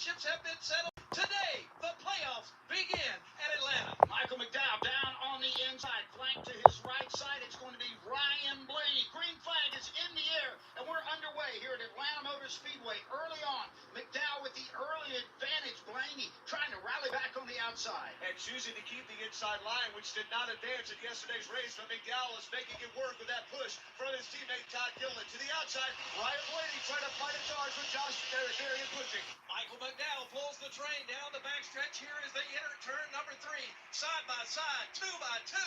championships have been settled. Today, the playoffs begin at Atlanta. Michael McDowell down on the inside, flank to his right side. It's going to be Ryan Blaney. Green flag is in the air, and we're underway here at Atlanta Motor Speedway. Early on, McDowell with the early advantage. Blaney trying to rally back on the outside. And choosing to keep the inside line, which did not advance in yesterday's race, but McDowell is making it work with that push from his teammate Todd Gilliland. To the outside, Ryan Blaney trying to fight a charge with Josh Berry and pushing. Michael McDowell pulls the train down the backstretch. Here as they enter turn number 3. Side by side, 2 by 2,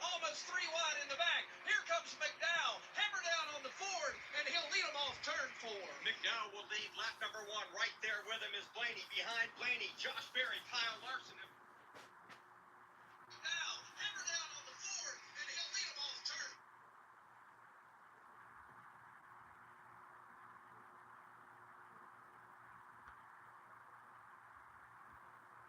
almost 3 wide in the back. Here comes McDowell. Hammer down on the Ford, and he'll lead them off turn 4. McDowell will lead lap number 1. Right there with him is Blaney. Behind Blaney, Josh Berry, Kyle Larson. McDowell, hammer down on the Ford, and he'll lead them off turn.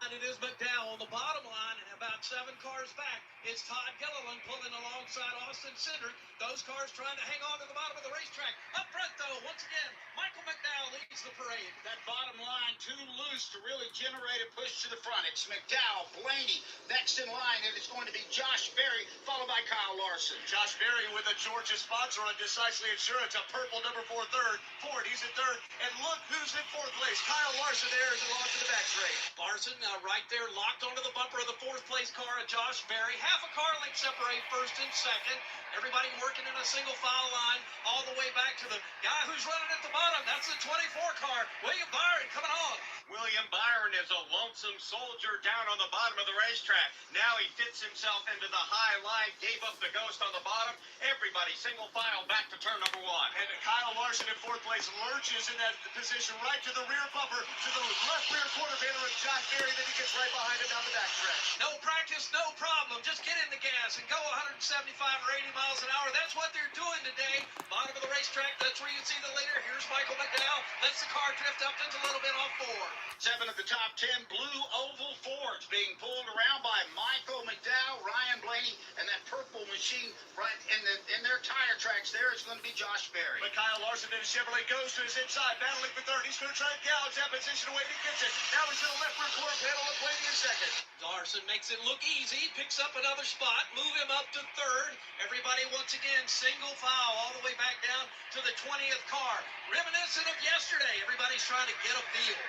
And it is McDowell on the bottom line, and about 7 cars back, it's Todd Gilliland pulling alongside Austin Cindric. Those cars trying to hang on to the bottom of the racetrack. Up front, though, once again, Michael McDowell leads the parade. That bottom line too loose to really generate a push to the front. It's McDowell, Blaney, next in line, and it's going to be Josh Berry, followed by Kyle Larson. Josh Berry with a Georgia sponsor on Decisely Insurance, a purple number 4 third. Ford, he's in third. And look who's in 4th place. Kyle Larson there is along to the back straight. Larson right there, locked onto the bumper of the 4th place car of Josh Berry. Half a car length separate 1st and 2nd. Everybody working in a single file line all the way back to the guy who's running at the bottom. That's the 24 car, William Byron, coming on. William Byron is a lonesome soldier down on the bottom of the racetrack. Now he fits himself into the high line, gave up the ghost on the bottom. Everybody single file back to turn number 1. And Kyle Larson in 4th place lurches in that position right to the rear bumper, to the left rear quarter panel of Josh Berry. Then he gets right behind him down the backstretch. No practice, no problem. Just get in the gas and go 175 or 80 miles an hour. That's what they're doing today. Bottom of the racetrack, that's where you see the leader. Here's Michael McDowell. Lets the car drift up just a little bit off 4. 7 of the top 10 blue oval Fords being pulled around by Michael McDowell, Ryan Blaney, and that purple machine right in their tire tracks there is going to be Josh Berry. But Kyle Larson in his Chevrolet goes to his inside, battling for 3rd. He's going to try to gouge that position away, and he gets it. Now he's in the left rear quarter panel of Blaney in 2nd. Larson makes it look easy, picks up another spot, move him up to 3rd. Everybody once again single file all the way back down to the 20th car. Reminiscent of yesterday. Everybody's trying to get a feel.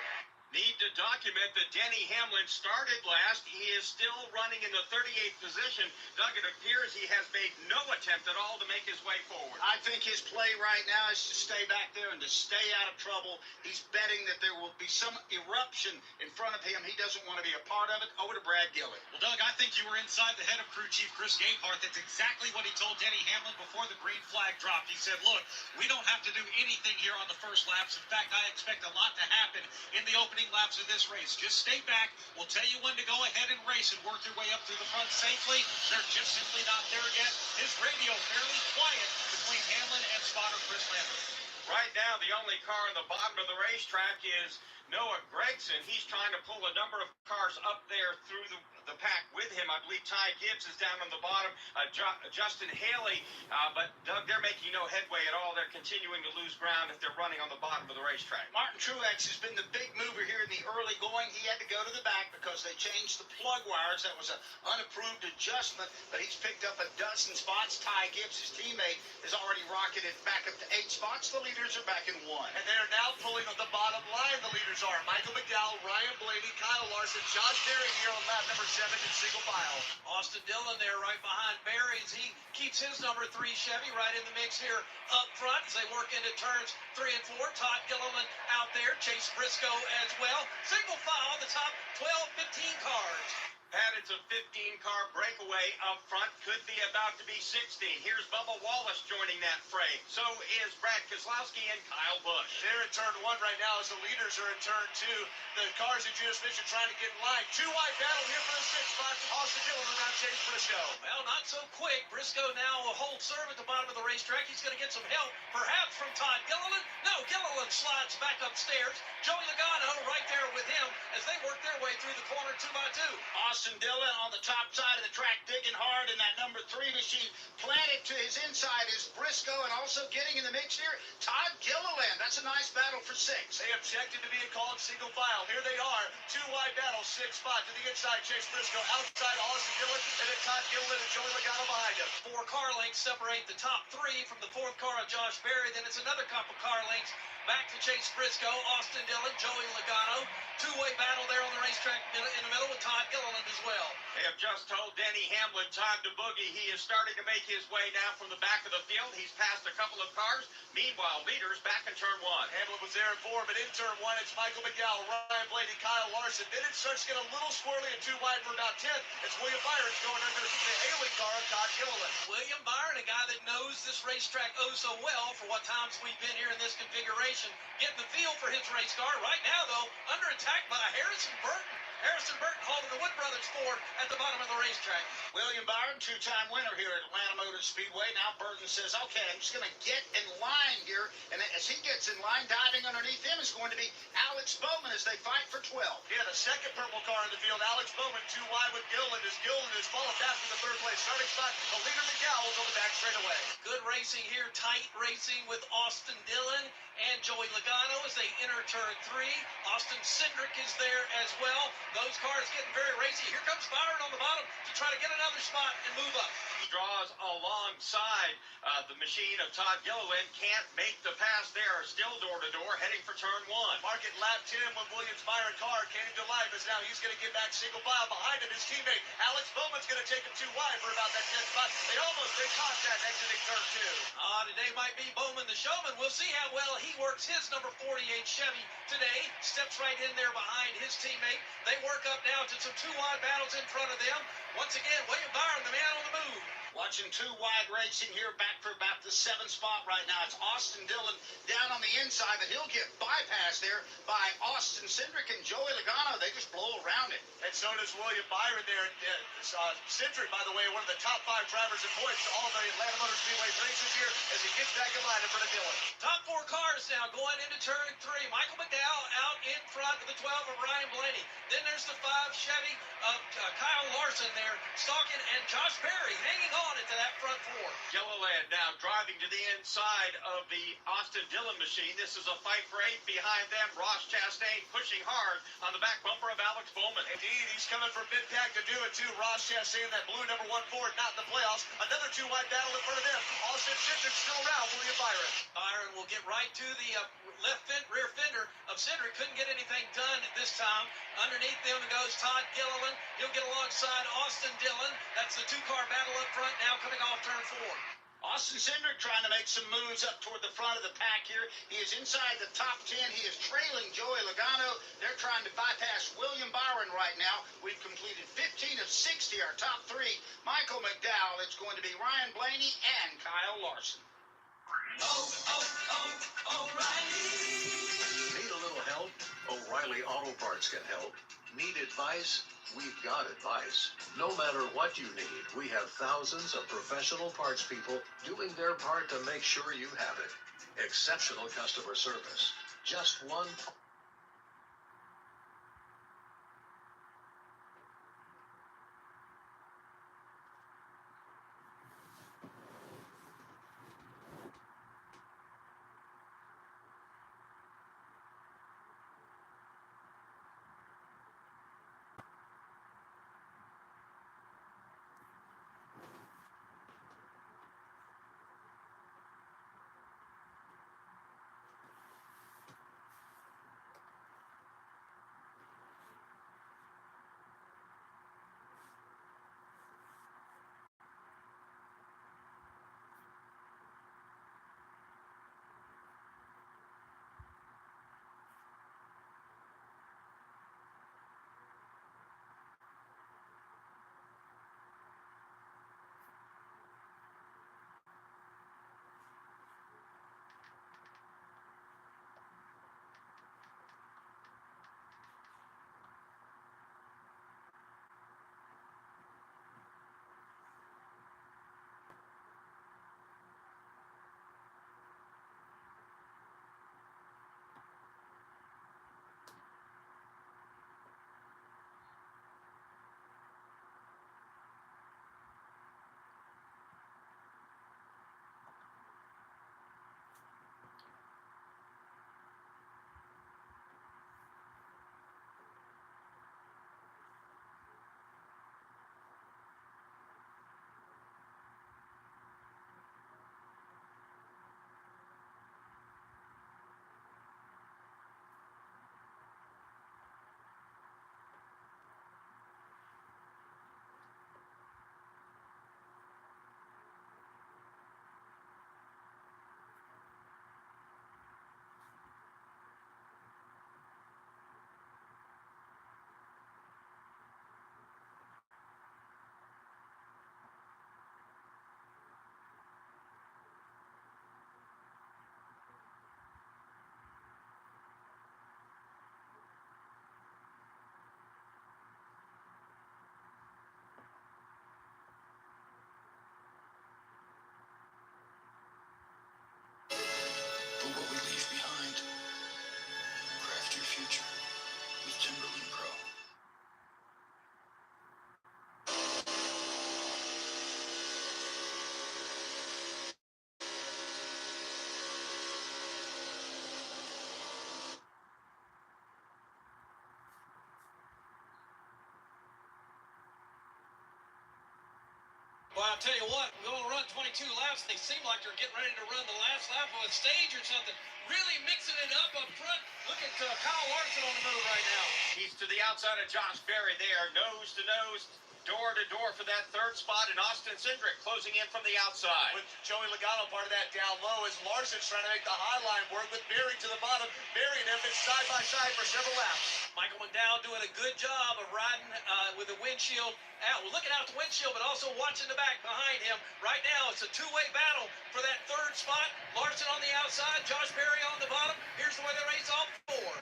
Need to document that Denny Hamlin started last. He is still running in the 38th position. Doug, it appears he has made no attempt at all to make his way forward. I think his play right now is to stay back there and to stay out of trouble. He's betting that there will be some eruption in front of him. He doesn't want to be a part of it. Over to Brad Gilliland. Well, Doug, I think you were inside the head of crew chief Chris Gabehart. That's exactly what he told Denny Hamlin before the green flag dropped. He said, look, we don't have to do anything here on the first laps. In fact, I expect a lot to happen in the opening laps of this race. Just stay back. We'll tell you when to go ahead and race and work your way up through the front safely. They're just simply not there yet. His radio fairly quiet between Hamlin and spotter Chris Lambert. Right now, the only car on the bottom of the racetrack is Noah Gragson. He's trying to pull a number of cars up there through the pack with him. I believe Ty Gibbs is down on the bottom. Justin Haley, but Doug, they're making no headway at all. They're continuing to lose ground if they're running on the bottom of the racetrack. Martin Truex has been the big mover here in the early going. He had to go to the back because they changed the plug wires. That was an unapproved adjustment, but he's picked up a dozen spots. Ty Gibbs, his teammate, has already rocketed back up to 8 spots. The leaders are back in 1. And they're now pulling on the bottom line. The leaders are Michael McDowell, Ryan Blaney, Kyle Larson, Josh Berry here on lap number 7 in single file. Austin Dillon there right behind Berry as he keeps his number 3 Chevy right in the mix here up front as they work into turns 3 and 4. Todd Gilliland out there, Chase Briscoe as well. Single file, the top 12, 15 cars. Pat, it's a 15-car breakaway up front. Could be about to be 16. Here's Bubba Wallace joining that fray. So is Brad Keselowski and Kyle Busch. They're in turn 1 right now as the leaders are in turn 2. The cars that you just mentioned trying to get in line. 2 wide battle here for the 6th spot. Austin Dillon around Chase Briscoe. Well, not so quick. Briscoe now will hold serve at the bottom of the racetrack. He's going to get some help, perhaps from Todd Gilliland. No, Gilliland slides back upstairs. Joey Logano right there with him as they work their way through the corner 2 by 2. Austin Dillon on the top side of the track, digging hard in that number 3 machine. Planted to his inside is Briscoe, and also getting in the mix here, Todd Gilliland. That's a nice battle for 6. They objected to being called single file. Here they are. Two wide battle, 6 spot to the inside. Chase Briscoe outside. Austin Dillon and then Todd Gilliland and Joey Logano behind him. 4 car lengths separate the top 3 from the 4th car of Josh Berry. Then it's another couple car lengths back to Chase Briscoe, Austin Dillon, Joey Logano. Two-way battle there on the racetrack in the middle with Todd Gilliland as well. They have just told Denny Hamlin time to boogie. He is starting to make his way now from the back of the field. He's passed a couple of cars. Meanwhile, leaders back in turn 1. Hamlin was there in 4, but in turn 1, it's Michael McDowell, Ryan Blaney, Kyle Larson. Then it starts to get a little squirrely and too wide for about 10th. It's William Byron's going under the ailing car of Todd Gilliland. William Byron, a guy that knows this racetrack oh so well for what times we've been here in this configuration, getting the feel for his race car. Right now, though, under attack by Harrison Burton. Harrison Burton holding the Wood Brothers Ford at the bottom of the racetrack. William Byron, two-time winner here at Atlanta Motor Speedway. Now Burton says, okay, I'm just going to get in line here. And as he gets in line, diving underneath him is going to be Alex Bowman as they fight for 12. Yeah, the second purple car in the field. Alex Bowman, too wide with Gilliland as Gilliland is followed back to the third place starting spot. The leader McDowell's on the back straightaway. Good racing here, tight racing with Austin Dillon and Joey Logano as they enter turn 3. Austin Cindric is there as well. Those cars getting very racy. Here comes Byron on the bottom to try to get another spot and move up. He draws alongside the machine of Todd Gilliland. Can't make the pass there. Still door-to-door, heading for turn 1. Market lap 10 when Williams Byron car came to life as now he's going to get back single file behind him. His teammate Alex Bowman's going to take him too wide for about that 10th spot. They almost made contact exiting turn 2. Today might be Bowman the showman. We'll see how well he works his number 48 Chevy today. Steps right in there behind his teammate. They work up now to some 2 wide battles in front of them. Once again, William Byron, the man on the move. Watching 2 wide racing here, back for about the 7th spot right now. It's Austin Dillon down on the inside, but he'll get bypassed there by Austin Cindric and Joey Logano. They just blow around it. And so does William Byron there. Cindric, by the way, one of the top 5 drivers in points all the Atlanta Motor Speedway races here as he gets back in line in front of Dillon. Top 4 cars now going into turn 3. Michael McDowell out in front of the 12 of Ryan Blaney. Then there's the 5 Chevy of Kyle Larson there stalking, and Josh Berry hanging on into that front 4. Gilliland now driving to the inside of the Austin Dillon machine. This is a fight for 8 behind them. Ross Chastain pushing hard on the back bumper of Alex Bowman. Indeed, he's coming from mid-pack to do it too. Ross Chastain, that blue number 1 Ford, not in the playoffs. Another 2 wide battle in front of them. Austin Cindric still around. William Byron. Byron will get right to the rear fender of Cindric. Couldn't get anything done this time. Underneath them goes Todd Gilliland. He'll get alongside Austin Dillon. That's the 2-car battle up front now coming off turn 4. Austin Cindric trying to make some moves up toward the front of the pack here. He is inside the top 10. He is trailing Joey Logano. They're trying to bypass William Byron right now. We've completed 15 of 60, our top 3. Michael McDowell. It's going to be Ryan Blaney and Kyle Larson. Need a little help? O'Reilly Auto Parts can help. Need advice? We've got advice. No matter what you need, we have thousands of professional parts people doing their part to make sure you have it. Exceptional customer service. Just one Well, I'll tell you what, we're going to run 22 laps. They seem like they're getting ready to run the last lap of a stage or something. Really mixing it up front. Look at Kyle Larson on the move right now. He's to the outside of Josh Berry there, nose to nose, door to door for that third spot, and Austin Cindric closing in from the outside. With Joey Logano part of that down low as Larson's trying to make the high line work with Berry to the bottom. Berry and him been side by side for several laps. Michael McDowell doing a good job of riding with the windshield out. We're looking out the windshield, but also watching the back behind him. Right now, it's a two-way battle for that third spot. Larson on the outside, Josh Berry on the bottom. Here's the way they race all four.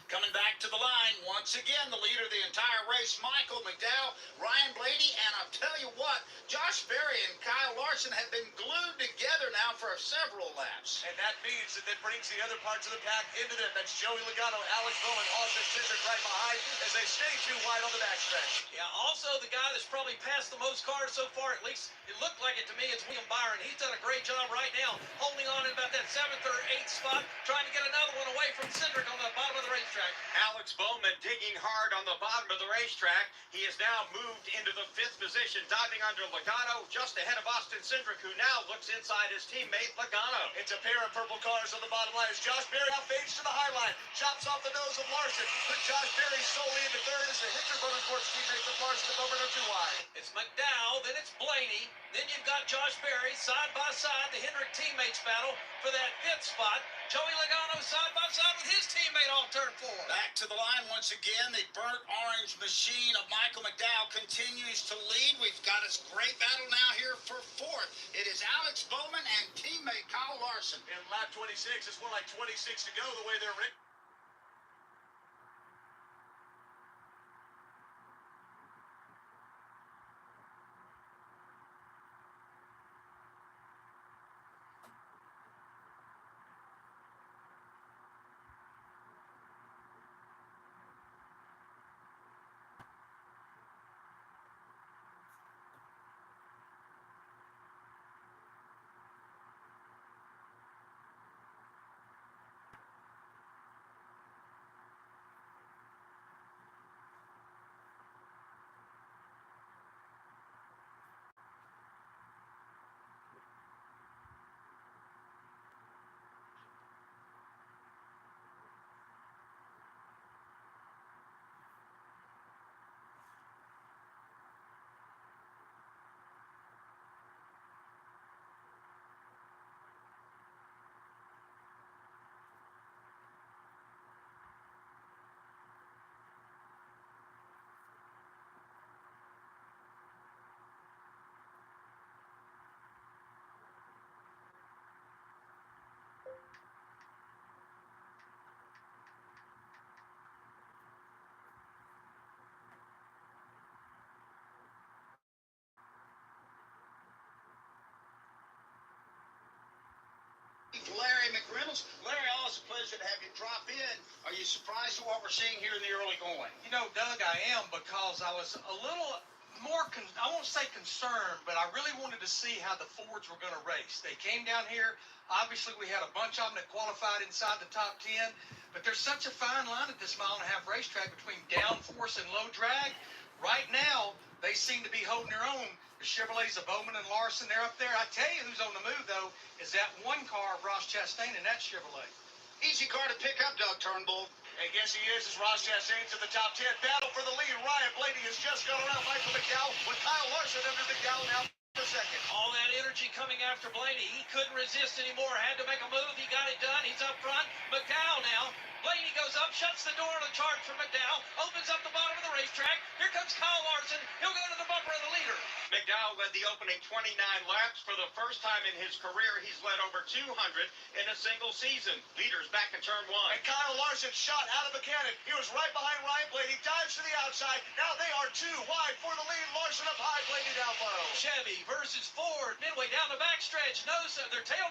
Coming back to the line, once again, the leader of the entire race, Michael McDowell, Ryan Blaney, and I'll tell you what, Josh Berry and Kyle Larson have been glued together now for several laps. And that means that brings the other parts of the pack into them. That's Joey Logano, Alex Bowman, Austin Cindric right behind as they stay too wide on the backstretch. Yeah, also the guy that's probably passed the most cars so far, at least it looked like it to me, is William Byron. He's done a great job right now, holding on in about that 7th or 8th spot, trying to get another one away from Cindric on the bottom of the racetrack. Alex Bowman digging hard on the bottom of the racetrack. He has now moved into the 5th position, diving under Logano, just ahead of Austin Cindric, who now looks inside his teammate Logano. It's a pair of purple cars on the bottom line as Josh Berry now fades to the high line, chops off the nose of Larson, put Josh Berry solely into third as the Hendrick Motorsports teammates of Larson and Bowman are too wide. It's McDowell, then it's Blaney, then you've got Josh Berry side by side, the Hendrick teammates battle for that 5th spot. Joey Logano side by side with his teammate on turn 4. Back to the line once again. The burnt orange machine of Michael McDowell continues to lead. We've got a great battle now here for 4th. It is Alex Bowman and teammate Kyle Larson. In lap 26, it's more like 26 to go the way they're written. Larry McReynolds. Larry, always a pleasure to have you drop in. Are you surprised at what we're seeing here in the early going? You know, Doug, I am, because I was a little more, I won't say concerned, but I really wanted to see how the Fords were going to race. They came down here. Obviously, we had a bunch of them that qualified inside the top 10, but there's such a fine line at this mile-and-a-half racetrack between downforce and low drag. Right now, they seem to be holding their own. The Chevrolets of Bowman and Larson, they're up there. I tell you who's on the move, though, is that one car of Ross Chastain and that Chevrolet. Easy car to pick up, Doug Turnbull. And guess he is as Ross Chastain's in the top 10. Battle for the lead. Ryan Blaney has just gone around Michael McDowell with Kyle Larson under McDowell now for second. All that energy coming after Blaney. He couldn't resist anymore. Had to make a move. He got it done. He's up front. McDowell now. Blaney goes up, shuts the door on the charge for McDowell, opens up the bottom of the racetrack. Here comes Kyle Larson. He'll go to the bumper of the leader. McDowell led the opening 29 laps. For the first time in his career, he's led over 200 in a single season. Leaders back in turn 1. And Kyle Larson shot out of the cannon. He was right behind Ryan Blaney. Dives to the outside. Now they are too wide for the lead. Larson up high, Blaney down low. Chevy versus Ford. Midway down the backstretch. Nose, their tail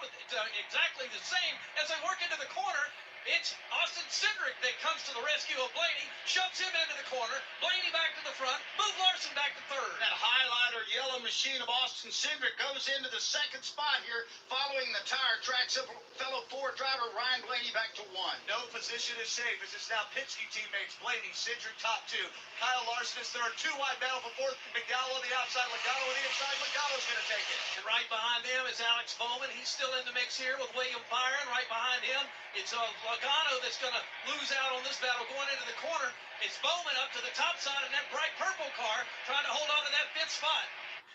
exactly the same as they work into the corner. It's Austin Cindric that comes to the rescue of Blaney, shoves him into the corner. Blaney back to the front, move Larson back to third. That highlighter yellow machine of Austin Cindric goes into the second spot here, following the tire tracks of fellow Ford driver Ryan Blaney back to one. No position is safe as it's now Penske teammates Blaney, Cindric top two. Kyle Larson is third. Two wide battle for fourth. McDowell on the outside. Logano on the inside. Logano's going to take it. And right behind them is Alex Bowman. He's still in the mix here with William Byron. Right behind him, it's Logano that's going to lose out on this battle going into the corner. It's Bowman up to the top side in that bright purple car trying to hold on to that fifth spot.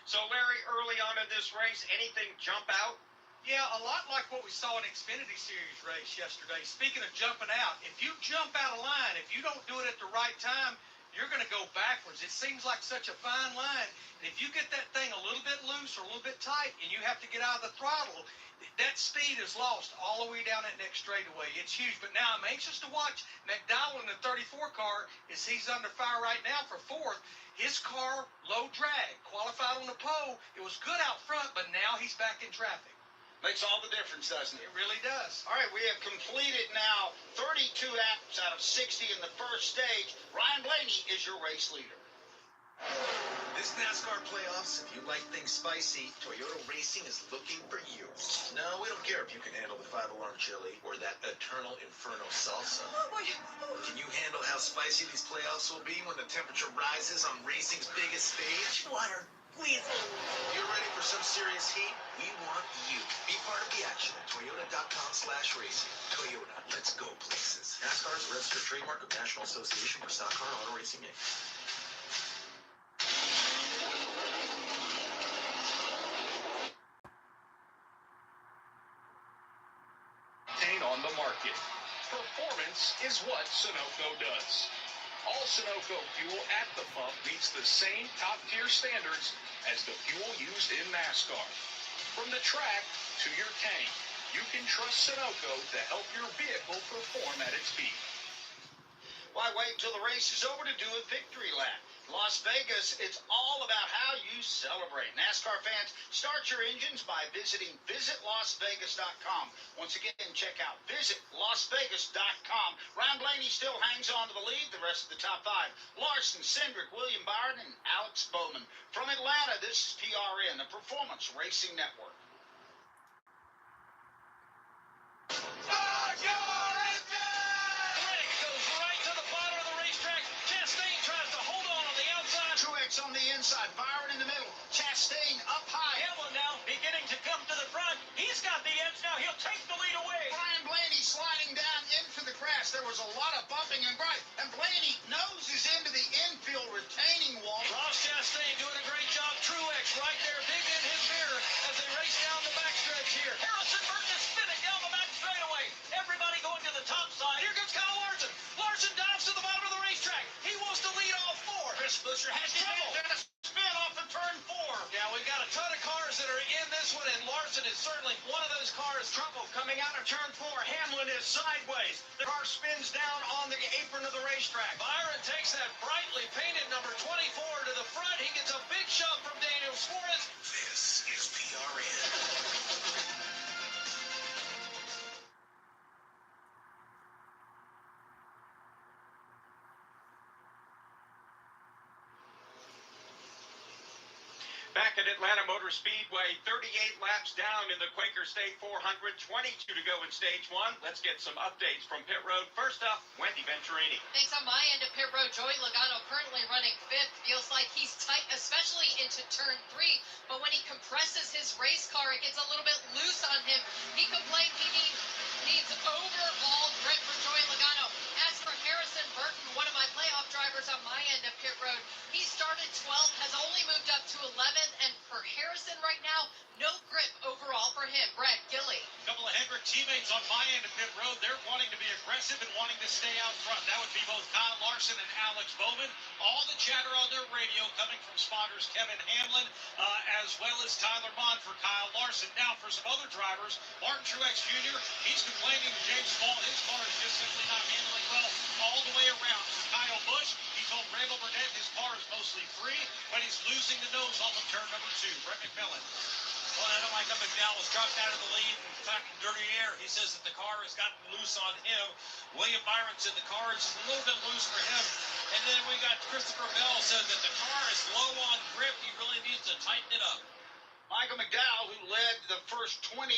So, Larry, early on in this race, anything jump out? Yeah, a lot like what we saw in Xfinity Series race yesterday. Speaking of jumping out, if you jump out of line, if you don't do it at the right time, you're going to go backwards. It seems like such a fine line. And if you get that thing a little bit loose or a little bit tight and you have to get out of the throttle, that speed is lost all the way down that next straightaway. It's huge. But now I'm anxious to watch McDowell in the 34 car as he's under fire right now for fourth. His car, low drag, qualified on the pole. It was good out front, but now he's back in traffic. Makes all the difference, doesn't it? It really does. All right, we have completed now 32 laps out of 60 in the first stage. Ryan Blaney is your race leader. This NASCAR playoffs, if you like things spicy, Toyota Racing is looking for you. No, we don't care if you can handle the 5-alarm chili or that eternal inferno salsa. Can you handle how spicy these playoffs will be when the temperature rises on racing's biggest stage? Water, please. You're ready for some serious heat? We want you. Be part of the action at Toyota.com/racing. Toyota, let's go places. NASCAR is a registered trademark of National Association for Stock Car Auto Racing Inc. On the market. Performance is what Sunoco does. All Sunoco fuel at the pump meets the same top-tier standards as the fuel used in NASCAR. From the track to your tank, you can trust Sunoco to help your vehicle perform at its peak. Why wait till the race is over to do a victory lap? Las Vegas, it's all about how you celebrate. NASCAR fans, start your engines by visiting visitlasvegas.com. Once again, check out visitlasvegas.com. Ryan Blaney still hangs on to the lead. The rest of the top five: Larson, Cindric, William Byron, and Alex Bowman. From Atlanta, this is PRN, the Performance Racing Network. On the inside, Byron in the middle, Chastain up high. Hamlin now beginning to come to the front. He's got the edge now. He'll take the lead away. Ryan Blaney sliding down into the grass. There was a lot of bumping and Blaney noses into the infield retaining wall. Ross Chastain doing a great job. Truex right there, big in his mirror as they race down the backstretch here. Harrison Burton is spinning down the back straightaway. Everybody going to the top side. Here comes Kyle Larson. Larson dives to the bottom of the racetrack. He wants to lead all four. Chris Buescher has trouble. A spin off of turn 4. Yeah, we've got a ton of cars that are in this one, and Larson is certainly one of those cars. Trouble coming out of turn 4. Hamlin is sideways. The car spins down on the apron of the racetrack. Byron takes that brightly painted number 24 to the front. He gets a big shove from Daniel Suarez. This is PRN. Back at Atlanta Motor Speedway, 38 laps down in the Quaker State 400, 22 to go in stage 1. Let's get some updates from pit road. First up, Wendy Venturini. Thanks on my end of pit road. Joey Logano currently running 5th. Feels like he's tight, especially into turn 3. But when he compresses his race car, it gets a little bit loose on him. He complained he needs overall grip for Joey Logano. As for Harrison Burton, one of my playoff drivers on my end of pit road, he started 12th, has only moved up to 11th, and for Harrison right now, no grip overall for him. Brad Gilly. A couple of Hendrick teammates on my end of pit road. They're wanting to be aggressive and wanting to stay out front. That would be both Kyle Larson and Alex Bowman. All the chatter on their radio coming from spotters Kevin Hamlin, as well as Tyler Bond for Kyle Larson. Now for some other drivers, Martin Truex Jr., he's complaining to James Ball. His car is just simply not handling well all the way around. For Kyle Busch, he told Randall Burnett his car is mostly free, but he's losing the nose off of turn number 2. Brett McMillan. Well, Michael McDowell was dropped out of the lead and talking dirty air. He says that the car has gotten loose on him. William Byron said the car is just a little bit loose for him. And then we got Christopher Bell said that the car is low on grip. He really needs to tighten it up. Michael McDowell, who led the first 29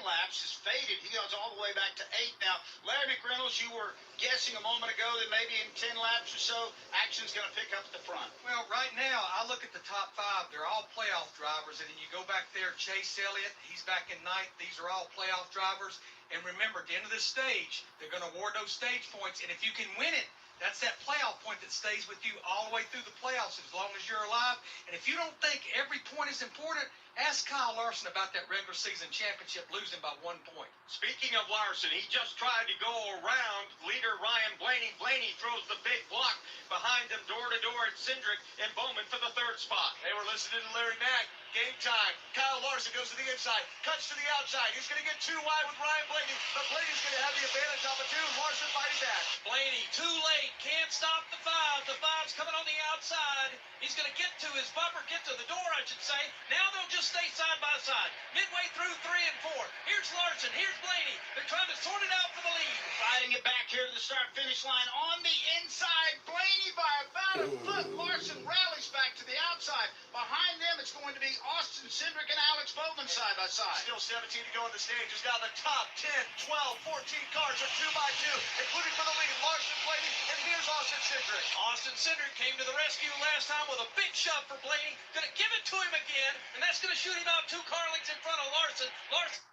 laps, has faded. He goes all the way back to 8 now. Larry McReynolds, you were guessing a moment ago that maybe in 10 laps or so, action's going to pick up at the front. Well, right now, I look at the top 5. They're all playoff drivers. And then you go back there, Chase Elliott, he's back in 9th. These are all playoff drivers. And remember, at the end of this stage, they're going to award those stage points. And if you can win it, that's that playoff point that stays with you all the way through the playoffs as long as you're alive. And if you don't think every point is important, ask Kyle Larson about that regular season championship losing by 1 point. Speaking of Larson, he just tried to go around leader Ryan Blaney. Blaney throws the big block behind him door to door at Cindric and Bowman for the 3rd spot. They were listening to Larry Mack. Game time. Kyle Larson goes to the inside, cuts to the outside. He's going to get too wide with Ryan Blaney, but Blaney's going to have the advantage off of 2. Larson fighting back. Blaney too late, can't stop the 5. The 5's coming on the outside. He's going to get to his bumper, get to the door, I should say. Now they'll just stay side by side. Midway through 3 and 4. Here's Larson, here's Blaney. They're trying to sort it out for the lead. Fighting it back here to the start-finish line on the inside. Blaney by about a foot. Larson rallies back to the outside. Behind them, it's going to be Austin Cindric and Alex Bowman side by side. Still 17 to go on the stage. Is now the top 10, 12, 14 cars are 2 by 2, including for the lead. Larson, Blaney, and here's Austin Cindric. Austin Cindric came to the rescue last time with a big shove for Blaney. Gonna give it to him again, and that's gonna shoot him out 2 car lengths in front of Larson. Larson.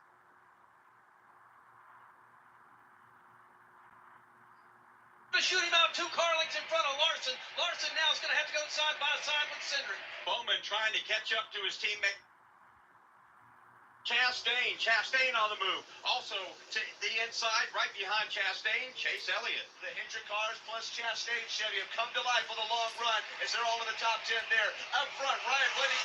Shoot him out 2 car lengths in front of Larson. Larson now is going to have to go side by side with Cindric. Bowman trying to catch up to his teammate Chastain. Chastain on the move. Also to the inside, right behind Chastain, Chase Elliott. The Hendrick cars plus Chastain Chevy have come to life with a long run as they're all in the top 10 there. Up front, Ryan Blaney.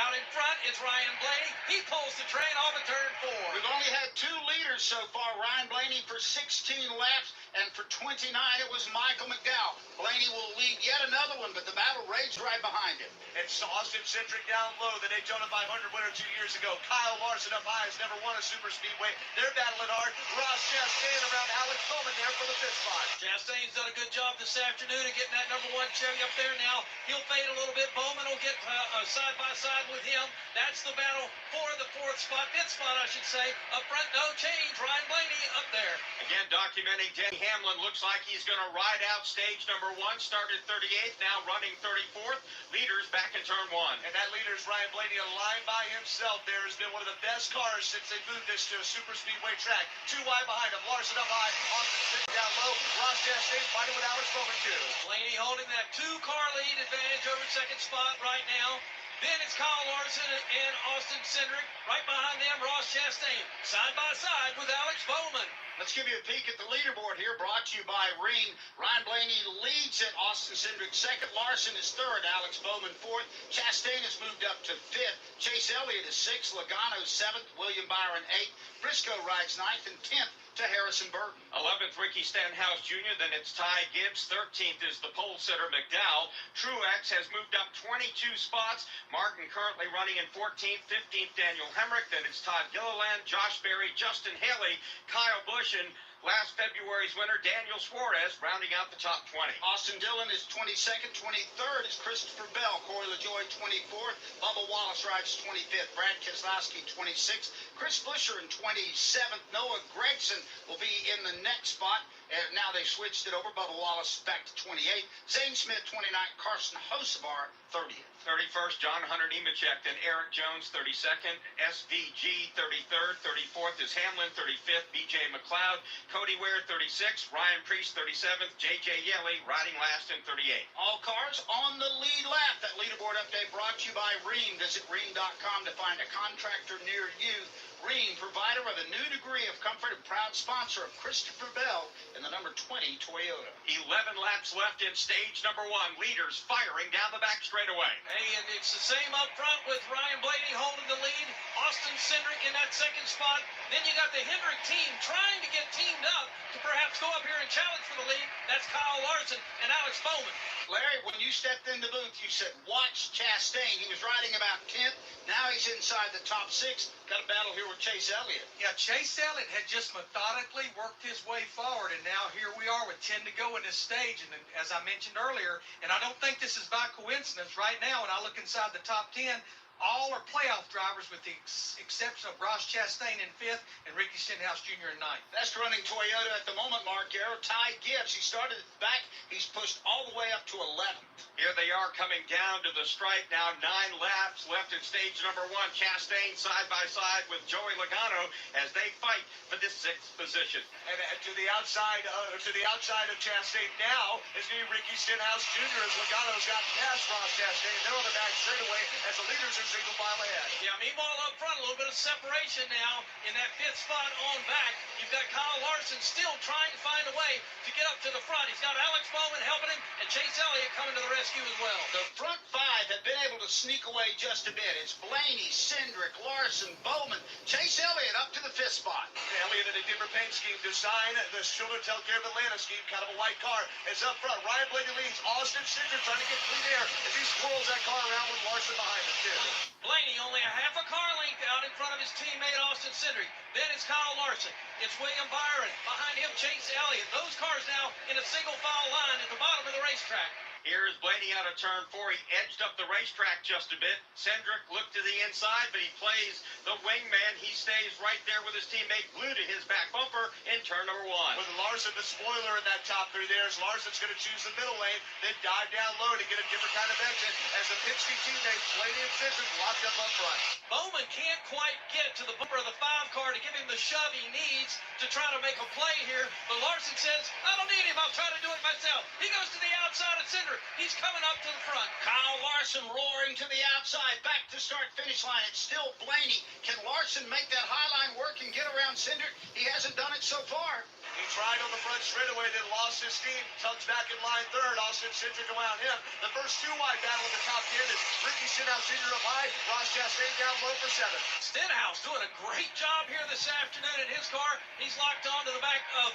Out in front is Ryan Blaney. He pulls the train off of turn 4. We've only had 2 leaders so far. Ryan Blaney for 16 laps, and for 29 it was Michael McDowell. Blaney will lead yet another one, but the battle rages right behind him. It's Austin Cindric down low, the Daytona 500 winner 2 years ago. Kyle Larson up high, has never won a super speedway. They're battling hard. Ross Chastain around Alex Bowman there for the 5th spot. Chastain's done a good job this afternoon of getting that number 1 Chevy up there. Now he'll fade a little bit. Bowman will get side by side with him. That's the battle for the 4th spot, 5th spot, I should say. Up front, no change. Ryan Blaney up there. Again, documenting Denny Hamlin. Looks like he's going to ride out stage number 1. Started 38th, now running 34th. Leaders back in turn 1. And that leader's Ryan Blaney, a line by himself there. Has been one of the best cars since they moved this to a super speedway track. 2 wide behind him. Larson up high. Austin Cindric down low. Ross Chastain fighting with Alex Bowman too. Blaney holding that 2-car lead advantage over 2nd spot right now. Then it's Kyle Larson and Austin Cindric. Right behind them, Ross Chastain. Side by side with Alex Bowman. Let's give you a peek at the leaderboard here, brought to you by Rheem. Ryan Blaney leads at Austin Cindric 2nd. Larson is 3rd. Alex Bowman 4th. Chastain has moved up to 5th. Chase Elliott is 6th. Logano 7th. William Byron 8th. Briscoe rides 9th, and 10th to Harrison Burton. 11th, Ricky Stenhouse Jr. Then it's Ty Gibbs. 13th is the pole sitter McDowell. Truex has moved up 22 spots. Martin currently running in 14th. 15th, Daniel Hemrick. Then it's Todd Gilliland, Josh Berry, Justin Haley, Kyle Busch, and last February's winner, Daniel Suarez, rounding out the top 20. Austin Dillon is 22nd. 23rd is Christopher Bell. Corey LaJoie, 24th. Bubba Wallace rides 25th. Brad Keselowski, 26th. Chris Buescher in 27th. Noah Gragson will be in the next spot. And now they switched it over. Bubba Wallace back to 28th. Zane Smith, 29th. Carson Hocevar, 30th. 31st, John Hunter Nemechek, then Eric Jones, 32nd, SVG, 33rd, 34th is Hamlin, 35th, BJ McLeod, Cody Ware, 36th, Ryan Preece, 37th, JJ Yeley, riding last in 38th. All cars on the lead lap. That leaderboard update brought to you by Rheem. Visit Rheem.com to find a contractor near you. Rheem, provider of a new degree of comfort and proud sponsor of Christopher Bell in the number 20 Toyota. 11 laps left in stage number 1. Leaders firing down the back straightaway. Hey, and it's the same up front with Ryan Blaney holding the lead. Austin Cindric in that 2nd spot. Then you got the Hendrick team trying to get teamed up to perhaps go up here and challenge for the lead. That's Kyle Larson and Alex Bowman. Larry, when you stepped in the booth, you said, watch Chastain. He was riding about 10th. Now he's inside the top 6. Got a battle here with Chase Elliott. Yeah, Chase Elliott had just methodically worked his way forward, and now here we are with 10 to go in this stage. And as I mentioned earlier, and I don't think this is by coincidence, right now when I look inside the top 10, all are playoff drivers with the exception of Ross Chastain in 5th and Ricky Stenhouse Jr. in 9th. Best running Toyota at the moment, Mark Garrow. Ty Gibbs, he started at the back. He's pushed all the way up to 11th. Here they are coming down to the stripe now. 9 laps left in stage number 1. Chastain side by side with Joey Logano as they fight for this 6th position. And to the outside of Chastain now is going to be Ricky Stenhouse Jr. as Logano's got past Ross Chastain. They're on the back straightaway as the leaders are single file ahead. Yeah, meanwhile up front, a little bit of separation now in that 5th spot on back. You've got Kyle Larson still trying to find a way to get up to the front. He's got Alex Bowman helping him and Chase Elliott coming to the rescue as well. The front 5 have been able to sneak away just a bit. It's Blaney, Cindric, Larson, Bowman, Chase Elliott up to the 5th spot. Elliott in a different paint scheme design. The Shoulder Tell Care of Atlanta scheme, kind of a white car. Is up front. Ryan Blaney leads. Austin Cindric trying to get clean air as he swirls that car around with Larson behind him too. Blaney only a half a car length out in front of his teammate Austin Cindric. Then it's Kyle Larson. It's William Byron. Behind him, Chase Elliott. Those cars now in a single file line at the bottom of the racetrack. Here's Blaney out of turn 4. He edged up the racetrack just a bit. Cindric looked to the inside, but he plays the wingman. He stays right there with his teammate glued to his back bumper in turn number 1. With Larson, the spoiler in that top 3 there, as Larson's going to choose the middle lane, then dive down low to get a different kind of exit as the Penske teammates, Blaney and Cindric, locked up front. Bowman can't quite get to the bumper of the 5 car to give him the shove he needs to try to make a play here, but Larson says, I don't need him, I'll try to do it myself. He goes to the outside of Cindric. He's coming up to the front. Kyle Larson roaring to the outside, back to start-finish line. It's still Blaney. Can Larson make that high line work and get around Cindric? He hasn't done it so far. He tried on the front straightaway, then lost his steam. Tugs back in line 3rd. Austin Cindric around him. The first 2-wide battle in the top 10 is Ricky Stenhouse Jr. up high. Ross Chastain down low for 7th. Stenhouse doing a great job here this afternoon in his car. He's locked onto the back of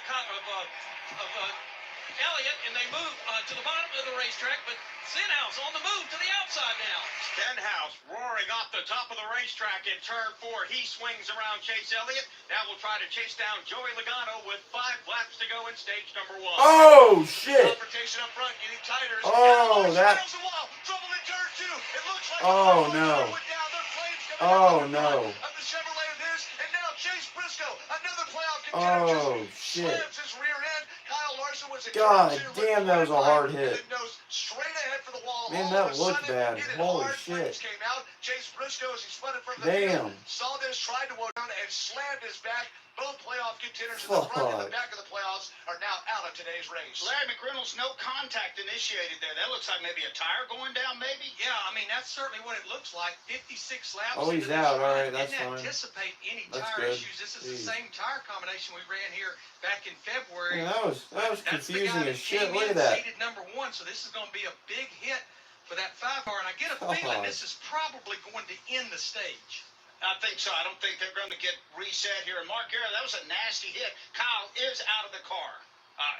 Elliott, and they move to the bottom of the racetrack, but Stenhouse on the move to the outside now. Stenhouse roaring off the top of the racetrack in turn 4. He swings around Chase Elliott. Now we'll try to chase down Joey Logano with 5 laps to go in stage number 1. Oh, shit. Confrontation up front, getting tighter. Oh, that. The wall. Trouble in turn 2. It looks like Oh, no. went down. Their flames coming Oh, out no. of the Chevrolet of his, and now Chase Briscoe, another playoff contender. Oh, shit. Slams his rear end. Kyle Larson was in God turn 2, damn, that was a hard hit. Nose straight ahead for the wall. Man, All that of a looked sudden, bad. it hit Holy hard. shit. Flames came out. Chase Briscoe, as he spun in front of the Damn. field, saw this, tried to walk down, and slammed his back. Both playoff contenders in the front and the back of the playoffs are now out of today's race. Larry McReynolds, no contact initiated there. That looks like maybe a tire going down, maybe? Yeah, I mean, that's certainly what it looks like. 56 laps. Oh, he's into this out. All run. right, that's Didn't fine. anticipate any That's tire good. issues. This is Jeez. the same tire combination we ran here back in February. Man, that was That's the confusing guy as that shit. came Look in at that. seated number 1, so this is going to be a big hit for that 5 car, and I get a God. feeling this is probably going to end the stage. I think so. I don't think they're going to get reset here. And Mark Garrett, that was a nasty hit. Kyle is out of the car.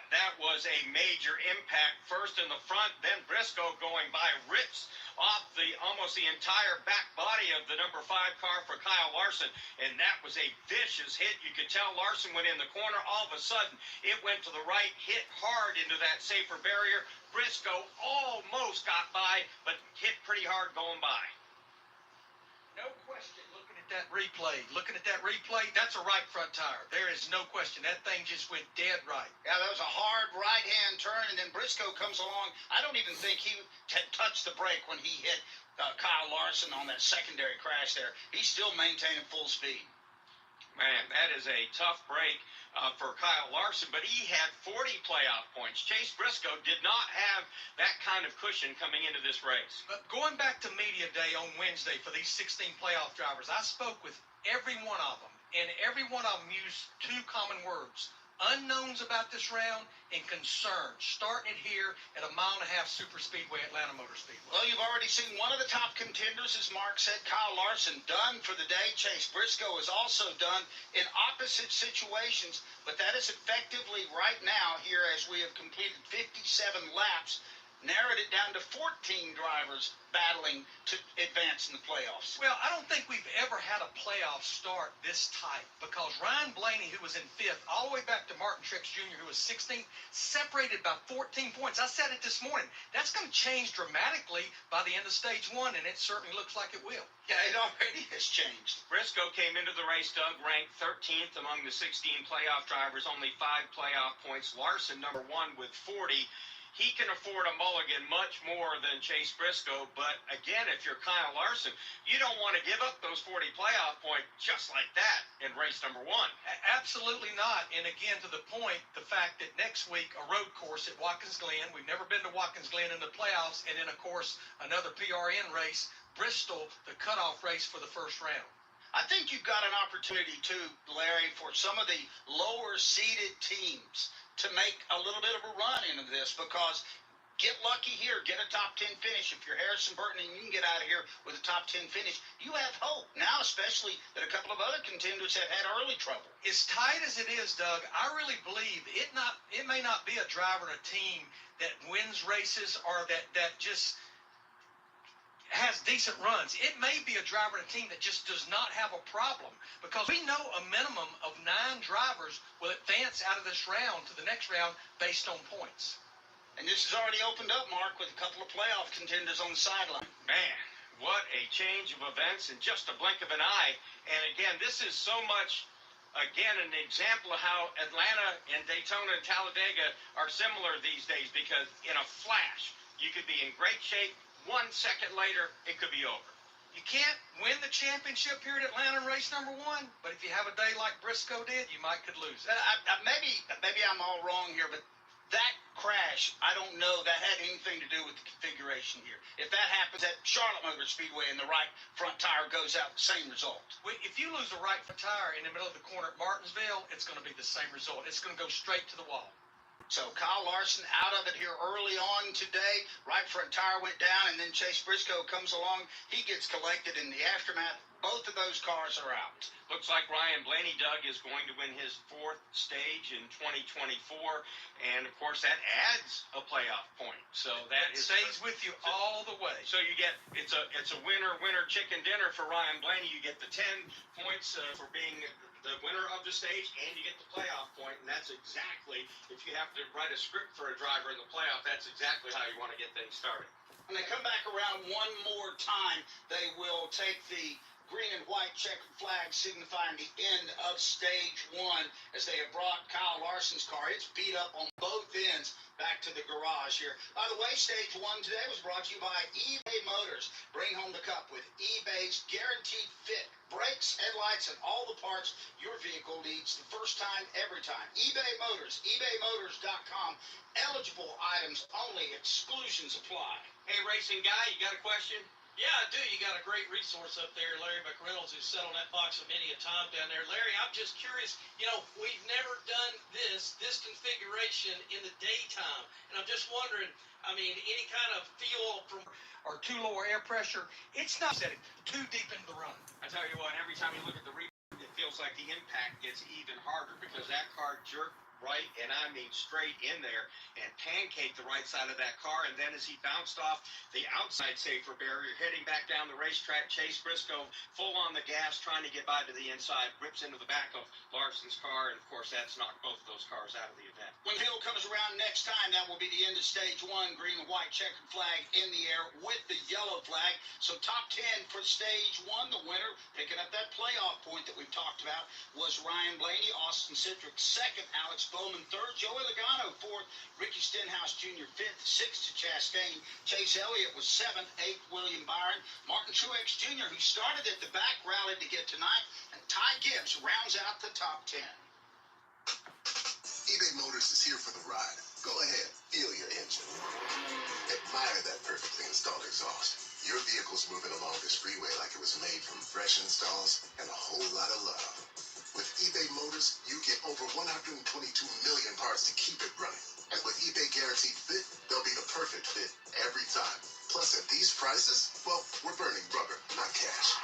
That was a major impact. First in the front, then Briscoe going by, rips off almost the entire back body of the number 5 car for Kyle Larson, and that was a vicious hit. You could tell Larson went in the corner. All of a sudden, it went to the right, hit hard into that safer barrier. Briscoe almost got by, but hit pretty hard going by. No question. Looking at that replay, that's a right front tire. There is no question. That thing just went dead right. Yeah, that was a hard right-hand turn, and then Briscoe comes along. I don't even think he touched the brake when he hit Kyle Larson on that secondary crash there. He's still maintaining full speed. Man, that is a tough break for Kyle Larson, but he had 40 playoff points. Chase Briscoe did not have that kind of cushion coming into this race. But going back to media day on Wednesday for these 16 playoff drivers, I spoke with every one of them, and every one of them used 2 common words: unknowns about this round and concerns. Starting it here at a 1.5 mile super speedway, Atlanta Motor Speedway. Well, you've already seen one of the top contenders, as Mark said, Kyle Larson, done for the day. Chase Briscoe is also done in opposite situations, but that is effectively right now here as we have completed 57 laps, narrowed it down to 14 drivers battling to advance in the playoffs. Well, I don't think we've ever had a playoff start this tight because Ryan Blaney, who was in 5th, all the way back to Martin Truex Jr., who was 16th, separated by 14 points. I said it this morning. That's going to change dramatically by the end of stage 1, and it certainly looks like it will. Yeah, it already has changed. Briscoe came into the race, Doug, ranked 13th among the 16 playoff drivers, only 5 playoff points. Larson, number 1 with 40. He can afford a mulligan much more than Chase Briscoe, but again, if you're Kyle Larson, you don't want to give up those 40 playoff points just like that in race number 1. Absolutely not. And again, to the point, the fact that next week, a road course at Watkins Glen. We've never been to Watkins Glen in the playoffs. And then, of course, another PRN race, Bristol, the cutoff race for the first round. I think you've got an opportunity too, Larry, for some of the lower seeded teams to make a little bit of a run into this, because get lucky here, get a top 10 finish. If you're Harrison Burton and you can get out of here with a top 10 finish, you have hope now, especially that a couple of other contenders have had early trouble. As tight as it is, Doug, I really believe it may not be a driver and a team that wins races or that just has decent runs. It may be a driver and a team that just does not have a problem, because we know a minimum of 9 drivers will advance out of this round to the next round based on points. And this has already opened up, Mark, with a couple of playoff contenders on the sideline. Man, what a change of events in just a blink of an eye. And again, this is so much, again, an example of how Atlanta and Daytona and Talladega are similar these days, because in a flash, you could be in great shape. 1 second later, it could be over. You can't win the championship here at Atlanta in race number 1, but if you have a day like Briscoe did, you could lose it. Maybe I'm all wrong here, but that crash, I don't know that had anything to do with the configuration here. If that happens at Charlotte Motor Speedway and the right front tire goes out, same result. If you lose the right front tire in the middle of the corner at Martinsville, it's going to be the same result. It's going to go straight to the wall. So Kyle Larson out of it here early on today. Right front tire went down, and then Chase Briscoe comes along. He gets collected in the aftermath. Both of those cars are out. Looks like Ryan Blaney, Doug, is going to win his 4th stage in 2024. And, of course, that adds a playoff point. So that stays with you all the way. So you get, it's a winner chicken dinner for Ryan Blaney. You get the 10 points for being the winner of the stage, and you get the playoff point. And that's exactly, if you have to write a script for a driver in the playoff, that's exactly how you want to get things started. When they come back around one more time, they will take the green and white checkered flag signifying the end of stage 1 as they have brought Kyle Larson's car. It's beat up on both ends back to the garage here. By the way, stage 1 today was brought to you by eBay Motors. Bring home the cup with eBay's guaranteed fit. Brakes, headlights, and all the parts your vehicle needs the first time, every time. eBay Motors, ebaymotors.com. Eligible items only. Exclusions apply. Hey, racing guy, you got a question? Yeah, I do. You got a great resource up there, Larry McReynolds, who's sat on that box many a time down there. Larry, I'm just curious. We've never done this configuration in the daytime, and I'm just wondering. Any kind of feel from or too low air pressure, it's not setting too deep into the run. I tell you what, every time you look at the replay, it feels like the impact gets even harder, because that car jerked right, and I mean straight in there, and pancaked the right side of that car. And then as he bounced off the outside safer barrier, heading back down the racetrack, Chase Briscoe full on the gas, trying to get by to the inside, rips into the back of Larson's car, and of course that's knocked both of those cars out of the event. When Hill comes around next time, that will be the end of stage 1. Green and white checkered flag in the air with the yellow flag. So top 10 for stage 1. The winner, picking up that playoff point that we've talked about, was Ryan Blaney. Austin Citrick 2nd, Alex Bowman 3rd, Joey Logano 4th, Ricky Stenhouse Jr. 5th, 6th to Chastain. Chase Elliott was 7th, 8th William Byron. Martin Truex Jr., who started at the back, rallied to get tonight, and Ty Gibbs rounds out the top 10. eBay Motors is here for the ride. Go ahead, feel your engine. Admire that perfectly installed exhaust. Your vehicle's moving along this freeway like it was made from fresh installs and a whole lot of love. With eBay Motors, you get over 122 million parts to keep it running. And with eBay Guaranteed Fit, they'll be the perfect fit every time. Plus, at these prices, well, we're burning rubber, not cash.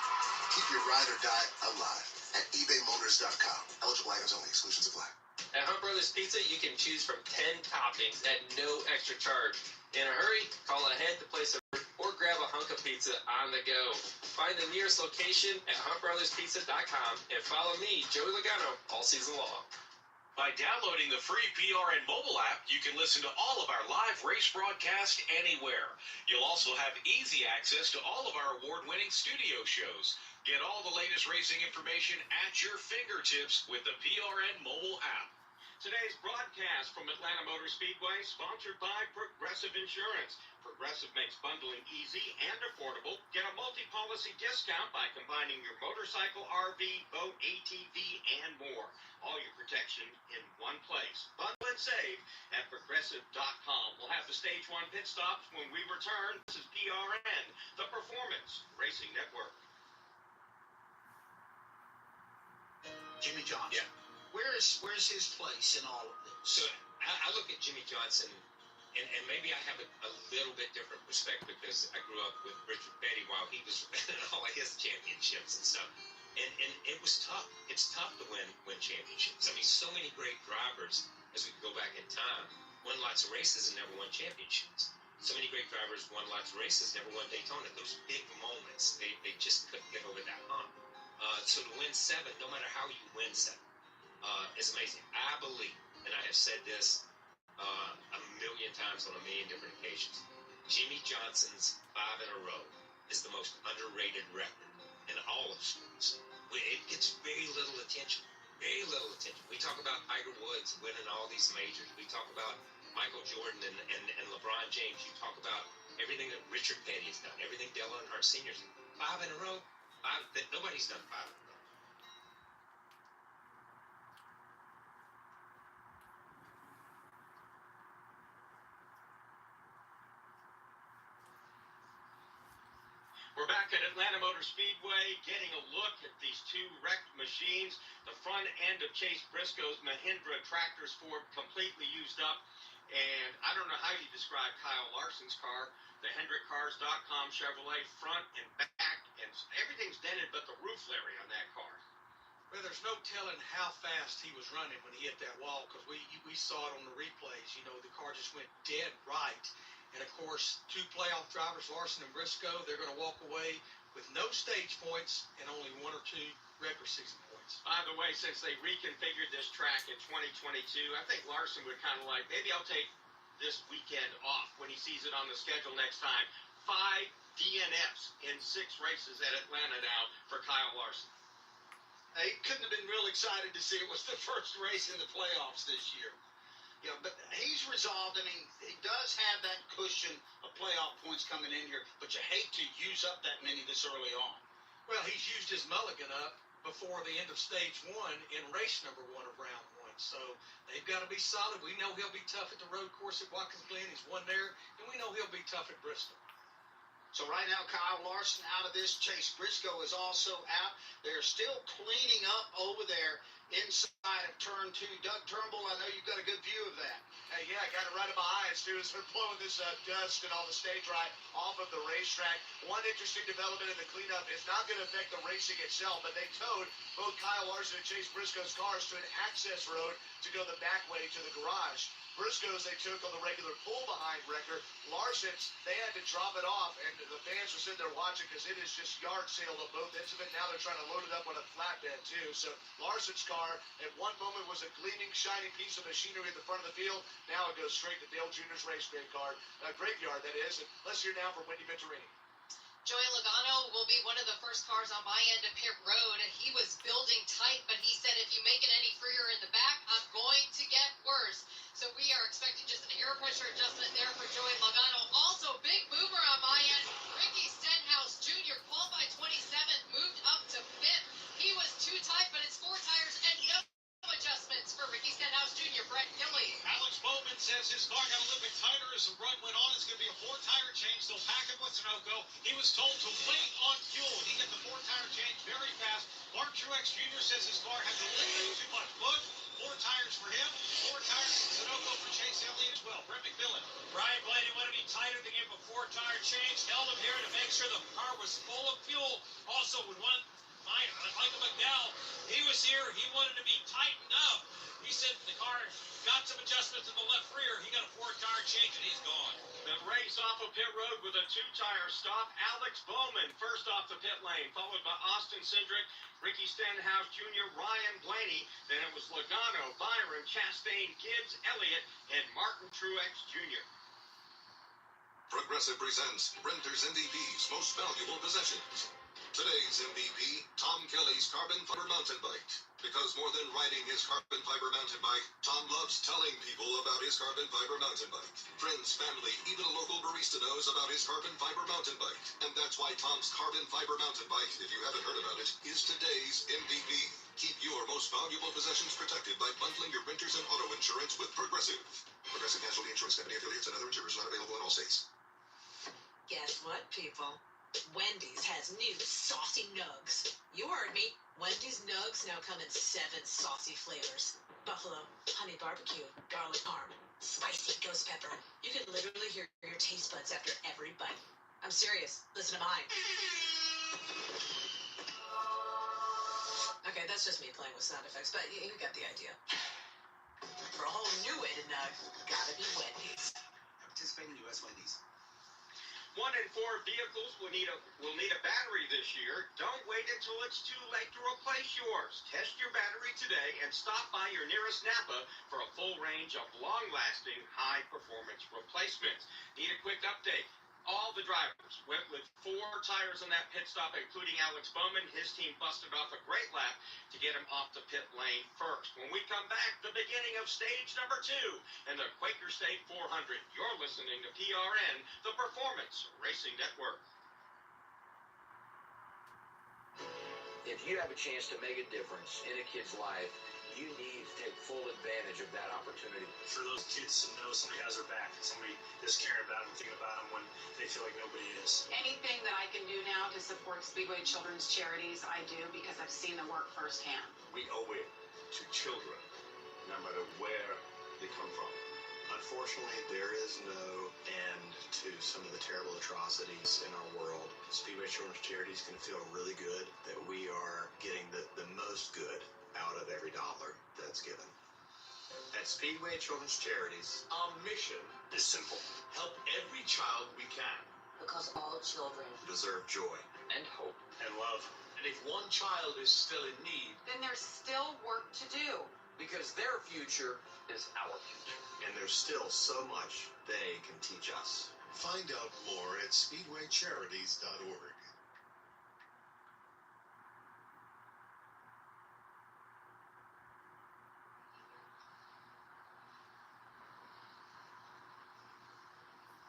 Keep your ride or die alive at ebaymotors.com. Eligible items only. Exclusions apply. At Hunt Brothers Pizza, you can choose from 10 toppings at no extra charge. In a hurry, call ahead to place a or grab a hunk of pizza on the go. Find the nearest location at huntbrotherspizza.com and follow me, Joey Logano, all season long. By downloading the free PRN mobile app, you can listen to all of our live race broadcast anywhere. You'll also have easy access to all of our award-winning studio shows. Get all the latest racing information at your fingertips with the PRN mobile app. Today's broadcast from Atlanta Motor Speedway, sponsored by Progressive Insurance. Progressive makes bundling easy and affordable. Get a multi-policy discount by combining your motorcycle, RV, boat, ATV, and more. All your protection in one place. Bundle and save at Progressive.com. We'll have the Stage 1 pit stops when we return. This is PRN, the Performance Racing Network. Jimmy Johnson. Yeah. Where's his place in all of this? So I look at Jimmy Johnson, and maybe I have a little bit different perspective because I grew up with Richard Petty while he was winning all of his championships and stuff. And it was tough. It's tough to win championships. I mean, so many great drivers, as we go back in time, won lots of races and never won championships. So many great drivers won lots of races, never won Daytona. Those big moments, they just couldn't get over that hump. So to win 7, no matter how you win 7, is amazing. I believe, and I have said this a million times on a million different occasions, Jimmy Johnson's 5 in a row is the most underrated record in all of sports. It gets very little attention. Very little attention. We talk about Tiger Woods winning all these majors. We talk about Michael Jordan and LeBron James. You talk about everything that Richard Petty has done, everything Dale Earnhardt Sr.'s done. 5 in a row. Nobody's done 5 in a row. We're back at Atlanta Motor Speedway, getting a look at these two wrecked machines. The front end of Chase Briscoe's Mahindra tractor's Ford completely used up. And I don't know how you describe Kyle Larson's car. The HendrickCars.com Chevrolet front and back, and everything's dented but the roof, Larry, on that car. Well, there's no telling how fast he was running when he hit that wall because we saw it on the replays. You know, the car just went dead right. And, of course, 2 playoff drivers, Larson and Briscoe, they're going to walk away with no stage points and only 1 or 2 regular season points. By the way, since they reconfigured this track in 2022, I think Larson would kind of like, maybe I'll take this weekend off when he sees it on the schedule next time. 5 DNFs in 6 races at Atlanta now for Kyle Larson. He couldn't have been real excited to see it was the first race in the playoffs this year. Yeah, but he's resolved. I mean, he does have that cushion of playoff points coming in here, but you hate to use up that many this early on. Well, he's used his mulligan up before the end of stage 1 in race number 1 of round 1. So they've got to be solid. We know he'll be tough at the road course at Watkins Glen. He's won there, and we know he'll be tough at Bristol. So right now, Kyle Larson out of this. Chase Briscoe is also out. They're still cleaning up over there inside of turn 2. Doug Turnbull, I know you've got a good view of that. Hey, yeah, I got it right in my eyes, too, as they're blowing this dust and all the stage right off of the racetrack. One interesting development in the cleanup is not going to affect the racing itself, but they towed both Kyle Larson and Chase Briscoe's cars to an access road to go the back way to the garage. Briscoe's they took on the regular pull-behind record. Larson's, they had to drop it off, and the fans were sitting there watching because it is just yard sailed on both ends of it. Now they're trying to load it up on a flatbed, too. So Larson's car, at one moment, was a gleaming, shining piece of machinery at the front of the field. Now it goes straight to Dale Jr.'s race graveyard, that is. And let's hear now from Wendy Venturini. Joey Logano will be one of the first cars on my end of pit road. He was building tight, but he said if you make it any freer in the back, I'm going to get worse. So we are expecting just an air pressure adjustment there for Joey Logano. Also, big mover on my end, Ricky Stenhouse Jr. qualified 27th, moved up to 5th. He was too tight, but it's 4 tires and no adjustments for Ricky Stenhouse Jr. Brett Gilly. Alex Bowman says his car got a little bit tighter as the run went on. It's going to be a 4-tire change. They'll pack him with Sunoco. He was told to wait on fuel. He got the 4-tire change very fast. Mark Truex Jr. says his car has a little bit too much look. 4 tires for him, 4 tires for Sunoco for Chase Elliott as well. Brett McMillan. Ryan Blaney wanted to be tighter to give a 4-tire change. Held him here to make sure the car was full of fuel. Also, with Michael McDowell, he was here. He wanted to be tightened up. He said the car got some adjustments in the left rear. He got a 4-tire change, and he's gone. The race off of pit road with a 2-tire stop. Alex Bowman first off the pit lane, followed by Austin Cindric, Ricky Stenhouse Jr., Ryan Blaney. Then it was Logano, Byron, Chastain, Gibbs, Elliott, and Martin Truex Jr. Progressive presents Renter's MVP's Most Valuable Possessions. Today's MVP, Tom Kelly's carbon fiber mountain bike. Because more than riding his carbon fiber mountain bike, Tom loves telling people about his carbon fiber mountain bike. Friends, family, even a local barista knows about his carbon fiber mountain bike. And that's why Tom's carbon fiber mountain bike, if you haven't heard about it, is today's MVP. Keep your most valuable possessions protected by bundling your renters and auto insurance with Progressive. Progressive Casualty Insurance Company affiliates and other insurers not available in all states. Guess what, people? Wendy's has new saucy nugs. You heard me. Wendy's nugs now come in 7 saucy flavors. Buffalo, honey barbecue, garlic parm, spicy ghost pepper. You can literally hear your taste buds after every bite. I'm serious. Listen to mine. Okay, that's just me playing with sound effects, but you got the idea. For a whole new way to nug, gotta be Wendy's. Participating in U.S. Wendy's. 1 in 4 vehicles will need a battery this year. Don't wait until it's too late to replace yours. Test your battery today and stop by your nearest Napa for a full range of long-lasting, high-performance replacements. Need a quick update? All the drivers went with 4 tires in that pit stop, including Alex Bowman. His team busted off a great lap to get him off the pit lane first. When we come back, the beginning of stage number 2 in the Quaker State 400. You're listening to PRN, the Performance Racing Network. If you have a chance to make a difference in a kid's life, you need to take full advantage of that opportunity. For those kids to know somebody has their back, and somebody is caring about them, thinking about them when they feel like nobody is. Anything that I can do now to support Speedway Children's Charities, I do because I've seen the work firsthand. We owe it to children, no matter where they come from. Unfortunately, there is no end to some of the terrible atrocities in our world. Speedway Children's Charities can feel really good that we are getting the most good out of every dollar that's given. At Speedway Children's Charities, our mission is simple. Help every child we can. Because all children Deserve joy And hope. And love. And if one child is still in need, Then there's still work to do. Because their future is our future. and there's still so much they can teach us. Find out more at SpeedwayCharities.org.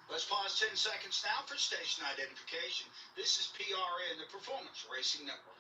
Let's pause 10 seconds now for station identification. This is PRN, the Performance Racing Network.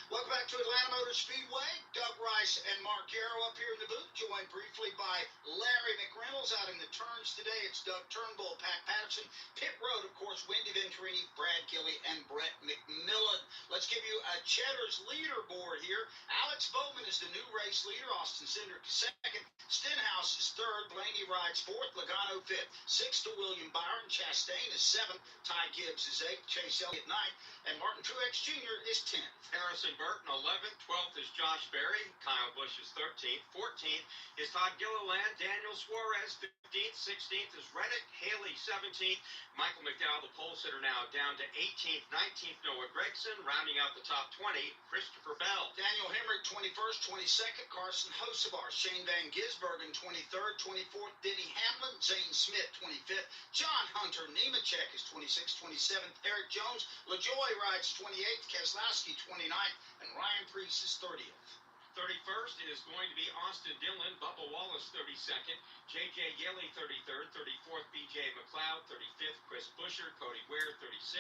Welcome back to Atlanta Motor Speedway. Doug Rice and Mark Yarrow up here in the booth, joined briefly by Larry McReynolds. Out in the turns today, it's Doug Turnbull, Pat Patterson. Pit road, of course, Wendy Venturini, Brad Gilly, and Brett McMillan. Let's give you a Cheddar's leaderboard here. Alex Bowman is the new race leader. Austin Cindric is second. Stenhouse is third. Blaney rides fourth. Logano fifth. Sixth to William Byron. Chastain is seventh. Ty Gibbs is eighth. Chase Elliott ninth. And Martin Truex Jr. is 10th. Harrison Burton, 11th. 12th is Josh Berry. Kyle Busch is 13th. 14th is Todd Gilliland. Daniel Suarez, 15th. 16th is Reddick. Haley, 17th. Michael McDowell, the pole sitter, now down to 18th. 19th, Noah Gregson. Rounding out the top 20, Christopher Bell. Daniel Hemrick, 21st. 22nd, Carson Hocevar. Shane Van Gisbergen, 23rd. 24th, Denny Hamlin. Zane Smith, 25th. John Hunter Nemechek is 26th. 27th, Eric Jones. LaJoy rides 28th. Keselowski, 29th. And Ryan Preece is 30th. 31st is going to be Austin Dillon. Bubba Wallace, 32nd. J.J. Yeley, 33rd. 34th, B.J. McLeod. 35th, Chris Chris Buescher, Cody Ware, 36.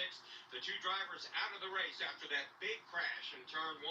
The two drivers out of the race after that big crash in turn 1.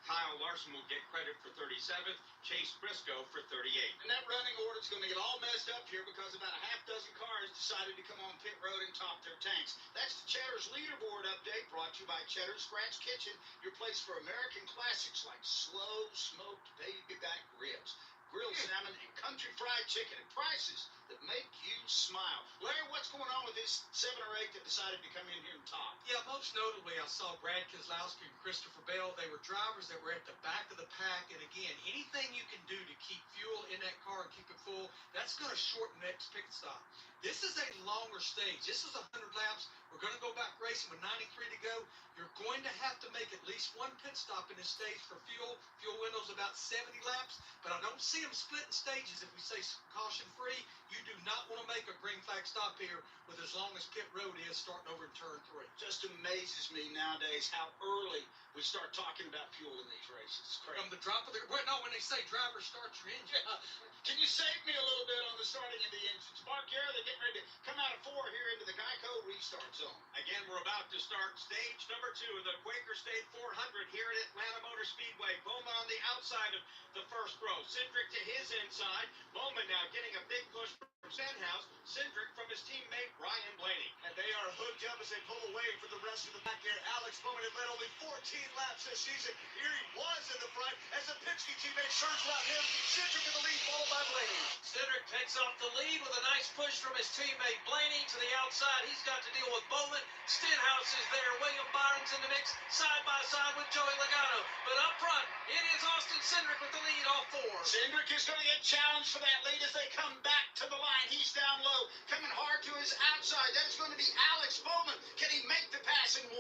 Kyle Larson will get credit for 37th, Chase Briscoe for 38. And that running order is going to get all messed up here because about a half dozen cars decided to come on pit road and top their tanks. That's the Cheddar's leaderboard update brought to you by Cheddar's Scratch Kitchen, your place for American classics like slow smoked baby back ribs, grilled salmon, and country fried chicken at prices that make you smile. Larry, what's going on with these 7 or 8 that decided to come in here and top? Yeah, most notably, I saw Brad Keselowski and Christopher Bell. They were drivers that were at the back of the pack. And again, anything you can do to keep fuel in that car and keep it full, that's going to shorten the next pit stop. This is a longer stage. This is 100 laps. We're going to go back racing with 93 to go. You're going to have to make at least 1 pit stop in this stage for fuel. Fuel window's about 70 laps, but I don't see them splitting stages. If we say caution free, you do not want to make a green flag stop here with as long as pit road is starting over in turn 3. Just amazes me nowadays how early we start talking about fuel in these races. It's crazy. From the drop of the when they say driver start your engine. Yeah. Can you save me a little bit on the starting of the engines? Mark Garrett, they're getting ready to come out of 4 here into the Geico restart zone. Again, we're about to start stage number 2 of the Quaker State 400 here at Atlanta Motor Speedway. Bowman on the outside of the first row. Cindric to his inside. Bowman now getting a big push from Stenhouse. Cindric from his teammate Ryan Blaney. And they are hooked up as they pull away for the rest of the back here. Alex Bowman had led only 14 laps this season. Here he was in the front as the Penske teammate surged around him. Cindric in the lead, followed by Blaney. Cindric takes off the lead with a nice push from his teammate Blaney to the outside. He's got to deal with Bowman. Stenhouse is there. William Byron's in the mix, side by side with Joey Logano. But up front, it is Austin Cindric with the lead off 4. Cindric is going to get challenged for that lead as they come back to the line. He's down low, coming hard to his outside. That is going to be Alex Bowman. Can he make the pass in 1?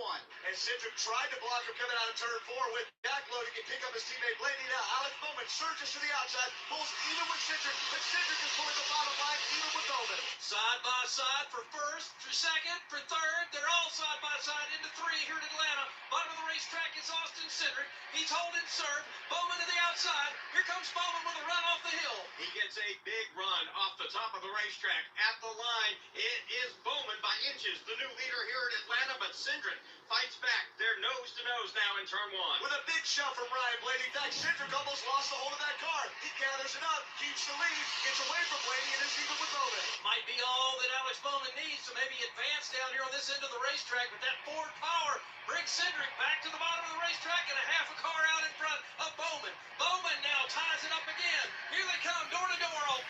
And Cindric tried to block him coming out of turn 4 with back load. He can pick up his teammate Blaney. Now Alex Bowman surges to the outside, pulls even with Cindric, but Cindric is pulling the bottom line even with Bowman. Side by side for first, for second, for third. They're all side by side into 3 here at Atlanta. Bottom of the racetrack is Austin Cindric. He's holding serve. Bowman to the outside. Here comes Bowman with a run off the hill. He gets a big run off the top of the racetrack. At the line, it is Bowman by inches, the new leader here in Atlanta, but Cindric fights back. They're nose to nose now in turn 1. With a big shove from Ryan Blaney. In fact, Cindric almost lost the hold of that car. He gathers it up, keeps the lead, gets away from Blaney, and is even with Bowman. Might be all that Alex Bowman needs to maybe advance down here on this end of the racetrack, but that Ford power brings Cindric back to the bottom of the racetrack and a half a car out in front of Bowman. Bowman now ties it up again. Here they come, door to door, all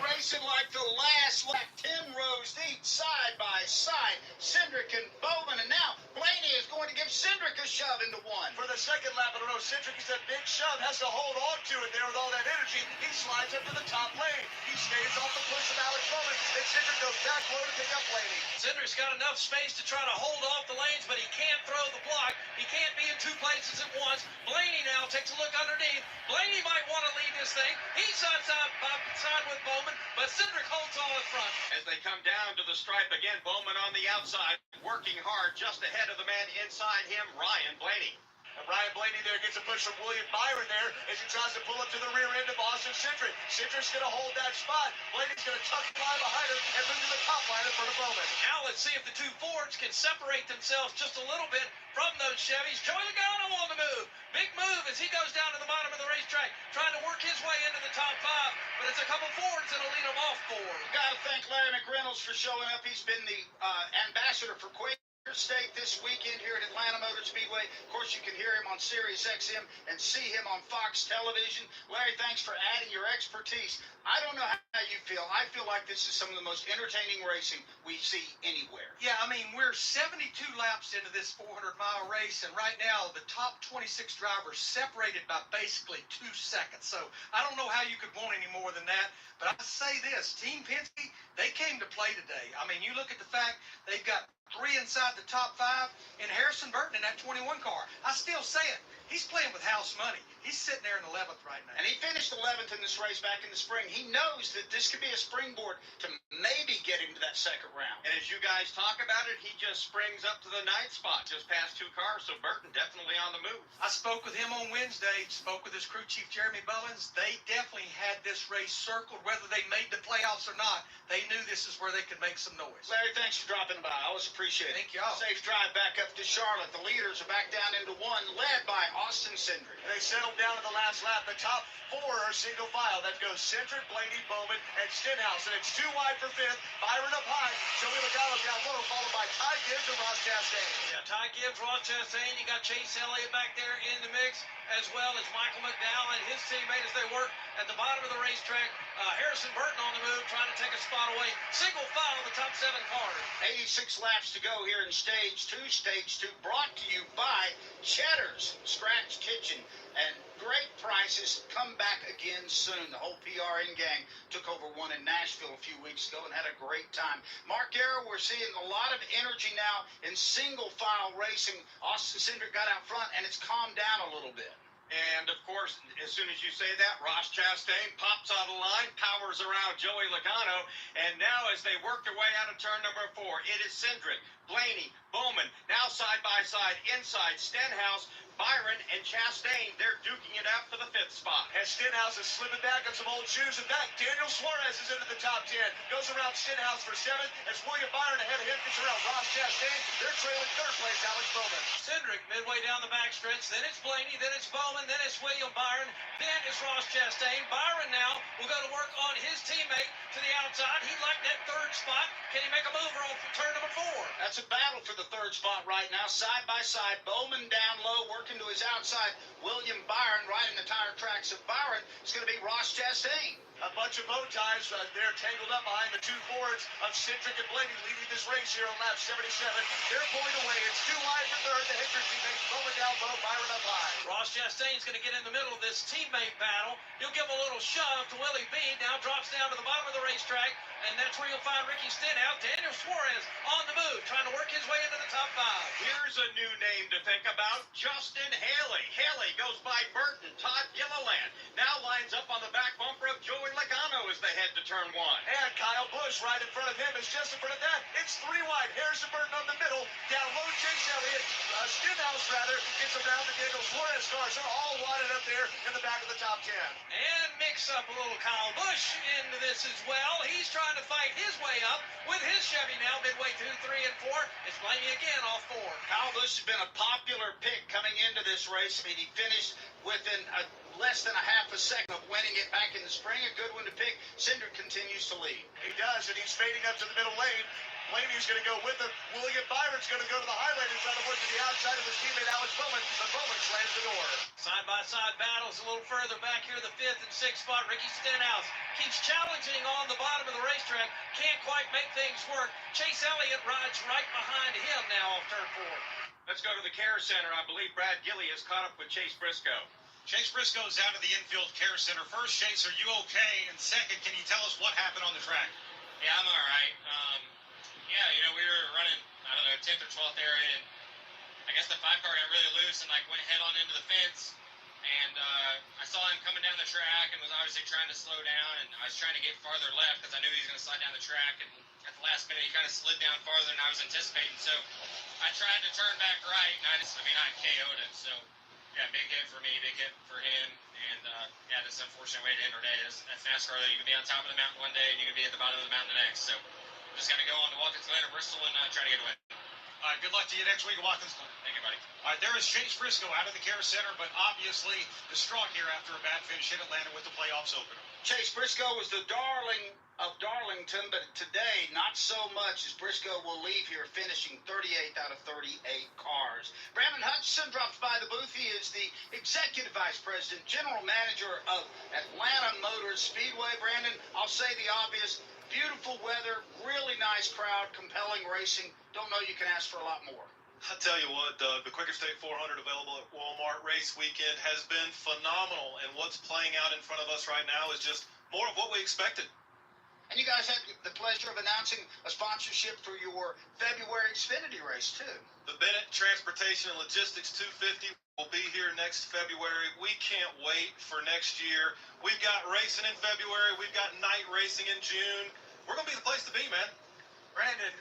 4. Racing like the last lap, 10 rows deep, side by side. Cindric and Bowman, and now Blaney is going to give Cindric a shove into 1. For the second lap in a row, Cindric is that big shove, has to hold on to it there with all that energy. He slides up to the top lane. He stays off the push of Alex Bowman, and Cindric goes back low to pick up Blaney. Cindric's got enough space to try to hold off the lanes, but he can't throw the block. He can't be in 2 places at once. Blaney now takes a look underneath. Blaney might want to lead this thing. He's side with Bowman, but Cindric holds all in front. As they come down to the stripe again, Bowman on the outside, working hard just ahead of the man inside him, Ryan Blaney. And Ryan Blaney there gets a push from William Byron there as he tries to pull up to the rear end of Austin Cindric. Cindric's going to hold that spot. Blaney's going to tuck the line behind him and move to the top line in front of Bowman. Now let's see if the 2 Fords can separate themselves just a little bit from those Chevys. Joey Logano on the move. Big move as he goes down to the bottom of the racetrack, trying to work his way into the top 5. But it's a couple Fords that'll lead him off 4. Got to thank Larry McReynolds for showing up. He's been the ambassador for Quaker State this weekend here at Atlanta Motor Speedway. Of course, you can hear him on Sirius XM and see him on Fox Television. Larry, thanks for adding your expertise. I don't know how you feel. I feel like this is some of the most entertaining racing we see anywhere. Yeah, I mean, we're 72 laps into this 400-mile race, and right now the top 26 drivers separated by basically 2 seconds. So I don't know how you could want any more than that. But I say this, Team Penske, they came to play today. I mean, you look at the fact they've got 3 inside the top 5, and Harrison Burton in that 21 car. I still say it. He's playing with house money. He's sitting there in 11th right now. And he finished 11th in this race back in the spring. He knows that this could be a springboard to maybe get him to that second round. And as you guys talk about it, he just springs up to the 9th spot, just past 2 cars. So Burton definitely on the move. I spoke with him on Wednesday, spoke with his crew chief, Jeremy Bullins. They definitely had this race circled, whether they made the playoffs or not. They knew this is where they could make some noise. Larry, thanks for dropping by. I always appreciate it. Thank y'all. Safe drive back up to Charlotte. The leaders are back down into 1, led by Austin Cindric. They settled down in the last lap. The top 4 are single file. That goes Cindric, Blaney, Bowman, and Stenhouse. And it's 2 wide for 5th. Byron up high. Joey Logano down low, followed by Ty Gibbs and Ross Chastain. Yeah, Ty Gibbs, Ross Chastain. You got Chase Elliott back there in the mix, as well as Michael McDowell and his teammate as they work at the bottom of the racetrack. Harrison Burton on the move, trying to take a spot away. Single file of the top 7 cars. 86 laps to go here in Stage 2. Stage 2 brought to you by Cheddar's Scratch Kitchen. And great prices. Come back again soon. The whole PRN gang took over one in Nashville a few weeks ago and had a great time. Mark Arrow, we're seeing a lot of energy now in single file racing. Austin Cindric got out front and it's calmed down a little bit. And, of course, as soon as you say that, Ross Chastain pops out of line, powers around Joey Logano, and now as they work their way out of turn number 4, it is Cindric, Blaney, Bowman, now side-by-side, inside, Stenhouse, Byron, and Chastain. They're duking it out for the 5th spot. And Stenhouse is slipping back on some old shoes. And back, Daniel Suarez is into the top 10. Goes around Stenhouse for 7th. As William Byron ahead of him gets around Ross Chastain. They're trailing 3rd place, Alex Bowman. Cindric midway down the backstretch. Then it's Blaney. Then it's Bowman. Then it's William Byron. Then it's Ross Chastain. Byron now will go to work on his teammate to the outside. He'd like that 3rd spot. Can he make a mover off turn number 4? That's a battle for the 3rd spot right now. Side by side. Bowman down low, working to his outside. William Byron riding the tire tracks of Byron. It's going to be Ross Chastain. A bunch of bow ties. They're tangled up behind the 2 Fords of Cindric and Blaney leading this race here on lap 77. They're pulling away. It's 2 wide for 3rd. The Hickory teammates Bowman down low, Byron up high. Ross Chastain's going to get in the middle of this teammate battle. He'll give a little shove to Willie B. Now drops down to the bottom of the racetrack, and that's where you'll find Ricky Stenhouse. Daniel Suarez on the move, trying to work his way into the top 5. Here's a new name to think about, Justin Haley. Haley goes by Burton, Todd Gilliland. Now lines up on the back bumper of Joey Logano as they head to turn 1. And Kyle Busch right in front of him is just in front of that. It's 3 wide. Harrison Burton on the middle. Down low, Chase Elliott. Stenhouse, rather, gets around the Daniel Suarez cars. They're all wadded up there in the back of the top 10. And mix up a little Kyle Busch into this as well. He's trying to fight his way up with his Chevy now midway through 3 and 4. It's Blaney again off 4. Kyle Busch has been a popular pick coming into this race. I mean, he finished within less than a half a second of winning it back in the spring. A good one to pick. Cindric continues to lead. He does, and he's fading up to the middle lane. Blaney's going to go with him. William Byron's going to go to the high lane and try to work to the outside of his teammate Alex Bowman, but Bowman slams the door. Side-by-side battles a little further back here, the 5th and 6th spot. Ricky Stenhouse keeps challenging on the bottom of the racetrack. Can't quite make things work. Chase Elliott rides right behind him now off turn 4. Let's go to the care center. I believe Brad Gilly has caught up with Chase Briscoe. Chase Briscoe's out of the infield care center. First, Chase, are you okay? And second, can you tell us what happened on the track? Yeah, I'm all right. Yeah, you know, we were running, I don't know, 10th or 12th area, and I guess the 5 car got really loose and, like, went head on into the fence. And I saw him coming down the track and was obviously trying to slow down, and I was trying to get farther left because I knew he was going to slide down the track. And at the last minute, he kind of slid down farther than I was anticipating. So I tried to turn back right, and I KO'd him. So, yeah, big hit for me, big hit for him. And, yeah, this is an unfortunate way to end our day. That's NASCAR, though. You can be on top of the mountain one day, and you can be at the bottom of the mountain the next. So just got to go on to Watkins Glen or Bristol and try to get a win. All right, good luck to you next week at Watkins Glen. Thank you, buddy. All right, there is Chase Briscoe out of the care center, but obviously distraught here after a bad finish in Atlanta with the playoffs opener. Chase Briscoe was the darling of Darlington, but today, not so much, as Briscoe will leave here finishing 38th out of 38 cars. Brandon Hutchison drops by the booth. He is the Executive Vice President, General Manager of Atlanta Motor Speedway. Brandon, I'll say the obvious. Beautiful weather, really nice crowd, compelling racing. Don't know you can ask for a lot more. I tell you what, Doug, the Quicker State 400 available at Walmart race weekend has been phenomenal, and what's playing out in front of us right now is just more of what we expected. And you guys had the pleasure of announcing a sponsorship for your February Xfinity race, too. The Bennett Transportation and Logistics 250 will be here next February. We can't wait for next year. We've got racing in February. We've got night racing in June. We're going to be the place to be, man. Brandon,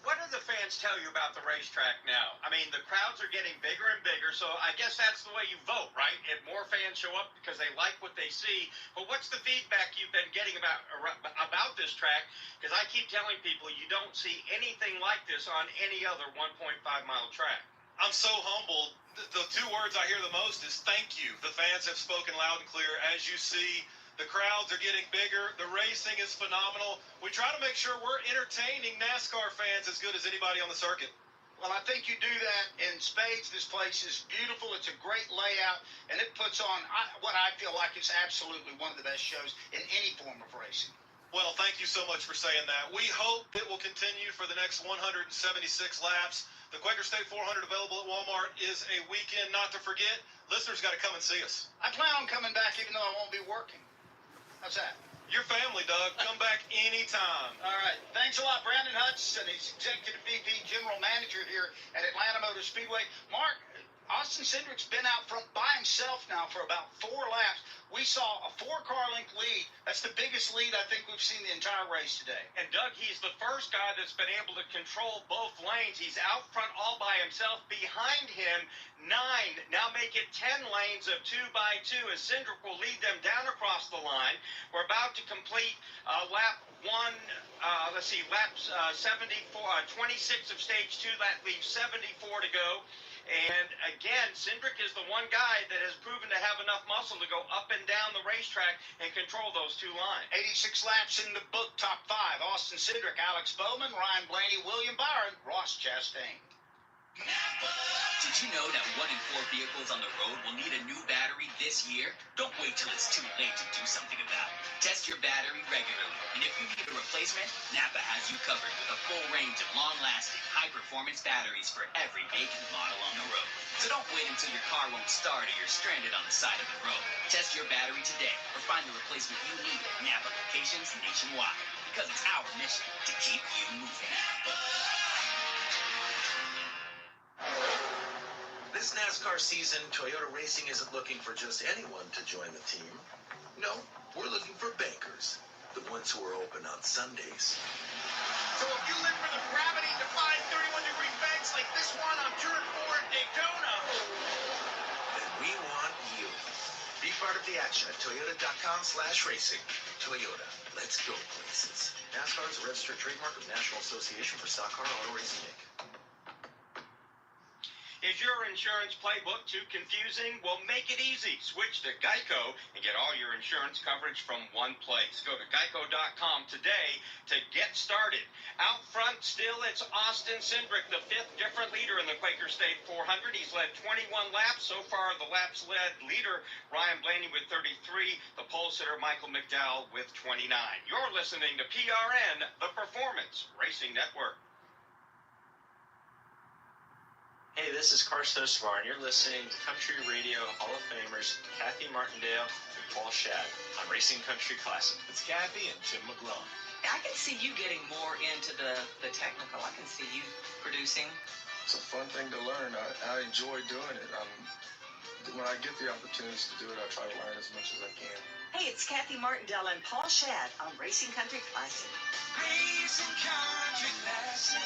what do the fans tell you about the racetrack now? I mean, the crowds are getting bigger and bigger, so I guess that's the way you vote, right? If more fans show up because they like what they see. But what's the feedback you've been getting about this track? Because I keep telling people you don't see anything like this on any other 1.5-mile track. I'm so humbled. The two words I hear the most is thank you. The fans have spoken loud and clear. As you see, the crowds are getting bigger. The racing is phenomenal. We try to make sure we're entertaining NASCAR fans as good as anybody on the circuit. Well, I think you do that in spades. This place is beautiful. It's a great layout, and it puts on what I feel like is absolutely one of the best shows in any form of racing. Well, thank you so much for saying that. We hope it will continue for the next 176 laps. The Quaker State 400 available at Walmart is a weekend not to forget. Listeners got to come and see us. I plan on coming back even though I won't be working. How's that? Your family, Doug. Come back anytime. All right. Thanks a lot, Brandon Hutchison. He's Executive VP, General Manager here at Atlanta Motor Speedway. Mark, Austin Cindric's been out front by himself now for about 4 laps. We saw a 4-car length lead. That's the biggest lead I think we've seen the entire race today. And Doug, he's the first guy that's been able to control both lanes. He's out front all by himself. Behind him, 9. Now make it 10 lanes of 2x2 as Cindric will lead them down across the line. We're about to complete lap 1. Laps 74, 26 of stage 2. That leaves 74 to go. And again, Cindric is the one guy that has proven to have enough muscle to go up and down the racetrack and control those 2 lines. 86 laps in the book, top 5. Austin Cindric, Alex Bowman, Ryan Blaney, William Byron, Ross Chastain. Did you know that 1 in 4 vehicles on the road will need a new battery this year? Don't wait till it's too late to do something about it. Test your battery regularly, and if you need a replacement, Napa has you covered with a full range of long-lasting, high-performance batteries for every make and model on the road. So don't wait until your car won't start or you're stranded on the side of the road. Test your battery today or find the replacement you need at Napa locations nationwide, because it's our mission to keep you moving. This NASCAR season, Toyota Racing isn't looking for just anyone to join the team. No, we're looking for bankers, the ones who are open on Sundays. So if you live for the gravity-defying 31-degree banks like this one on Turn 4 at Daytona, then we want you. Be part of the action at toyota.com/racing. Toyota, let's go places. NASCAR is a registered trademark of National Association for Stock Car Auto Racing, Inc. Is your insurance playbook too confusing? Well, make it easy. Switch to Geico and get all your insurance coverage from one place. Go to geico.com today to get started. Out front still, it's Austin Cindric, the 5th different leader in the Quaker State 400. He's led 21 laps. So far, the laps led leader, Ryan Blaney, with 33. The pole sitter, Michael McDowell, with 29. You're listening to PRN, the Performance Racing Network. Hey, this is Carson Osmar, and you're listening to Country Radio Hall of Famers Kathy Martindale and Paul Shad on Racing Country Classic. It's Kathy and Tim McGlone. I can see you getting more into the technical. I can see you producing. It's a fun thing to learn. I enjoy doing it. When I get the opportunities to do it, I try to learn as much as I can. Hey, it's Kathy Martindale and Paul Shad on Racing Country Classic. Racing Country Classic.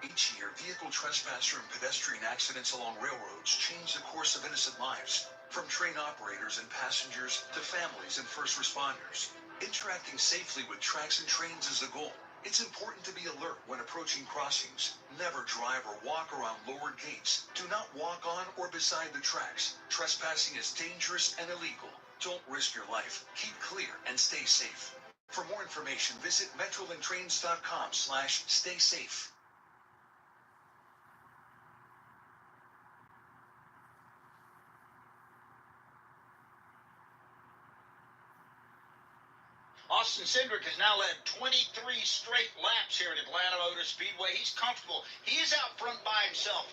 Each year, vehicle trespasser and pedestrian accidents along railroads change the course of innocent lives, from train operators and passengers to families and first responders. Interacting safely with tracks and trains is the goal. It's important to be alert when approaching crossings. Never drive or walk around lowered gates. Do not walk on or beside the tracks. Trespassing is dangerous and illegal. Don't risk your life. Keep clear and stay safe. For more information, visit metrolinktrains.com/staysafe. Austin Cindric has now led 23 straight laps here at Atlanta Motor Speedway. He's comfortable. He is out front by himself.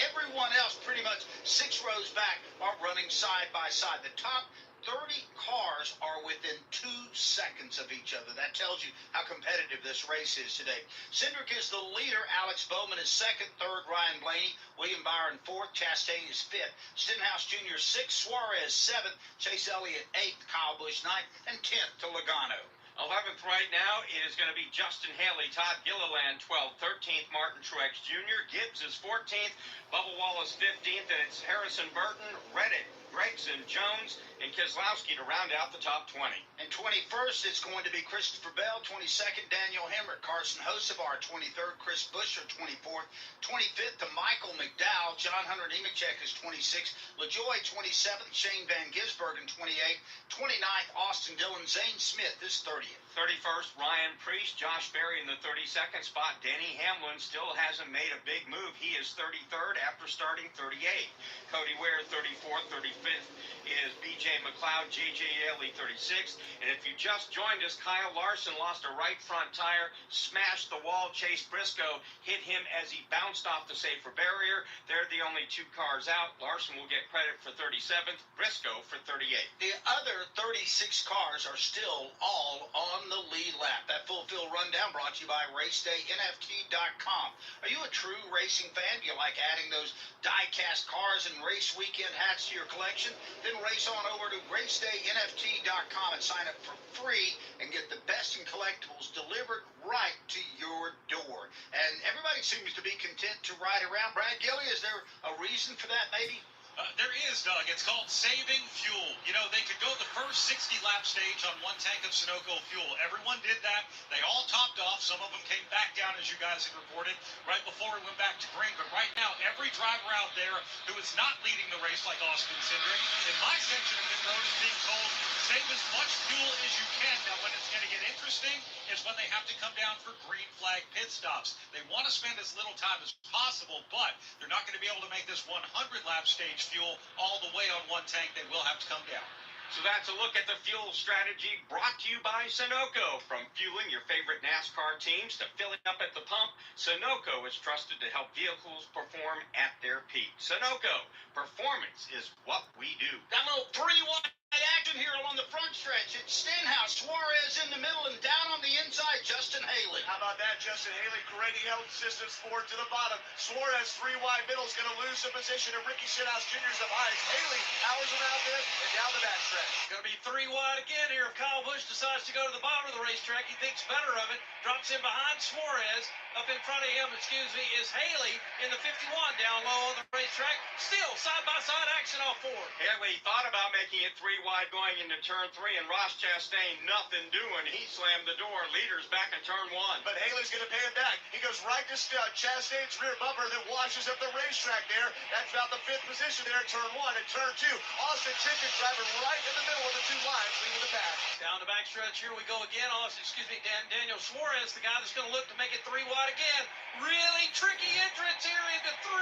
Everyone else, pretty much 6 rows back, are running side by side. The top 30 cars are within 2 seconds of each other. That tells you how competitive this race is today. Cindric is the leader. Alex Bowman is second. Third, Ryan Blaney. William Byron fourth. Chastain is fifth. Stenhouse Jr. sixth. Suarez seventh. Chase Elliott eighth. Kyle Busch ninth. And 10th to Logano. 11th right now is going to be Justin Haley, Todd Gilliland 12th, 13th Martin Truex Jr., Gibbs is 14th, Bubba Wallace 15th, and it's Harrison Burton, Reddick, Gregson, Jones, and Keselowski to round out the top 20. And 21st, it's going to be Christopher Bell. 22nd, Daniel Hemrick. Carson Hocevar, 23rd. Chris Buescher, 24th. 25th to Michael McDowell. John Hunter Nemechek is 26th. LaJoie, 27th. Shane Van Gisbergen, 28th. 29th, Austin Dillon. Zane Smith is 30th. 31st, Ryan Preece, Josh Berry in the 32nd spot. Denny Hamlin still hasn't made a big move. He is 33rd after starting 38th. Cody Ware, 34th. 35th is B.J. McLeod, J.J. Ely, 36th. And if you just joined us, Kyle Larson lost a right front tire, smashed the wall. Chase Briscoe hit him as he bounced off the safer barrier. They're the only 2 cars out. Larson will get credit for 37th, Briscoe for 38th. The other 36 cars are still all on the lead lap. That full field rundown brought to you by RaceDayNFT.com. Are you a true racing fan? Do you like adding those die-cast cars and race weekend hats to your collection? Then race on over to RaceDayNFT.com and sign up for free and get the best in collectibles delivered right to your door. And everybody seems to be content to ride around. Brad Gilly, is there a reason for that maybe? There is, Doug. It's called saving fuel. You know, they could go the first 60-lap stage on 1 tank of Sunoco fuel. Everyone did that. They all topped off. Some of them came back down, as you guys had reported, right before we went back to green. But right now, every driver out there who is not leading the race like Austin Cindric, in my section of pit road, is being told, save as much fuel as you can. Now, when it's going to get interesting is when they have to come down for green flag pit stops. They want to spend as little time as possible, but they're not going to be able to make this 100-lap stage fuel all the way on 1 tank. They will have to come down. So that's a look at the fuel strategy brought to you by Sunoco. From fueling your favorite NASCAR teams to filling up at the pump, Sunoco is trusted to help vehicles perform at their peak. Sunoco, performance is what we do. Got a little 3-wide action here along the front stretch. It's Stenhouse, Suarez in the middle, and down on the inside, Justin Haley. How about that? Justin Haley creating out distance forward to the bottom. Suarez 3 wide middle is going to lose the position, and Ricky Stenhouse Jr. is up high. Haley powers around there and down the backstretch. Going to be 3 wide again here if Kyle Busch decides to go to the bottom of the racetrack. He thinks better of it. Drops in behind Suarez. Up in front of him, is Haley in the 51 down low on the racetrack. Still side-by-side action off 4. Haley thought about making it 3 wide going into turn 3, and Ross Chastain, nothing doing. He slammed the door. Leaders back in turn 1. But Haley's going to pay it back. He goes right to Chastain's rear bumper that washes up the racetrack there. That's about the 5th position there at turn 1. And turn 2, Austin Cindric driving right in the middle of the 2 lines, leading the pack. Down the backstretch, here we go again. Daniel Suarez, the guy that's going to look to make it 3 wide again. Really tricky entrance here into 3.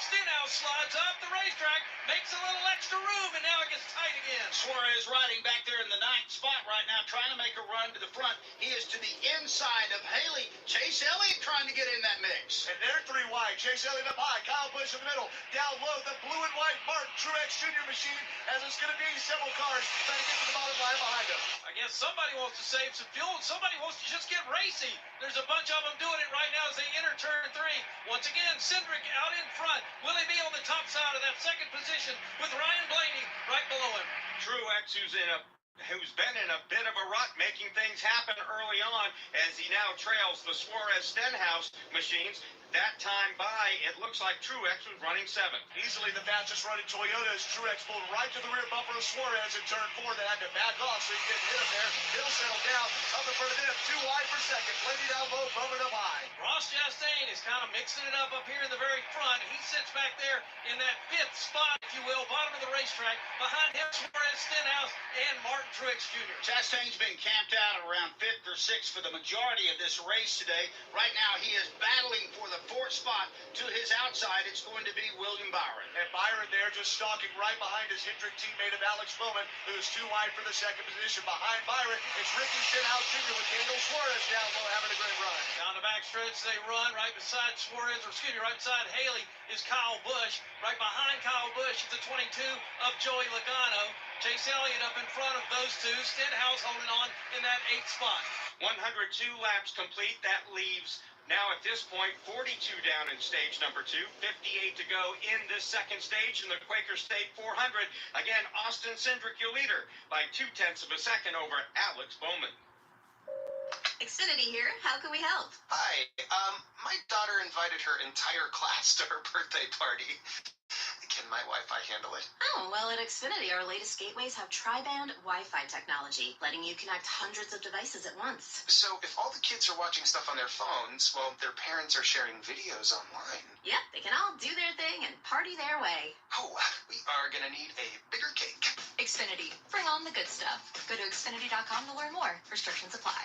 Stenhouse slides up the racetrack, makes a little extra room, and now it gets tight again. Suarez riding back there in the 9th spot right now, trying to make a run to the front. He is to the inside of Haley. Chase Elliott trying to get in that mix. And they're 3 wide. Chase Elliott up high. Kyle Busch in the middle. Down low, the blue and white Martin Truex Jr. machine, as it's going to be several cars trying to get to the bottom line behind him. I guess somebody wants to save some fuel, and somebody wants to just get racy. There's a bunch of them doing it right now as they enter turn 3. Once again, Cindric out in front. Will he be on the top side of that 2nd position with Ryan Blaney right below him? Truex, who's been in a bit of a rut, making things happen early on as he now trails the Suarez Stenhouse machines. That time by, it looks like Truex was running 7th. Easily the fastest running Toyota as Truex pulled right to the rear bumper of Suarez in turn 4. They had to back off so he didn't hit him there. He'll settle down up in front of him. 2 wide for 2nd. Blaney down low, bumping up high. Ross Chastain is kind of mixing it up here in the very front. He sits back there in that 5th spot, if you will, bottom of the racetrack. Behind him, Suarez, Stenhouse, and Martin Truex Jr. Chastain's been camped out around 5th or 6th for the majority of this race today. Right now, he is battling for the 4th spot. To his outside, it's going to be William Byron. And Byron there just stalking right behind his Hendrick teammate of Alex Bowman, who's 2 wide for the 2nd position. Behind Byron, it's Ricky Stenhouse Jr. with Daniel Suarez down low having a great run. Down the backstretch, they run right beside Suarez, right beside Haley is Kyle Busch. Right behind Kyle Busch is the 22 of Joey Logano. Chase Elliott up in front of those two. Stenhouse holding on in that 8th spot. 102 laps complete. That leaves now at this point 42 down in stage number 2, 58 to go in this second stage in the Quaker State 400. Again, Austin Cindric, your leader, by 0.2 of a second over Alex Bowman. Xfinity here. How can we help? Hi. My daughter invited her entire class to her birthday party. Can my Wi-Fi handle it? Oh, well, at Xfinity, our latest gateways have tri-band Wi-Fi technology, letting you connect hundreds of devices at once. So if all the kids are watching stuff on their phones, well, their parents are sharing videos online. Yep, they can all do their thing and party their way. Oh, we are gonna need a bigger cake. Xfinity. Bring on the good stuff. Go to Xfinity.com to learn more. Restrictions apply.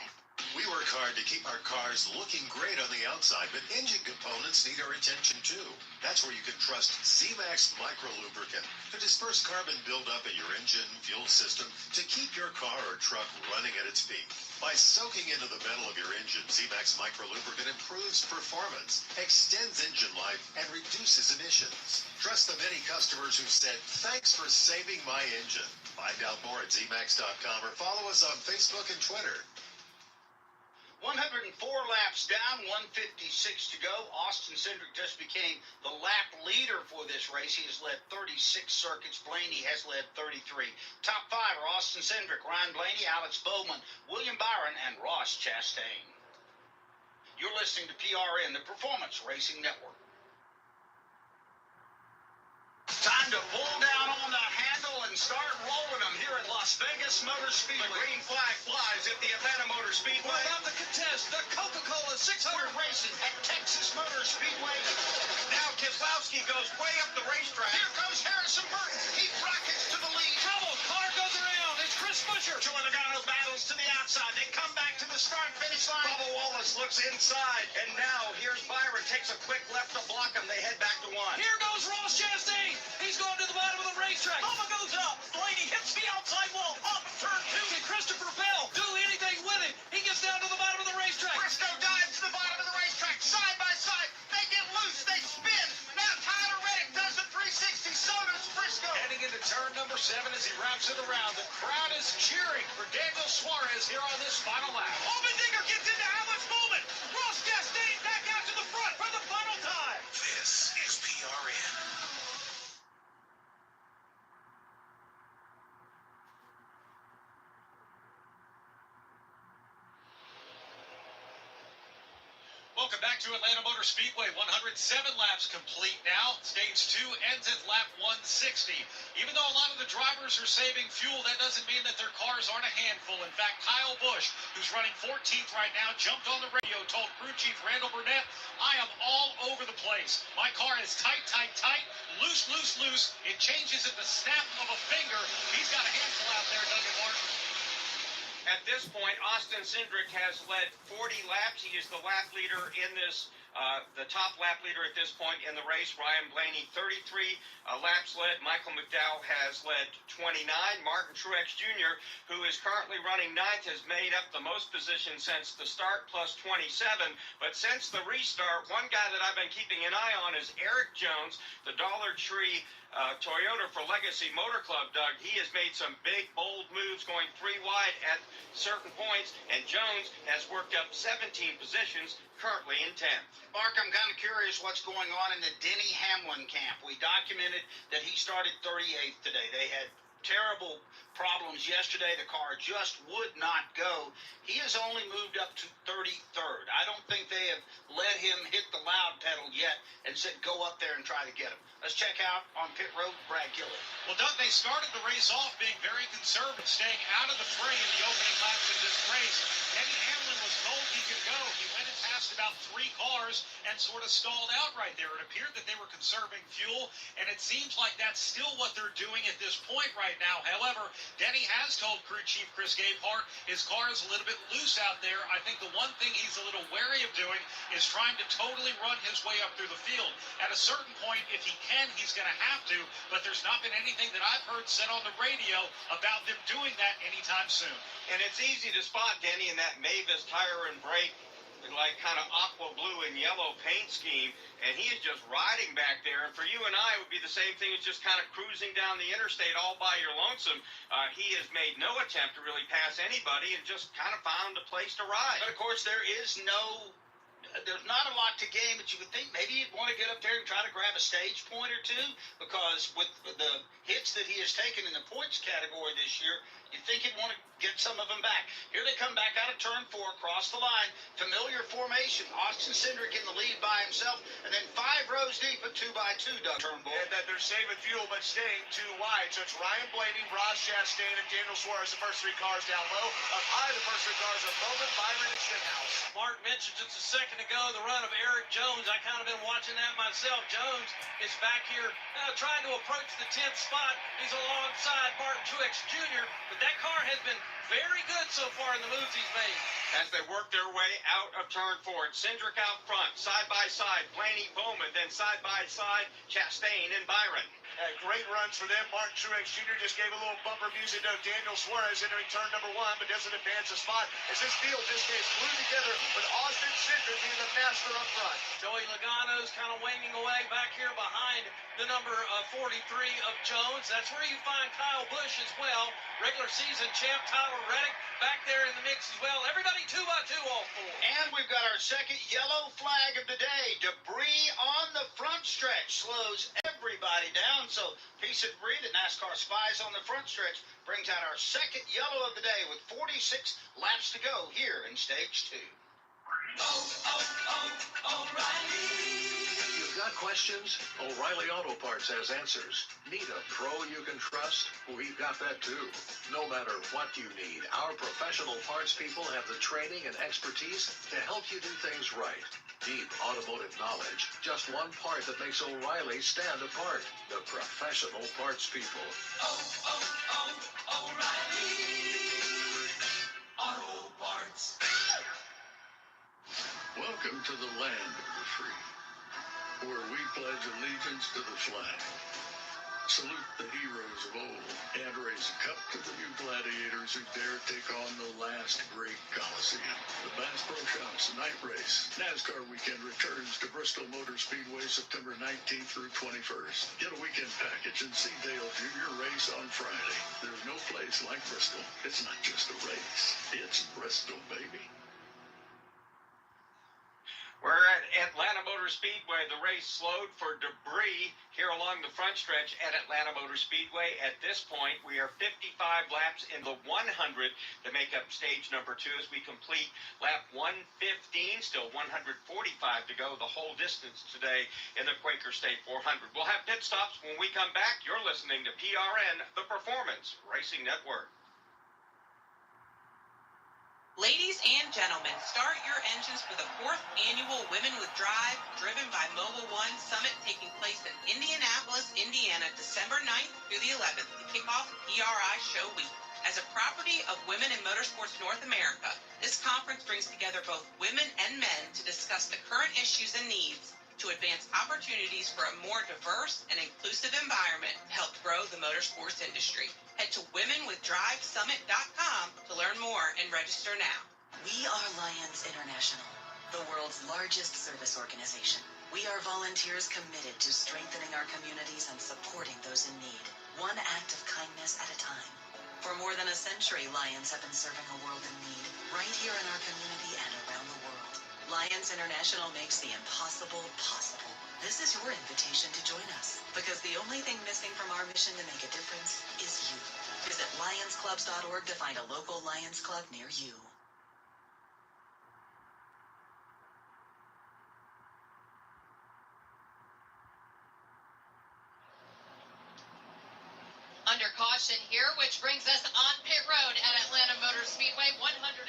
We work hard to keep our cars looking great on the outside, but engine components need our attention too. That's where you can trust Z-Max Micro Lubricant to disperse carbon buildup in your engine, fuel system, to keep your car or truck running at its peak. By soaking into the metal of your engine, Z-Max Micro Lubricant improves performance, extends engine life, and reduces emissions. Trust the many customers who've said, "Thanks for saving my engine." Find out more at zmax.com or follow us on Facebook and Twitter. 104 laps down, 156 to go. Austin Cindric just became the lap leader for this race. He has led 36 circuits. Blaney has led 33. Top 5 are Austin Cindric, Ryan Blaney, Alex Bowman, William Byron, and Ross Chastain. You're listening to PRN, the Performance Racing Network. Time to pull down on the handle and start rolling them here at Las Vegas Motor Speedway. The green flag flies at the Atlanta Motor Speedway. We're about to contest the Coca-Cola 600. We're racing at Texas Motor Speedway. Now Keselowski goes way up the racetrack. Here goes Harrison Burton. He rockets to the lead. Trouble. Car goes around. It's Chris Buescher. Giuliano battles to the outside. They come back to the start-finish line. Bubba Wallace looks inside. And now here's Byron. Takes a quick left to block him. They head back to 1. Here goes Ross Chastain. He's going to the bottom of the racetrack. Bubba goes up. Blaney hits the outside wall. Up turn 2. Can Christopher Bell do anything with it? He gets down to the bottom of the racetrack. Briscoe dives to the bottom of the racetrack. Side by side. They get loose. They spin. Now Tyler Reddick does a 360. So does Briscoe. Heading into turn number 7 as he wraps it around. The crowd is cheering for Daniel Suarez here on this final lap. Allmendinger gets into Alex Bowman. Ross Chastain back out to the front for the final time. This is PRN. Welcome back to Atlanta Motor Speedway. 107 laps complete now. Stage 2 ends at lap 160. Even though a lot of the drivers are saving fuel, that doesn't mean that their cars aren't a handful. In fact, Kyle Busch, who's running 14th right now, jumped on the radio, told crew chief Randall Burnett, "I am all over the place. My car is tight, tight, tight, loose, loose, loose. It changes at the snap of a finger." He's got a handful out there, Doug Martin. At this point, Austin Cindric has led 40 laps. He is the lap leader in this, the top lap leader at this point in the race. Ryan Blaney, 33 laps led. Michael McDowell has led 29. Martin Truex Jr., who is currently running 9th, has made up the most positions since the start, plus 27. But since the restart, one guy that I've been keeping an eye on is Eric Jones, the Dollar Tree Toyota for Legacy Motor Club, Doug. He has made some big, bold moves going 3 wide at certain points, and Jones has worked up 17 positions, currently in 10th. Mark, I'm kind of curious what's going on in the Denny Hamlin camp. We documented that he started 38th today. They had terrible problems yesterday. The car just would not go. He has only moved up to 33rd. I don't think they have let him hit the loud pedal yet and said go up there and try to get him. Let's check out on pit road Brad Gillett. Well, Doug, they started the race off being very conservative, staying out of the fray in the opening laps of this race. Denny Hamlin was told he could go. He went and passed about 3 cars and sort of stalled out right there. It appeared that they were conserving fuel, and it seems like that's still what they're doing at this point right now. However, Denny has told crew chief Chris Gabehart his car is a little bit loose out there. I think the one thing he's a little wary of doing is trying to totally run his way up through the field. At a certain point, if he can, he's going to have to, but there's not been anything that I've heard said on the radio about them doing that anytime soon. And it's easy to spot Denny in that Mavis tire and brake, like kind of aqua blue and yellow paint scheme, and he is just riding back there. And for you and I, it would be the same thing as just kind of cruising down the interstate all by your lonesome. He has made no attempt to really pass anybody and just kind of found a place to ride. But of course, there's not a lot to gain, but you would think maybe he'd want to get up there and try to grab a stage point or two, because with the hits that he has taken in the points category this year, you'd think he'd want to get some of them back. Here they come back out of turn 4, across the line. Familiar formation. Austin Cindric in the lead by himself, and then 5 rows deep at 2x2, Doug Turnbull. And that they're saving fuel, but staying too wide. So it's Ryan Blaney, Ross Chastain, and Daniel Suarez, the first 3 cars down low. Up high, the first 3 cars are Bowman, Byron, and Stenhouse. Mark mentioned just a second ago the run of Eric Jones. I kind of been watching that myself. Jones is back here trying to approach the 10th spot. He's alongside Martin Truex Jr., but that car has been very good so far in the moves he's made. As they work their way out of turn 4, Cindric out front, side by side, Blaney, Bowman, then side by side, Chastain and Byron. Great runs for them. Martin Truex Jr. just gave a little bumper music to Daniel Suarez entering turn number 1, but doesn't advance a spot as this field just stays glued together with Austin Cindric being the master up front. Joey Logano's kind of winging away back here behind the number 43 of Jones. That's where you find Kyle Busch as well. Regular season champ Tyler Reddick back there in the mix as well. Everybody 2x2 all 4. And we've got our second yellow flag of the day. Debris on the front stretch slows everybody down. So piece of debris that NASCAR spies on the front stretch brings out our second yellow of the day with 46 laps to go here in stage 2. You've got questions? O'Reilly Auto Parts has answers. Need a pro you can trust? We've got that too. No matter what you need, our professional parts people have the training and expertise to help you do things right. Deep automotive knowledge. Just one part that makes O'Reilly stand apart. The professional parts people. O'Reilly Auto Parts. Welcome to the land of the free, where we pledge allegiance to the flag, salute the heroes of old, and raise a cup to the new gladiators who dare take on the last great Coliseum. The Bass Pro Shops Night Race NASCAR Weekend returns to Bristol Motor Speedway September 19th through 21st. Get a weekend package and see Dale Jr. race on Friday. There's no place like Bristol. It's not just a race. It's Bristol, baby. We're at Atlanta Motor Speedway. The race slowed for debris here along the front stretch at Atlanta Motor Speedway. At this point, we are 55 laps in the 100 to make up stage number 2 as we complete lap 115. Still 145 to go the whole distance today in the Quaker State 400. We'll have pit stops when we come back. You're listening to PRN, the Performance Racing Network. Ladies and gentlemen, start your engines for the 4th annual Women with Drive, driven by Mobil 1 Summit, taking place in Indianapolis, Indiana, December 9th through the 11th, to kick off PRI Show Week. As a property of Women in Motorsports North America, this conference brings together both women and men to discuss the current issues and needs to advance opportunities for a more diverse and inclusive environment to help grow the motorsports industry. Head to womenwithdrivesummit.com to learn more and register now. We are Lions International, the world's largest service organization. We are volunteers committed to strengthening our communities and supporting those in need, one act of kindness at a time. For more than a century, Lions have been serving a world in need, right here in our community and around the world. Lions International makes the impossible possible. This is your invitation to join us, because the only thing missing from our mission to make a difference is you. Visit lionsclubs.org to find a local Lions Club near you. Under caution here, which brings us on pit road at Atlanta Motor Speedway. 115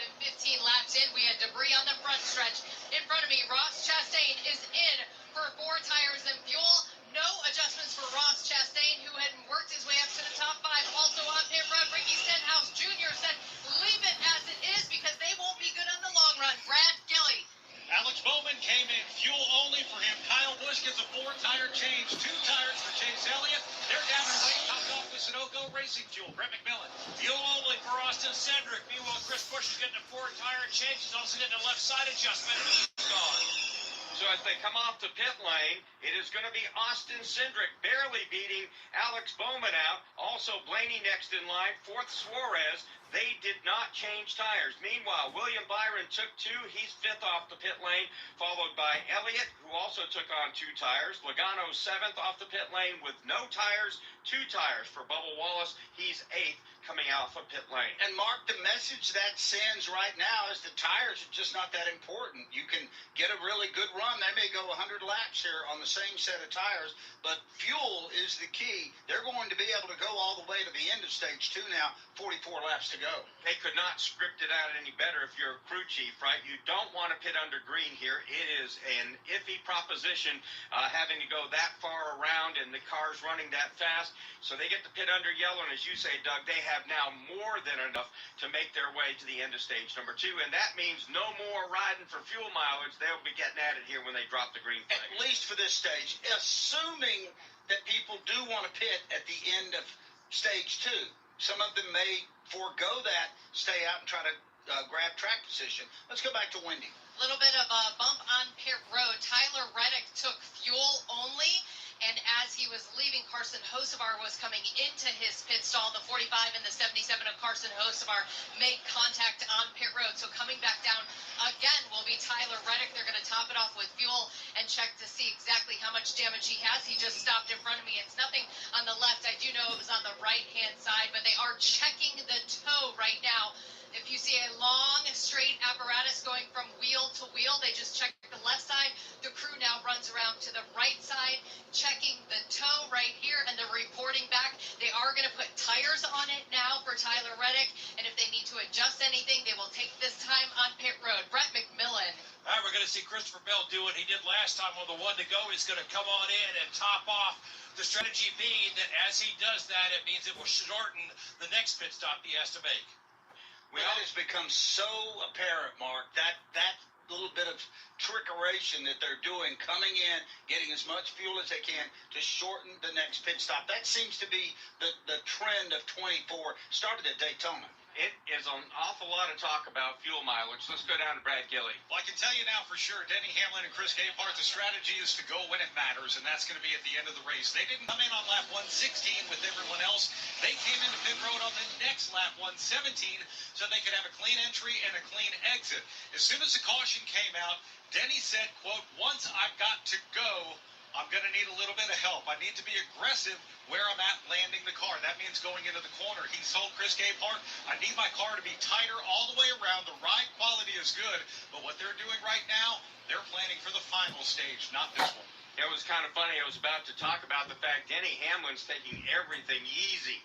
laps in, we had debris on the front stretch. In front of me, Ross Chastain is in for 4 tires and fuel. No adjustments for Ross Chastain, who had worked his way up to the top 5. Also on pit road, Ricky Stenhouse Jr. said, leave it as it is because they won't be good on the long run. Brad Gilly. Alex Bowman came in fuel only for him. Kyle Busch gets a 4-tire change. 2 tires for Chase Elliott. They're down in weight, topped off with Sunoco Racing Fuel. Brett McMillan. Fuel only for Austin Cindric. Meanwhile, Chris Busch is getting a 4-tire change. He's also getting a left side adjustment. He's gone. So as they come off the pit lane, it is going to be Austin Cindric barely beating Alex Bowman out. Also Blaney next in line, fourth Suarez. They did not change tires. Meanwhile, William Byron took two. He's fifth off the pit lane, followed by Elliott, who also took on two tires. Logano seventh off the pit lane with no tires, two tires for Bubba Wallace. He's eighth coming off of pit lane. And Mark, the message that sends right now is the tires are just not that important. You can get a really good run. They may go 100 laps here on the same set of tires, but fuel is the key. They're going to be able to go all the way to the end of stage 2 now, 44 laps to go. They could not script it out any better if you're a crew chief, right? You don't want to pit under green here. It is an iffy proposition having to go that far around and the car's running that fast. So they get to pit under yellow, and as you say, Doug, they have now more than enough to make their way to the end of stage number 2, and that means no more riding for fuel mileage. They'll be getting at it here when they drop the green flag. At least for this stage, assuming that people do want to pit at the end of stage 2. Some of them may forego that, stay out and try to grab track position. Let's go back to Wendy. A little bit of a bump on pit road. Tyler Reddick took fuel only, and as he was leaving, Carson Hocevar was coming into his pit stall. The 45 and the 77 of Carson Hocevar made contact on pit road. So coming back down again will be Tyler Reddick. They're going to top it off with fuel and check to see exactly how much damage he has. He just stopped in front of me. It's nothing on the left. I do know it was on the right-hand side, but they are checking the toe right now. If you see a long, straight apparatus going from wheel to wheel, they just check the left side. The crew now runs around to the right side, checking the toe right here, and they're reporting back. They are going to put tires on it now for Tyler Reddick, and if they need to adjust anything, they will take this time on pit road. Brett McMillan. All right, we're going to see Christopher Bell do what he did last time on the one to go. He's going to come on in and top off. The strategy being that as he does that, it means it will shorten the next pit stop he has to make. Well, that has become so apparent, Mark, that little bit of trickeration that they're doing, coming in, getting as much fuel as they can to shorten the next pit stop. That seems to be the trend of 24, started at Daytona. It is an awful lot of talk about fuel mileage. Let's go down to Brad Gilley. Well, I can tell you now for sure, Denny Hamlin and Chris Gabehart, the strategy is to go when it matters, and that's going to be at the end of the race. They didn't come in on lap 116 with everyone else. They came into pit road on the next lap, 117, so they could have a clean entry and a clean exit. As soon as the caution came out, Denny said, quote, once I've got to go, I'm going to need a little bit of help. I need to be aggressive where I'm at landing the car. That means going into the corner. He told Chris Gabehart, I need my car to be tighter all the way around. The ride quality is good, but what they're doing right now, they're planning for the final stage, not this one. It was kind of funny. I was about to talk about the fact Denny Hamlin's taking everything easy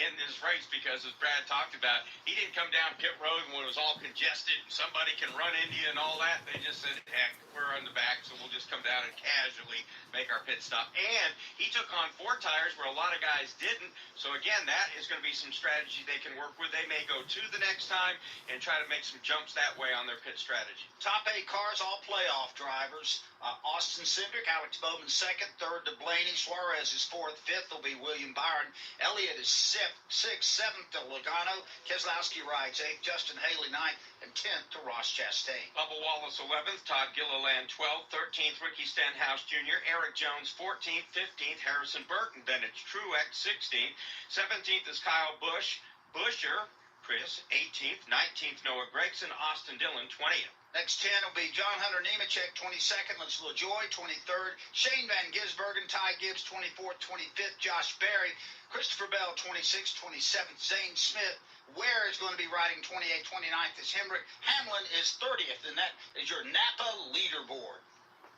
in this race because, as Brad talked about, he didn't come down pit road when it was all congested and somebody can run into you and all that. They just said, heck, we're on the back, so we'll just come down and casually make our pit stop. And he took on 4 tires where a lot of guys didn't. So, again, that is going to be some strategy they can work with. They may go 2 the next time and try to make some jumps that way on their pit strategy. Top 8 cars, all playoff drivers. Austin Cindric, Alex Bowman second, third to Blaney. Suarez is fourth, fifth will be William Byron. Elliott is sixth, seventh to Logano. Keselowski rides eighth, Justin Haley ninth, and 10th to Ross Chastain. Bubba Wallace 11th, Todd Gilliland 12th, 13th Ricky Stenhouse Jr., Eric Jones 14th, 15th Harrison Burton, then it's Truex 16th, 17th is Kyle Buscher, Chris 18th, 19th Noah Gragson, Austin Dillon 20th. Next 10 will be John Hunter Nemechek, 22nd. Let's LaJoy, 23rd. Shane Van Gisbergen, Ty Gibbs, 24th, 25th. Josh Berry, Christopher Bell, 26th, 27th. Zane Smith. Ware is going to be riding 28th, 29th is Hendrick. Hamlin is 30th, and that is your Napa leaderboard.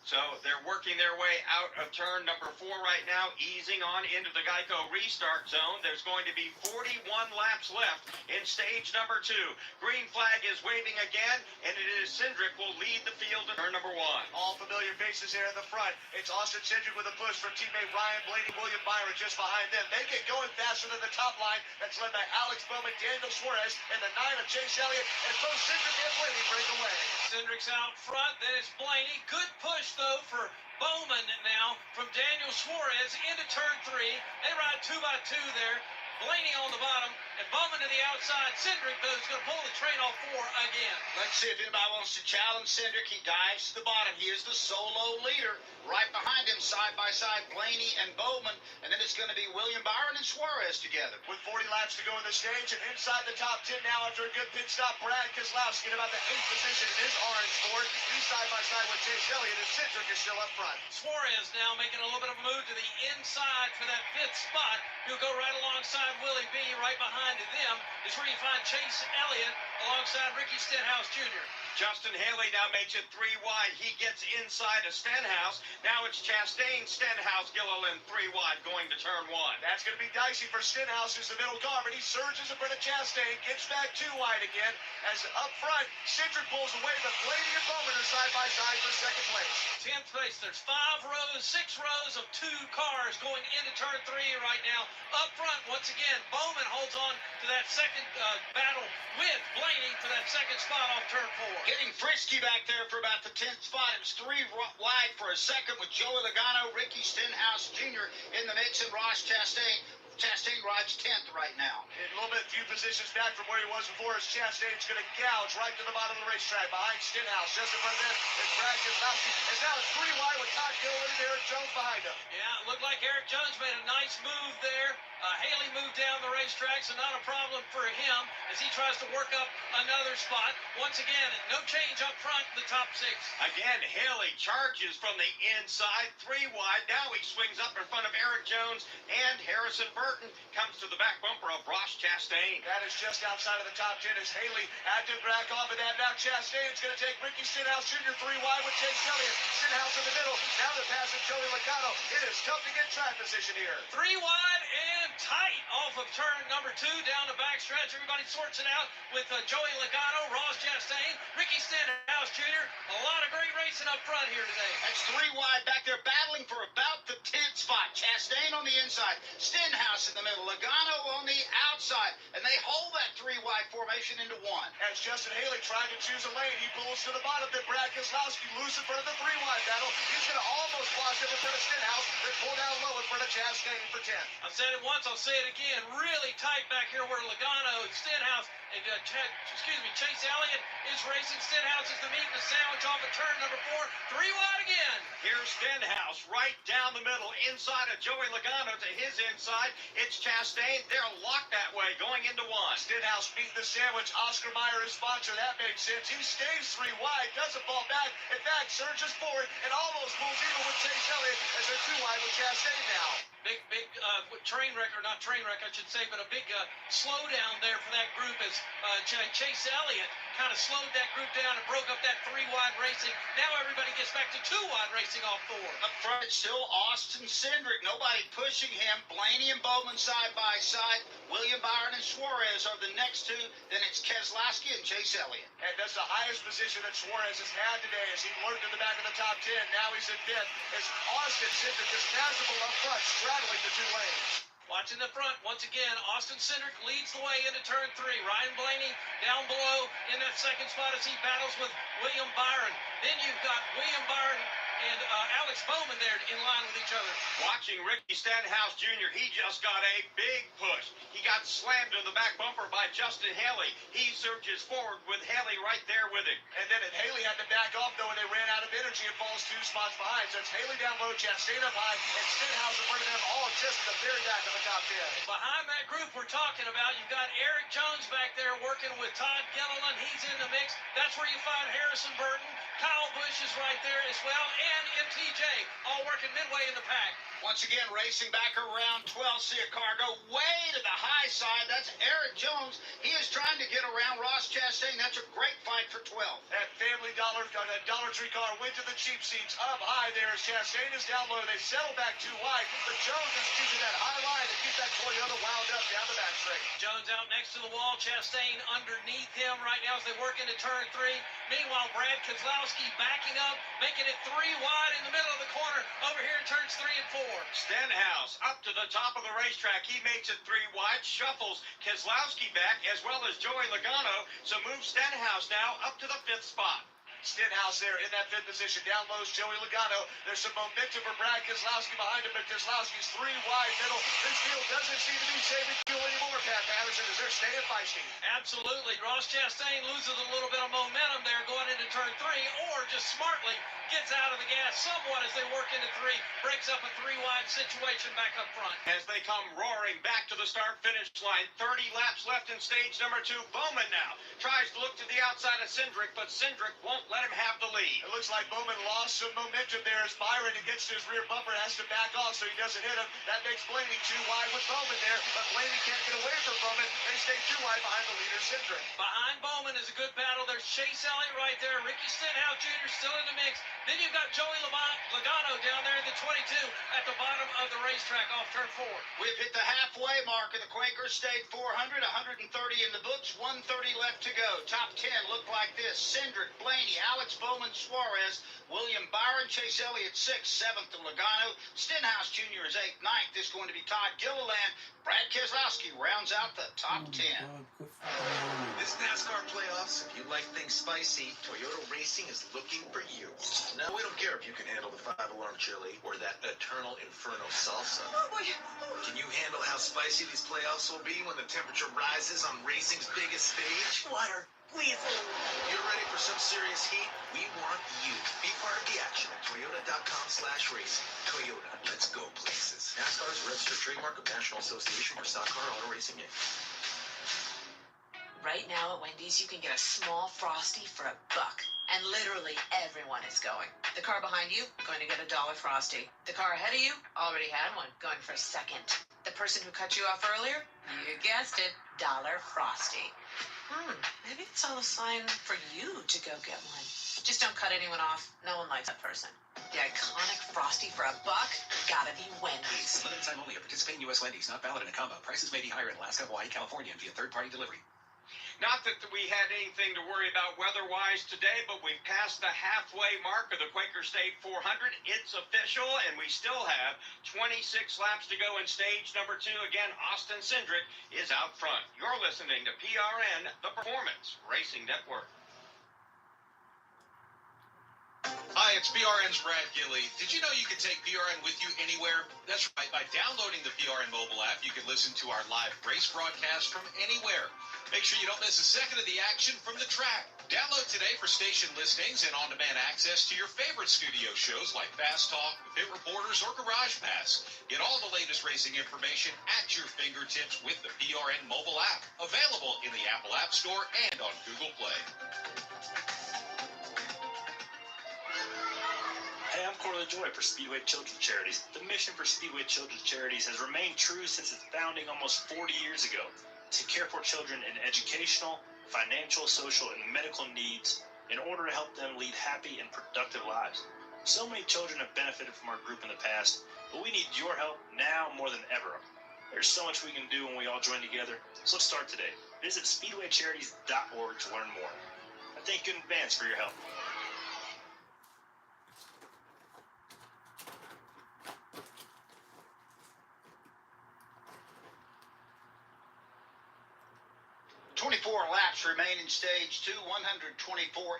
So they're working their way out of turn number 4 right now, easing on into the Geico restart zone. There's going to be 41 laps left in stage number 2. Green flag is waving again, and it is Cindric will lead the field to turn number 1. All familiar faces here in the front. It's Austin Cindric with a push from teammate Ryan Blaney, William Byron just behind them. They get going faster than the top line. That's led by Alex Bowman, Daniel Suarez, and the 9 of Chase Elliott, as both Cindric and Blaney break away. Cindric's out front, then it's Blaney. Good push, though, for Bowman now from Daniel Suarez into turn 3. They ride 2 by 2 there. Blaney on the bottom, and Bowman to the outside. Cindric, though, is going to pull the train off 4 again. Let's see if anybody wants to challenge Cindric. He dives to the bottom. He is the solo leader. Right behind him, side by side, Blaney and Bowman. And then it's going to be William Byron and Suarez together. With 40 laps to go in the stage, and inside the top 10 now after a good pit stop, Brad Keselowski in about the 8th position in his orange Ford. He's side by side with Chase Elliott, and Cindric is still up front. Suarez now making a little bit of a move to the inside for that 5th spot. He'll go right alongside Willie B. Right behind them is where you find Chase Elliott alongside Ricky Stenhouse Jr. Justin Haley now makes it 3 wide. He gets inside of Stenhouse. Now it's Chastain, Stenhouse, Gilliland 3 wide going to turn 1. That's going to be dicey for Stenhouse, who's the middle car, but he surges in front of Chastain, gets back 2 wide again. As up front, Cindric pulls away, but Blaney and Bowman are side by side for second place. 10th place. There's 5 rows, 6 rows of 2 cars going into turn 3 right now. Up front, once again, Bowman holds on to that second battle with Blaney for that second spot off turn 4. Getting frisky back there for about the 10th spot. It was 3 wide for a second with Joey Logano, Ricky Stenhouse Jr. in the mix, and Ross Chastain. Chastain rides 10th right now. In a little bit, few positions back from where he was before, as Chastain's going to gouge right to the bottom of the racetrack behind Stenhouse. Just in front of them is Brad Keselowski. And now it's 3 wide with Todd Gilliland and Eric Jones behind him. Yeah, it looked like Eric Jones made a nice move there. Haley moved down the racetrack, so not a problem for him as he tries to work up another spot. Once again, no change up front in the top 6. Again, Haley charges from the inside, 3 wide. Now he swings up in front of Eric Jones, and Harrison Burton comes to the back bumper of Ross Chastain. That is just outside of the top 10 as Haley had to back off of that. Now Chastain's going to take Ricky Stenhouse Jr. 3 wide with Chase Elliott. Stenhouse in the middle. Now they're passing Joey Logano. It is tough to get track position here. 3 wide and tight off of turn number 2 down the backstretch. Everybody sorts it out with Joey Logano, Ross Chastain, Ricky Stenhouse Jr. A lot of great racing up front here today. That's 3 wide back there battling for about the 10th spot. Chastain on the inside, Stenhouse in the middle, Logano on the outside, and they hold that 3 wide formation into 1. As Justin Haley trying to choose a lane, he pulls to the bottom. Then Brad Keselowski loose in front of the 3 wide battle. He's going to almost blast it in front of Stenhouse, then pull down low in front of Chastain for 10. I've said it once, I'll say it again. Really tight back here where Logano, Stenhouse, and Chase Elliott is racing. Stenhouse is the meat and the sandwich off of turn number 4. 3 wide again. Here's Stenhouse right down the middle, inside of Joey Logano to his inside. It's Chastain. They're locked that way, going into 1. Stenhouse beat the sandwich. Oscar Mayer, his sponsor. That makes sense. He stays 3 wide, doesn't fall back. In fact, surges forward and almost pulls even with Chase Elliott as they're 2 wide with Chastain now. Big train wreck, or not train wreck, I should say, but a big slowdown there for that group as Chase Elliott kind of slowed that group down and broke up that 3 wide racing. Now everybody gets back to 2 wide racing off 4. Up front, it's still Austin Cindric. Nobody pushing him. Blaney and Bowman side by side. William Byron and Suarez are the next 2. Then it's Keselowski and Chase Elliott. And that's the highest position that Suarez has had today as he lurked in the back of the top 10. Now he's in 5th as Austin Cindric is passable up front, straddling the 2 lanes. Watching the front, once again, Austin Cindric leads the way into turn 3. Ryan Blaney down below in that second spot as he battles with William Byron. Then you've got William Byron and Alex Bowman there in line with each other. Watching Ricky Stenhouse Jr., he just got a big push. He got slammed in the back bumper by Justin Haley. He surges forward with Haley right there with him. And then Haley had to back off, though, and they ran out of energy and falls 2 spots behind. So it's Haley down low, Chastain up high, and Stenhouse in front of them, all just at the very back of the top 10. Behind that group we're talking about, you've got Eric Jones back there working with Todd Gilliland. He's in the mix. That's where you find Harrison Burton. Kyle Busch is right there as well, and MTJ, all working midway in the pack. Once again, racing back around 12. See a car go way to the high side. That's Eric Jones. He is trying to get around Ross Chastain. That's a great fight for 12. That Family Dollar Tree car went to the cheap seats up high there as Chastain is down low. They settle back 2 wide, but Jones is using that high line to keep that Toyota wound up down the back straight. Jones out next to the wall. Chastain underneath him right now as they work into turn 3. Meanwhile, Brad Keselowski backing up, making it 3 wide in the middle of the corner over here in turns 3 and 4. Stenhouse up to the top of the racetrack. He makes it 3 wide, shuffles Keselowski back as well as Joey Logano. So moves Stenhouse now up to the 5th spot. Stenhouse there in that fifth position. Down low is Joey Logano. There's some momentum for Brad Keselowski behind him, but Keselowski's three wide middle. This field doesn't seem to be saving fuel anymore, Pat Patterson, as they're staying feisty. Absolutely. Ross Chastain loses a little bit of momentum there going into turn 3, or just smartly gets out of the gas somewhat as they work into 3, breaks up a 3-wide situation back up front. As they come roaring back to the start-finish line, 30 laps left in stage number 2. Bowman now tries to look to the outside of Cindric, but Cindric won't let him have the lead. It looks like Bowman lost some momentum there as Byron gets to his rear bumper, has to back off so he doesn't hit him. That makes Blaney too wide with Bowman there, but Blaney can't get away from Bowman. They stay too wide behind the leader, Cindric. Behind Bowman is a good battle. There's Chase Elliott right there. Ricky Stenhouse Jr. still in the mix. Then you've got Joey Logano down there in the 22 at the bottom of the racetrack off turn 4. We've hit the halfway mark of the Quaker State 400, 130 in the books, 130 left to go. Top 10 look like this: Cindric, Blaney, Alex Bowman, Suarez, William Byron, Chase Elliott 6th, 7th to Logano, Stenhouse Jr. is 8th, 9th is going to be Todd Gilliland. Brad Keselowski rounds out the top 10. This NASCAR playoffs, if you like things spicy, Toyota Racing is looking for you. Now, we don't care if you can handle the 5-alarm chili or that eternal inferno salsa. Can you handle how spicy these playoffs will be when the temperature rises on racing's biggest stage? Water, please. You're ready for some serious heat? We want you. Be part of the action at Toyota.com/racing. Toyota, let's go places. NASCAR is a registered trademark of National Association for Stock Car Auto Racing Inc. Right now at Wendy's, you can get a small Frosty for $1. And literally everyone is going. The car behind you, going to get a $1 Frosty. The car ahead of you, already had one, going for a second. The person who cut you off earlier, you guessed it, $1 Frosty. Maybe it's all a sign for you to go get one. Just don't cut anyone off. No one likes that person. The iconic Frosty for $1, gotta be Wendy's. Limited time only at participating U.S. Wendy's. Not valid in a combo. Prices may be higher in Alaska, Hawaii, California, and via third-party delivery. Not that we had anything to worry about weather-wise today, but we've passed the halfway mark of the Quaker State 400. It's official, and we still have 26 laps to go in stage number 2. Again, Austin Cindric is out front. You're listening to PRN, the Performance Racing Network. Hi, it's PRN's Brad Gilley. Did you know you can take PRN with you anywhere? That's right. By downloading the PRN mobile app, you can listen to our live race broadcast from anywhere. Make sure you don't miss a second of the action from the track. Download today for station listings and on-demand access to your favorite studio shows like Fast Talk, Pit Reporters, or Garage Pass. Get all the latest racing information at your fingertips with the PRN mobile app. Available in the Apple App Store and on Google Play. Hey, I'm Corley Joy for Speedway Children's Charities. The mission for Speedway Children's Charities has remained true since its founding almost 40 years ago: to care for children in educational, financial, social, and medical needs in order to help them lead happy and productive lives. So many children have benefited from our group in the past, but we need your help now more than ever. There's so much we can do when we all join together, so let's start today. Visit speedwaycharities.org to learn more. I thank you in advance for your help. 24 laps remain in stage 2, 124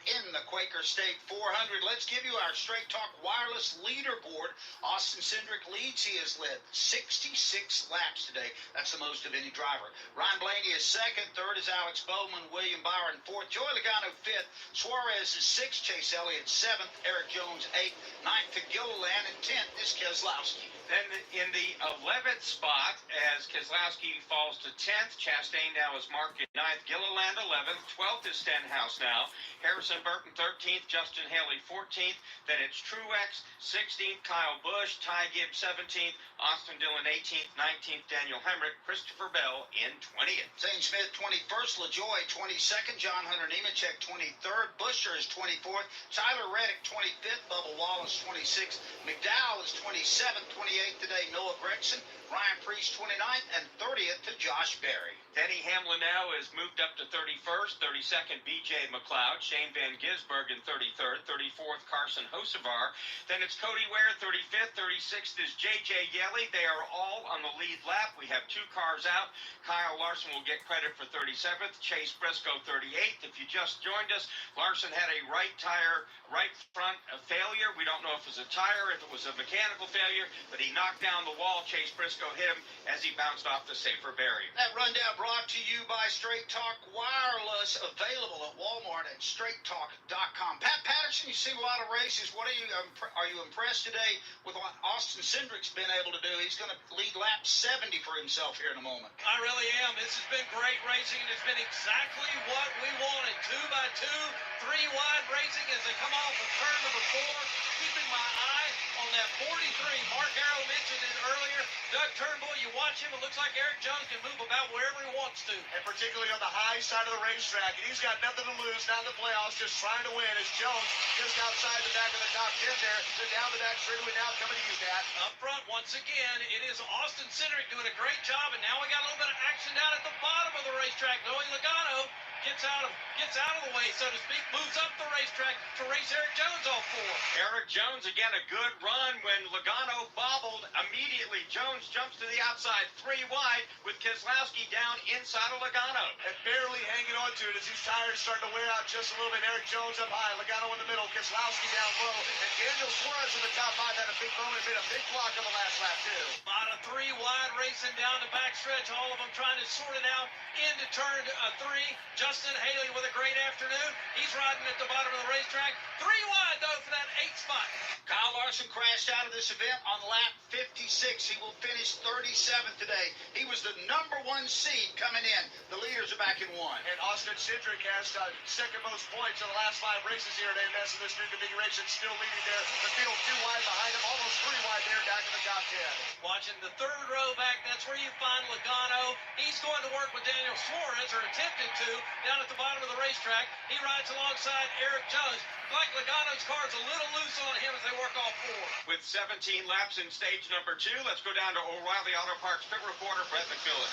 in the Quaker State 400. Let's give you our Straight Talk Wireless leaderboard. Austin Cindric leads. He has led 66 laps today. That's the most of any driver. Ryan Blaney is second. Third is Alex Bowman. William Byron fourth. Joey Logano fifth. Suarez is sixth. Chase Elliott seventh. Eric Jones eighth. Ninth to Gilliland. And 10th is Keselowski. Then in the 11th spot, as Keselowski falls to 10th, Chastain now is marked at 9th, Gilliland 11th, 12th is Stenhouse now, Harrison Burton 13th, Justin Haley 14th, then it's Truex 16th, Kyle Busch, Ty Gibbs 17th, Austin Dillon 18th, 19th, Daniel Hemrick, Christopher Bell in 20th. Zane Smith 21st, LaJoy 22nd, John Hunter Nemechek 23rd, Buescher is 24th, Tyler Reddick 25th, Bubba Wallace 26th, McDowell is 27th, 28th today, Noah Gregson, Ryan Preece 29th, and 30th to Josh Berry. Denny Hamlin now is moved up to 31st, 32nd BJ McLeod, Shane Van Gisbergen 33rd, 34th Carson Hocevar. Then it's Cody Ware 35th, 36th is JJ Yeley. They are all on the lead lap. We have 2 cars out. Kyle Larson will get credit for 37th, Chase Briscoe 38th. If you just joined us, Larson had a right front failure. We don't know if it was a tire, if it was a mechanical failure, but he knocked down the wall. Chase Briscoe hit him as he bounced off the safer barrier. That rundown brought to you by Straight Talk Wireless, available at Walmart and straighttalk.com. Pat Patterson, you've seen a lot of races. What are you impressed today with what Austin Cindric's been able to do? He's going to lead lap 70 for himself here in a moment. I really am. This has been great racing, and it's been exactly what we wanted. 2 by 2, 3 wide racing as they come off of turn number 4. Keeping my eye on that 43. Mark Arrow mentioned it earlier. Doug Turnbull, you watch him, it looks like Eric Jones can move about wherever he wants to. And particularly on the high side of the racetrack. And he's got nothing to lose, not in the playoffs, just trying to win as Jones just outside the back of the top 10 there. They're down the back straightaway now coming to you, Pat. Up front, once again, it is Austin Cindric doing a great job, and now we got a little bit of action down at the bottom of the racetrack. Noe Logano gets out of the way, so to speak, moves up the racetrack to race Eric Jones off 4. Eric Jones, again, a good run when Logano bobbled immediately. Jones jumps to the outside, 3 wide, with Keselowski down inside of Logano. And barely hanging on to it as these tires starting to wear out just a little bit. Eric Jones up high, Logano in the middle, Keselowski down low, and Daniel Suarez in the top 5 had a big moment, made a big block on the last lap, too. About a 3 wide racing down the backstretch, all of them trying to sort it out into turn 3. Justin Haley with a great afternoon. He's riding at the bottom of the racetrack. 3 wide, though, for that 8th spot. Kyle Larson crashed out of this event on lap 56. He will finish 37th today. He was the number 1 seed coming in. The leaders are back in 1. And Austin Cindric has second most points in the last 5 races here at AMS in this new configuration, still leading there. The field 2 wide behind him, almost 3 wide there, back in the top 10. Watching the 3rd row back, that's where you find Logano. He's going to work with Daniel Suarez, or attempted to, down at the bottom of the racetrack. He rides alongside Eric Jones. Like Logano's car's a little loose on him as they work off 4. With 17 laps in stage number 2, let's go down to O'Reilly Auto Parts pit reporter Brett McMillan.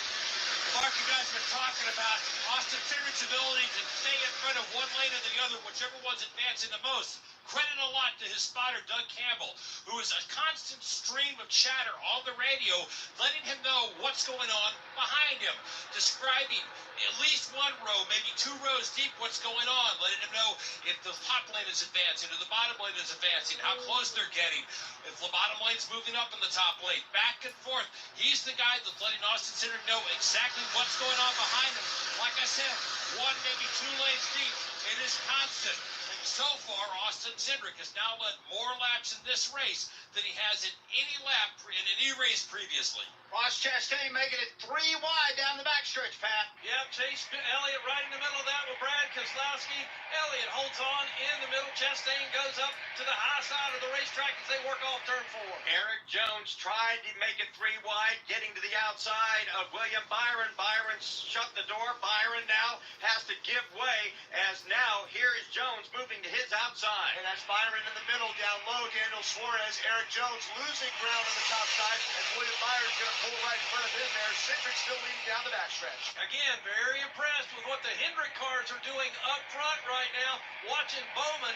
Mark, you guys have been talking about Austin Cindric's ability to stay in front of one lane or the other, whichever one's advancing the most. Credit a lot to his spotter, Doug Campbell, who is a constant stream of chatter on the radio, letting him know what's going on behind him, describing at least 1 row, maybe 2 rows deep what's going on, letting him know if the top lane is advancing or the bottom lane is advancing, how close they're getting, if the bottom lane's moving up in the top lane, back and forth. He's the guy that's letting Austin Cindric know exactly what's going on behind him. Like I said, 1, maybe 2 lanes deep. It is constant. So far, Austin Cindric has now led more laps in this race than he has in any lap in any race previously. Ross Chastain making it 3 wide down the backstretch, Pat. Yep, Chase Elliott right in the middle of that with Brad Keselowski. Elliott holds on in the middle. Chastain goes up to the high side of the racetrack as they work off turn 4. Eric Jones tried to make it 3 wide, getting to the outside of William Byron. Byron shut the door. Byron now has to give way, as now here is Jones moving to his outside. And that's Byron in the middle, down low, Daniel Suarez. Eric Jones losing ground on the top side, and William Byron's going to pull right in front of him there. Cindric still leading down the backstretch. Again, very impressed with what the Hendrick cars are doing up front right now. Watching Bowman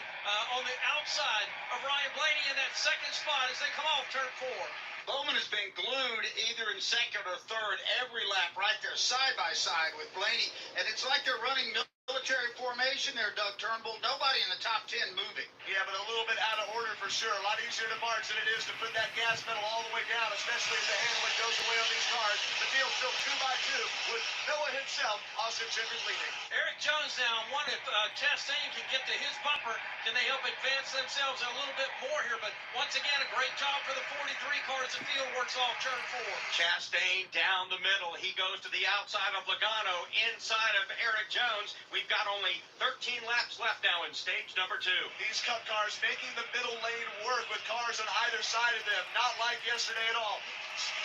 on the outside of Ryan Blaney in that 2nd spot as they come off turn 4. Bowman has been glued either in 2nd or 3rd every lap right there side by side with Blaney. And it's like they're running military formation there, Doug Turnbull. Nobody in the top 10 moving. Yeah, but a little bit out of order for sure. A lot easier to march than it is to put that gas pedal all the way down, especially as the handling goes away on these cars. The field's still 2 by 2 with Noah himself, Austin Cindric leading. Eric Jones now, one if Chastain can get to his bumper, can they help advance themselves a little bit more here? But once again, a great job for the 43 car as the field works off turn 4. Chastain down the middle. He goes to the outside of Logano, inside of Eric Jones. We've got only 13 laps left now in stage number 2. These Cup cars making the middle lane work with cars on either side of them. Not like yesterday at all.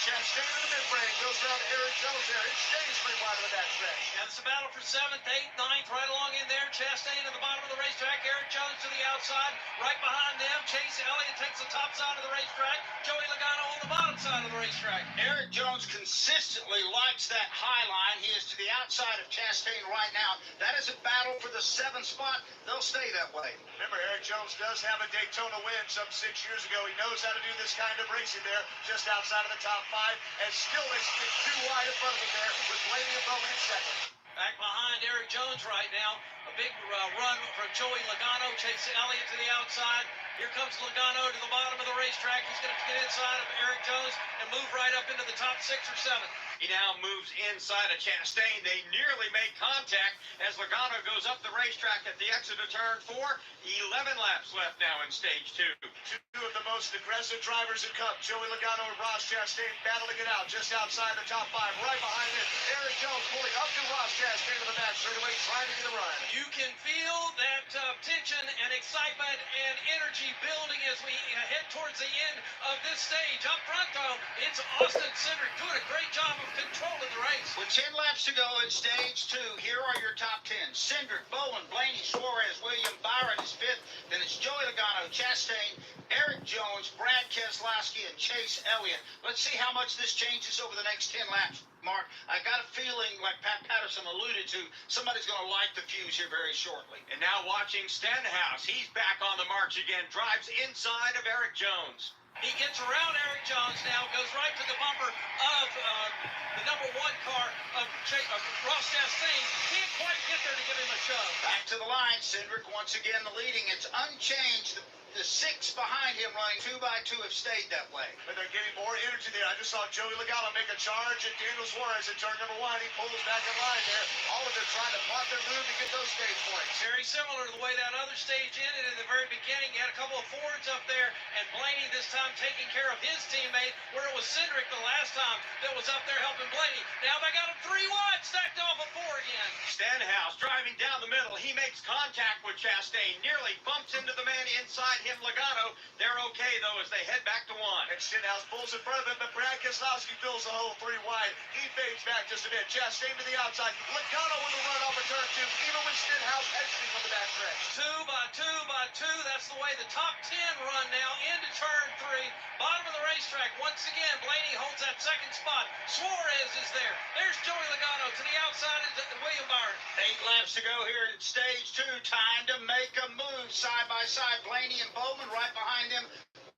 Chastain in the mid-frame goes around to Eric Jones there. It stays pretty wide of the backstretch. And it's a battle for 7th, 8th, 9th, right along in there. Chastain at the bottom of the racetrack. Eric Jones to the outside. Right behind them, Chase Elliott takes the top side of the racetrack. Joey Logano on the bottom side of the racetrack. Eric Jones consistently likes that high line. He is to the outside of Chastain right now. That is a battle for the 7th spot. They'll stay that way. Remember, Eric Jones does have a Daytona win some 6 years ago. He knows how to do this kind of racing there, just outside of the top 5. And still they stick too wide in front of him there with Blaney and Bowman in second. Back behind Eric Jones right now. A big run from Joey Logano. Chase Elliott to the outside. Here comes Logano to the bottom of the racetrack. He's going to get inside of Eric Jones and move right up into the top 6 or 7. He now moves inside of Chastain. They nearly make contact as Logano goes up the racetrack at the exit of turn 4. 11 laps left now in stage 2. Two of the most aggressive drivers in Cup, Joey Logano and Ross Chastain, battling it out just outside the top 5. Right behind it, Eric Jones pulling up to Ross Chastain to the back straightaway, trying to get a run. You can feel that tension and excitement and energy building as we head towards the end of this stage. Up front, though, it's Austin Cindric doing a great job of controlling the race. With 10 laps to go in stage 2, here are your top 10. Cindric, Bowman, Blaney, Suarez, William Byron is 5th. Then it's Joey Logano, Chastain, Eric Jones, Brad Keselowski, and Chase Elliott. Let's see how much this changes over the next 10 laps. Mark, I got a feeling, like Pat Patterson alluded to, somebody's going to light the fuse here very shortly. And now watching Stenhouse. He's back on the march again. Drives inside of Eric Jones. He gets around Eric Jones now, goes right to the bumper of the number 1 car of Ross Chastain. Can't quite get there to give him a shove. Back to the line, Cindric once again the leading. It's unchanged. The 6 behind him running 2 by 2 have stayed that way. But they're getting more energy there. I just saw Joey Logano make a charge at Daniel Suarez in turn number 1. He pulls back in line there. All of them trying to plot their move to get those stage points. Very similar to the way that other stage ended in the very beginning. You had a couple of Fords up there, and Blaney this time taking care of his teammate, where it was Cindric the last time that was up there helping Blaney. Now they got him 3 wide, stacked off of 4 again. Stenhouse driving down the middle. He makes contact with Chastain. Nearly bumps into the man inside him, Logano. They're okay, though, as they head back to 1. And Stenhouse pulls in front of him, but Brad Keselowski fills the hole 3 wide. He fades back just a bit. Chastain to the outside. Logano with a run off of turn 2, even with Stenhouse exiting on the backstretch. 2 by 2 by 2. That's the way the top 10 run now into turn 3. Bottom of the racetrack. Once again, Blaney holds that 2nd spot. Suarez is there. There's Joey Logano. To the outside is William Byron. 8 laps to go here in stage 2. Time to make a move side by side. Blaney and Bowman right behind them.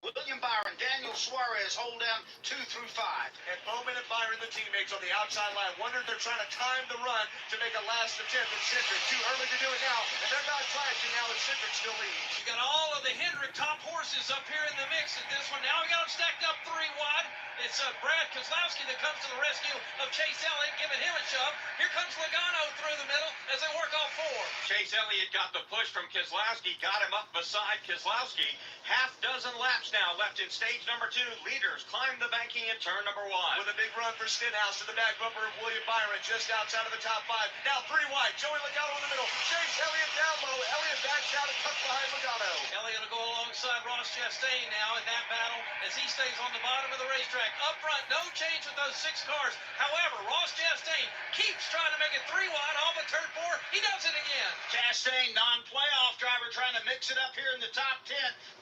William Byron, Daniel Suarez hold down 2 through 5. And Bowman and Byron, the teammates on the outside line, wonder if they're trying to time the run to make a last attempt at Cindric. Too early to do it now, and they're not trying to now, and Cindric still leads. You got all of the Hendrick top horses up here in the mix at this one. Now we got them stacked up 3 wide. It's Brad Keselowski that comes to the rescue of Chase Elliott, giving him a shove. Here comes Logano through the middle as they work off 4. Chase Elliott got the push from Keselowski, got him up beside Keselowski. Half dozen laps now left in stage number 2. Leaders climb the banking in turn number 1. With a big run for Stenhouse to the back bumper of William Byron just outside of the top 5. Now 3 wide. Joey Logano in the middle. Chase Elliott down low. Elliott backs out and tucks behind Logano. Elliott will go alongside Ross Chastain now in that battle as he stays on the bottom of the racetrack. Up front, no change with those 6 cars. However, Ross Chastain keeps trying to make it 3 wide off of turn 4. He does it again. Chastain, non-playoff driver, trying to mix it up here in the top 10.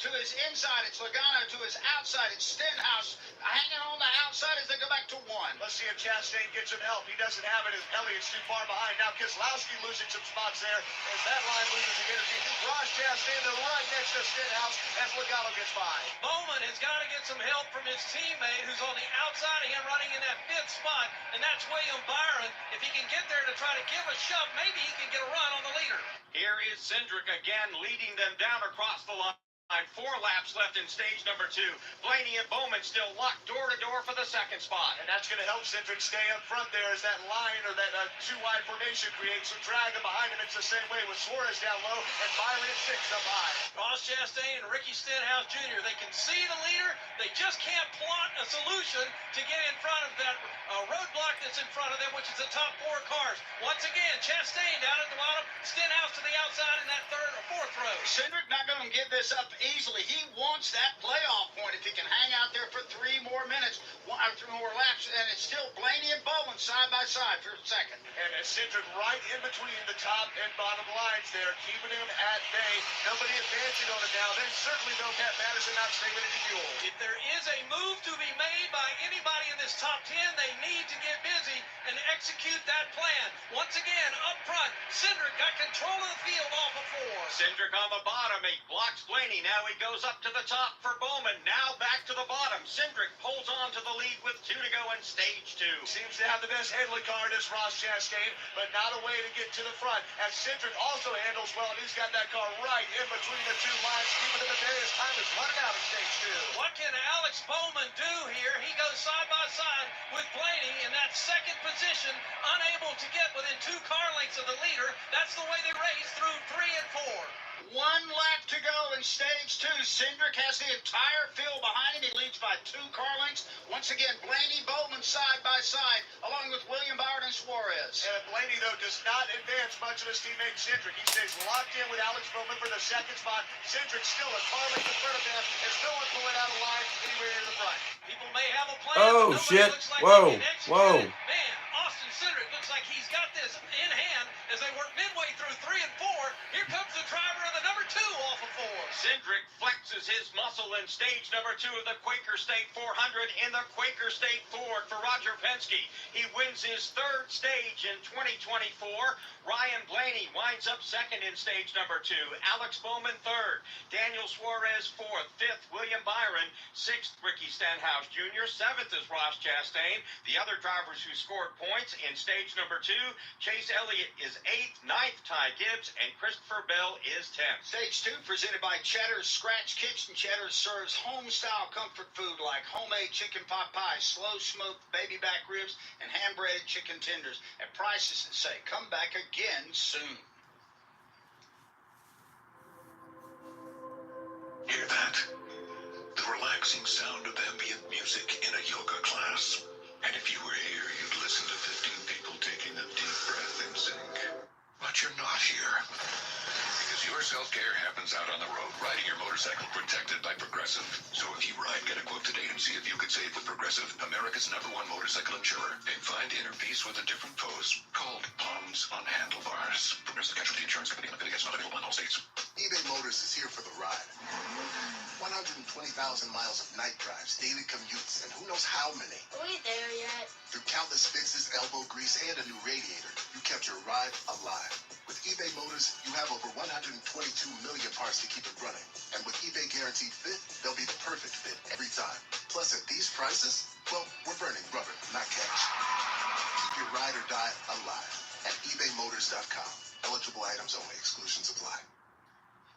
To his inside, it's Logano. To his outside, it's Stenhouse. Hanging on the outside as they go back to 1. Let's see if Chastain gets some help. He doesn't have it as Elliott's too far behind. Now Keselowski losing some spots there as that line loses the energy. Ross Chastain, they're right next to Stenhouse as Logano gets by. Bowman has got to get some help from his teammate who's on the outside of him running in that 5th spot, and that's William Byron. If he can get there to try to give a shove, maybe he can get a run on the leader. Here is Cindric again leading them down across the line. 4 laps left in stage number 2. Blaney and Bowman still locked door to door for the 2nd spot. And that's going to help Cindric stay up front there as that line or that 2 wide formation creates some drag, and behind him it's the same way with Suarez down low and Byron at 6 up high. Ross Chastain and Ricky Stenhouse Jr., they can see the leader. They just can't plot a solution to get in front of that roadblock that's in front of them, which is the top 4 cars. Once again, Chastain down at the bottom, Stenhouse to the outside in that 3rd or 4th row. Cindric not going to give this up easily. He wants that playoff point if he can hang out there for 3 more minutes. 3 more laps, and it's still Blaney and Bowman side by side for second. And Cindric right in between the top and bottom lines there, keeping him at bay. Nobody advancing on it now. Then certainly no Pat Madison not saving any fuel. If there is a move to be made by anybody in this top 10, they need to get busy and execute that plan. Once again, up front, Cindric got control of the field off of 4. Cindric on the bottom. He blocks Blaney. Now he goes up to the top for Bowman. Now back to the bottom. Cindric pulls on to the lead with 2 to go in stage 2. Seems to have the best handling car in this Ross Chastain, but not a way to get to the front. As Cindric also handles well, and he's got that car right in between the two lines. Even if Darius time is running out of stage 2. What can Alex Bowman do here? He goes side by side with Blaney in that second position, unable to get within 2 car lengths of the leader. That's the way they race through 3 and 4. 1 lap to go in stage 2. Cindric has the entire field behind him. He leads by 2 car lengths. Once again, Blaney, Bowman side by side, along with William Byron and Suarez. And Blaney, though, does not advance much of his teammate Cindric. He stays locked in with Alex Bowman for the second spot. Cindric still a car length in front of him. There's no one pulling out of line anywhere near the front. People may have a plan. Oh, shit. Whoa. Whoa. Man, Austin Cindric looks like he's got this in hand as they work midway through 3 and 4. Here comes the driver of the number 2 off of 4. Cindric flexes his muscle in stage number 2 of the Quaker State 400 in the Quaker State Ford for Roger Penske. He wins his 3rd stage in 2024. Ryan Blaney winds up 2nd in stage number 2. Alex Bowman 3rd. Daniel Suarez 4th. 5th, William Byron. 6th, Ricky Stenhouse Jr. 7th is Ross Chastain. The other drivers who scored points in stage number 2, Chase Elliott is 8th. 9th, Ty Gibbs. And Christopher Bell is 10th. Stage 2 presented by Cheddar's Scratch Kitchen. Cheddar serves home-style comfort food like homemade chicken pot pie, slow-smoked baby back ribs, and hand-breaded chicken tenders at prices that say, come back again soon. Hear that? The relaxing sound of ambient music in a yoga class. And if you were here, you'd listen to 15 people taking a deep breath in sync. But you're not here. Because your self-care happens out on the road, riding your motorcycle protected by Progressive. So if you ride, get a quote today and see if you could save with Progressive, America's #1 motorcycle insurer. And find inner peace with a different pose called Palms on Handlebars. Progressive Casualty Insurance Company, affiliates not available in all states. eBay Motors is here for the ride. 120,000 miles of night drives, daily commutes, and who knows how many. Are we there yet? Through countless fixes, elbow grease, and a new radiator, you kept your ride alive. With eBay Motors, you have over 122 million parts to keep it running. And with eBay Guaranteed Fit, they'll be the perfect fit every time. Plus, at these prices, well, we're burning rubber, not cash. Keep your ride or die alive at ebaymotors.com. Eligible items only. Exclusions apply.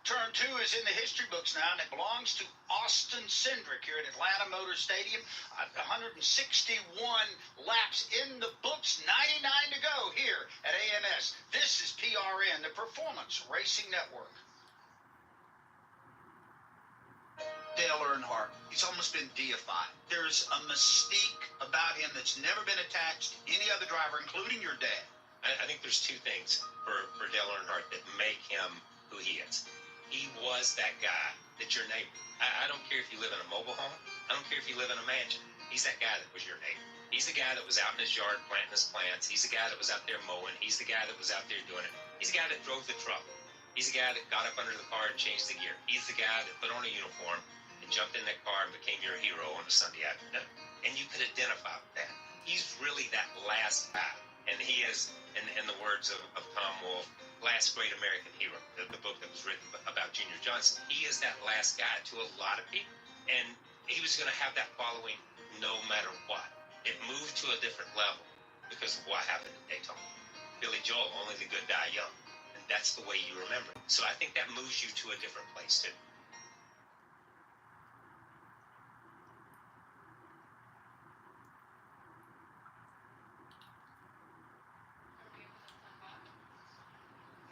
Turn 2 is in the history books now, and it belongs to Austin Cindric here at Atlanta Motor Stadium. 161 laps in the books, 99 to go here at AMS. This is PRN, the Performance Racing Network. Dale Earnhardt, he's almost been deified. There's a mystique about him that's never been attached to any other driver, including your dad. I think there's 2 things for Dale Earnhardt that make him who he is. He was that guy that's your neighbor. I don't care if you live in a mobile home. I don't care if you live in a mansion. He's that guy that was your neighbor. He's the guy that was out in his yard planting his plants. He's the guy that was out there mowing. He's the guy that was out there doing it. He's the guy that drove the truck. He's the guy that got up under the car and changed the gear. He's the guy that put on a uniform and jumped in that car and became your hero on a Sunday afternoon. And you could identify with that. He's really that last guy. And he is, in the words of Tom Wolfe, last great American hero, the book that was written about Junior Johnson. He is that last guy to a lot of people. And he was going to have that following no matter what. It moved to a different level because of what happened at Daytona. Billy Joel, only the good die young. And that's the way you remember it. So I think that moves you to a different place, too.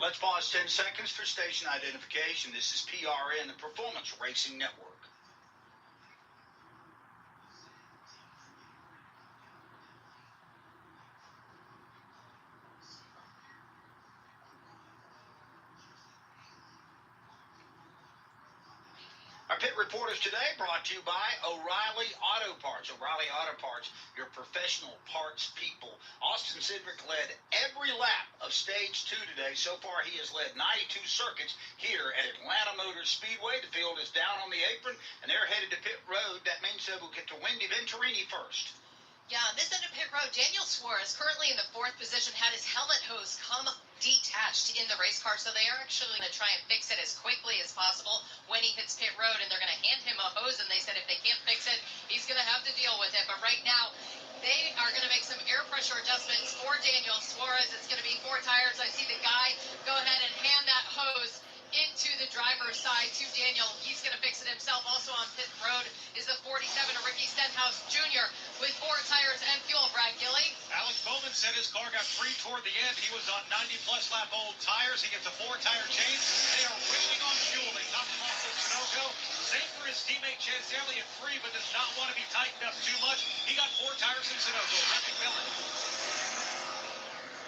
Let's pause 10 seconds for station identification. This is PRN, the Performance Racing Network. Our pit reporters today brought to you by O'Reilly Auto Parts. O'Reilly Auto Parts, your professional parts people. Austin Cindric led every lap of stage 2 today. So far, he has led 92 circuits here at Atlanta Motor Speedway. The field is down on the apron, and they're headed to pit road. That means that we'll get to Wendy Venturini first. Yeah, on this end of pit road, Daniel Suarez, currently in the 4th position, had his helmet hose come detached in the race car, so they are actually going to try and fix it as quickly as possible when he hits pit road, and they're going to hand him a hose, and they said if they can't fix it, he's going to have to deal with it. But right now, they are going to make some air pressure adjustments for Daniel Suarez. It's going to be 4 tires. I see the guy go ahead and hand that hose into the driver's side to Daniel. He's going to fix it himself. Also on pit road is the 47 of Ricky Stenhouse Jr. with 4 tires and fuel. Brad Gilly. Alex Bowman said his car got free toward the end. He was on 90-plus lap old tires. He gets a 4-tire change. They are waiting on fuel. They topped him off with Sunoco. Same for his teammate Chance Elliott, free, but does not want to be tightened up too much. He got 4 tires in Sunoco. Nothing Miller.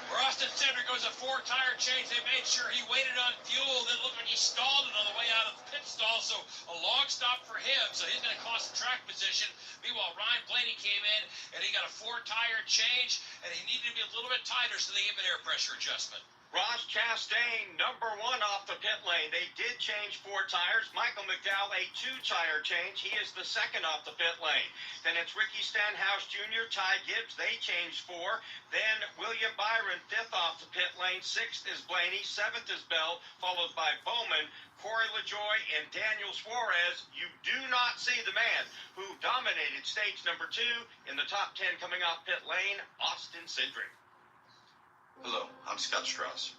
For Austin Cindric goes a 4-tire change. They made sure he waited on fuel. Then looked like he stalled it on the way out of the pit stall. So a long stop for him. So he's going to cost some track position. Meanwhile, Ryan Blaney came in and he got a 4-tire change. And he needed to be a little bit tighter, so they gave him an air pressure adjustment. Ross Chastain, number 1 off the pit lane. They did change 4 tires. Michael McDowell, a 2-tire change. He is the 2nd off the pit lane. Then it's Ricky Stenhouse Jr., Ty Gibbs. They changed 4. Then William Byron, 5th off the pit lane. 6th is Blaney. 7th is Bell, followed by Bowman, Corey LaJoie, and Daniel Suarez. You do not see the man who dominated stage number 2 in the top 10 coming off pit lane, Austin Cindric. Hello, I'm Scott Strauss.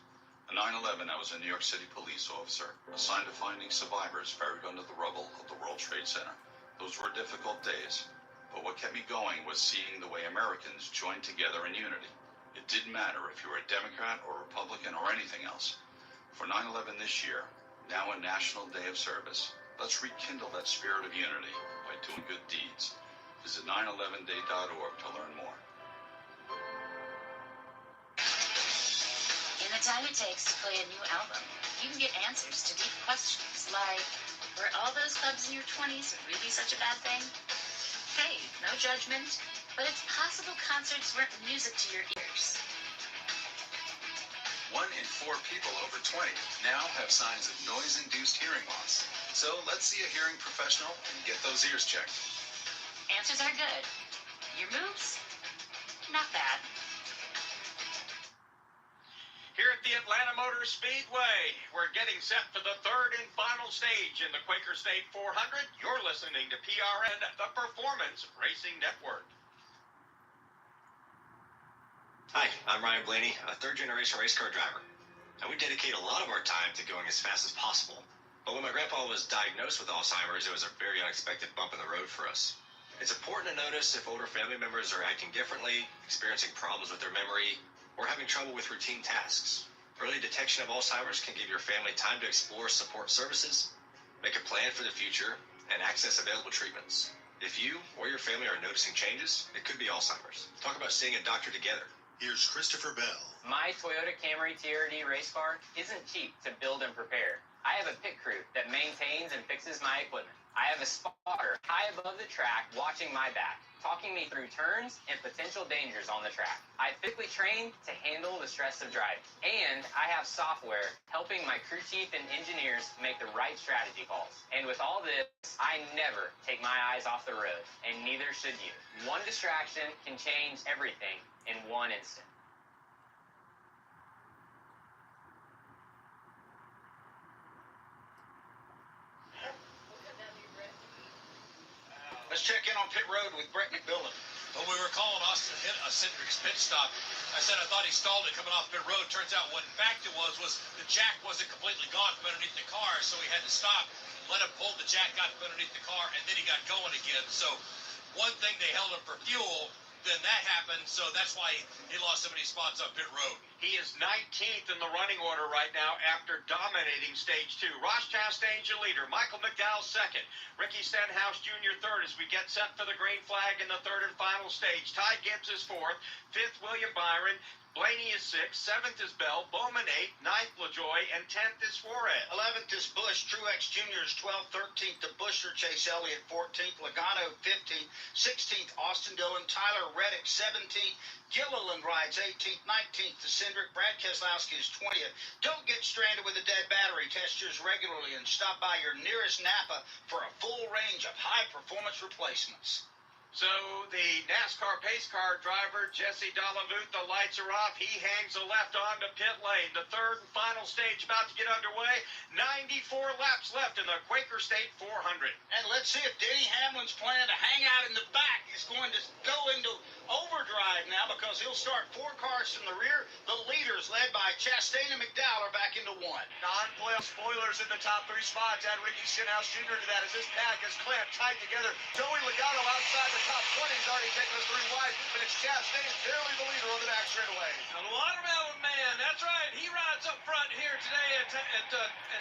On 9/11, I was a New York City police officer assigned to finding survivors buried under the rubble of the World Trade Center. Those were difficult days, but what kept me going was seeing the way Americans joined together in unity. It didn't matter if you were a Democrat or Republican or anything else. For 9/11 this year, now a National Day of Service, let's rekindle that spirit of unity by doing good deeds. Visit 911day.org to learn more. In the time it takes to play a new album, you can get answers to deep questions like, were all those clubs in your 20s really such a bad thing? Hey, no judgment, but it's possible concerts weren't music to your ears. 1 in 4 people over 20 now have signs of noise-induced hearing loss. So let's see a hearing professional and get those ears checked. Answers are good. Your moves? Not bad. Here at the Atlanta Motor Speedway, we're getting set for the 3rd and final stage in the Quaker State 400. You're listening to PRN, the Performance Racing Network. Hi, I'm Ryan Blaney, a 3rd-generation race car driver. And we dedicate a lot of our time to going as fast as possible. But when my grandpa was diagnosed with Alzheimer's, it was a very unexpected bump in the road for us. It's important to notice if older family members are acting differently, experiencing problems with their memory, or having trouble with routine tasks. Early detection of Alzheimer's can give your family time to explore support services, make a plan for the future, and access available treatments. If you or your family are noticing changes, it could be Alzheimer's. Talk about seeing a doctor together. Here's Christopher Bell. My Toyota Camry TRD race car isn't cheap to build and prepare. I have a pit crew that maintains and fixes my equipment. I have a spotter high above the track watching my back, talking me through turns and potential dangers on the track. I physically trained to handle the stress of driving. And I have software helping my crew chief and engineers make the right strategy calls. And with all this, I never take my eyes off the road, and neither should you. One distraction can change everything in one instant. Let's check in on pit road with Brett McMillan. When we were calling Austin Cindric's pit stop, I said I thought he stalled it coming off pit road. Turns out what in fact it was the jack wasn't completely gone from underneath the car, so he had to stop, let him pull the jack out from underneath the car, and then he got going again. So one thing, they held him for fuel, then that happened, so that's why he lost so many spots on pit road. He is 19th in the running order right now after dominating stage 2. Ross Chastain's your leader. Michael McDowell second. Ricky Stenhouse Jr. third as we get set for the green flag in the third and final stage. Ty Gibbs is fourth. Fifth, William Byron. Blaney is 6th, 7th is Bell, Bowman 8th, 9th LaJoy, and 10th is Suarez. 11th is Bush, Truex Jr. is 12th, 13th to Busher, Chase Elliott 14th, Logano 15th, 16th Austin Dillon, Tyler Reddick 17th, Gilliland rides 18th, 19th to Cindric, Brad Keselowski is 20th. Don't get stranded with a dead battery. Test yours regularly and stop by your nearest Napa for a full range of high-performance replacements. So the NASCAR pace car driver, Jesse Delavuth, the lights are off. He hangs a left onto pit lane. The third and final stage about to get underway. 94 laps left in the Quaker State 400. And let's see if Denny Hamlin's plan to hang out in the back is going to go into overdrive now, because he'll start 4 cars from the rear. The leaders, led by Chastain and McDowell, are back into 1. Non-playoff spoilers in the top 3 spots. Add Ricky Stenhouse Jr. to that as this pack is clamped tight together. Joey Logano outside the top 20. He's already taken us 3 wide, but it's Chastain barely the leader on the back straightaway. The watermelon man, that's right. He rides up front here today at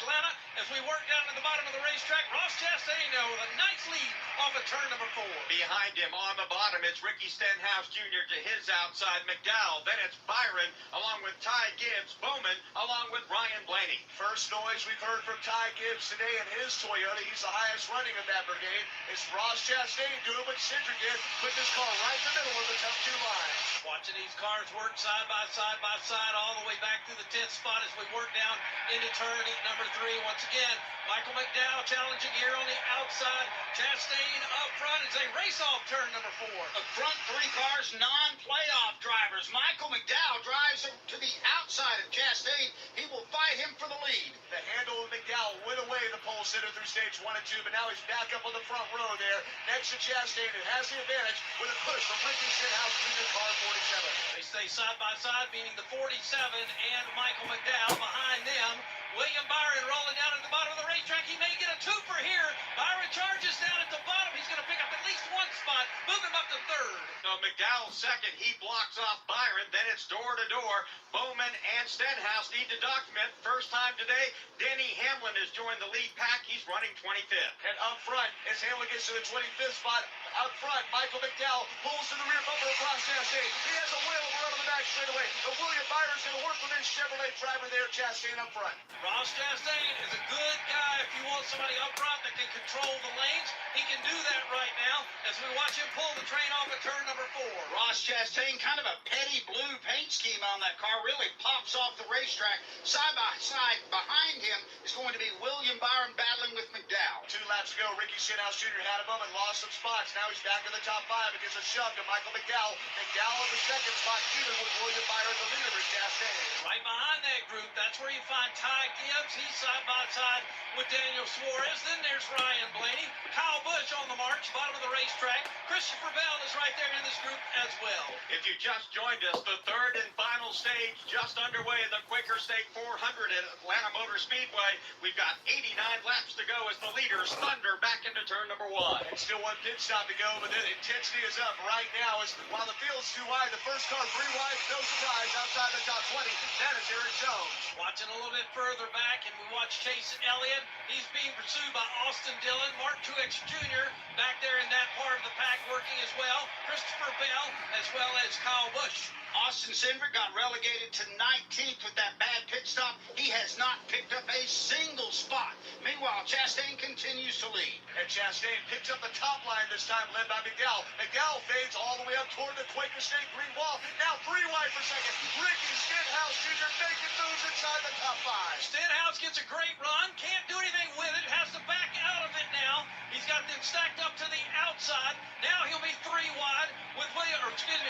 Atlanta as we work down to the bottom of the racetrack. Ross Chastain now with a nice lead off of turn number 4. Behind him on the bottom, it's Ricky Stenhouse Jr. to his outside, McDowell. Then it's Byron along with Ty Gibbs, Bowman along with Ryan Blaney. First noise we've heard from Ty Gibbs today in his Toyota. He's the highest running of that brigade. It's Ross Chastain doing what Cindric did. Put this car right in the middle of the top 2 lines. Watching these cars work side by side all the way back through the 10th spot as we work down into turn number 3. Once again, Michael McDowell challenging here on the outside. Chastain up front as they race off turn number 4. The front 3 cars, non-playoff drivers. Michael McDowell drives to the outside of Chastain. He will fight him for the lead. The handle of McDowell went away the pole sitter through stage 1 and 2, but now he's back up on the front row there next to Chastain, and has the advantage with a push from Ricky Stenhouse Jr. car 47. They stay side by side, meaning the 47 and Michael McDowell behind them. William Byron rolling down at the bottom of the racetrack. He may get a twofer here. Byron charges down at the bottom. He's going to pick up at least 1 spot, move him up to 3rd. So McDowell second. He blocks off Byron. Then it's door to door. Bowman and Stenhouse need to document. First time today, Denny Hamlin has joined the lead pack. He's running 25th. And up front, as Hamlin gets to the 25th spot, out front, Michael McDowell pulls to the rear bumper of Ross Chastain. He has a wheel run on the back straightaway. But William Byron's going to work with his Chevrolet driver there, Chastain up front. Ross Chastain is a good guy if you want somebody up front that can control the lanes. He can do that right now as we watch him pull the train off at turn number 4. Ross Chastain, kind of a petty blue paint scheme on that car, really pops off the racetrack. Side by side behind him is going to be William Byron battling with McDowell. 2 laps ago, Ricky Stenhouse Jr. had a moment, lost some spots. Now he's back in the top 5 against a shove to Michael McDowell. McDowell in the 2nd spot, even with William Byron, the leader of Chastain. Right behind that group, that's where you find Ty Gibbs. He's side by side with Daniel Suarez. Then there's Ryan Blaney. Kyle Busch on the march, bottom of the racetrack. Christopher Bell is right there in this group as well. If you just joined us, the third and final stage just underway in the Quaker State 400 at Atlanta Motor Speedway. We've got 89 laps to go as the leaders thunder back into turn number 1. And still 1 pit stop to go, but the intensity is up right now. As while the field's too wide, the first car 3 wide, no surprise, outside the top 20. That is Eric Jones. Watching a little bit further back, and we watch Chase Elliott. He's being pursued by Austin Dillon. Mark Truex Jr. back there in that part of the pack working as well. Christopher Bell as well as Kyle Busch. Austin Cindric got relegated to 19th with that bad pit stop. He has not picked up a single spot. Meanwhile, Chastain continues to lead. And Chastain picks up the top line this time, led by McDowell. McDowell fades all the way up toward the Quaker State green wall. Now 3 wide for second. Ricky Stenhouse Jr. making moves inside the top 5. Stenhouse gets a great run. Can't do anything with it. Has to back out of it now. He's got them stacked up to the outside. Now he'll be 3 wide with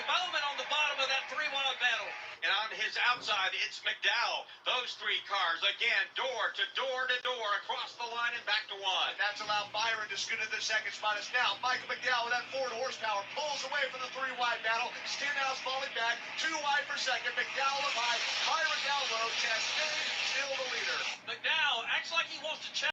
Bowman on the bottom of that 3 wide battle. And on his outside, it's McDowell. Those 3 cars, again, door to door to door, across the line and back to 1. And that's allowed Byron to scoot into the 2nd spot. It's now Michael McDowell with that 4 horsepower. Pulls away from the 3 wide battle. Stenhouse falling back. 2 wide for second. McDowell up high. Byron down low. Chastain still the leader. McDowell acts like he wants to challenge.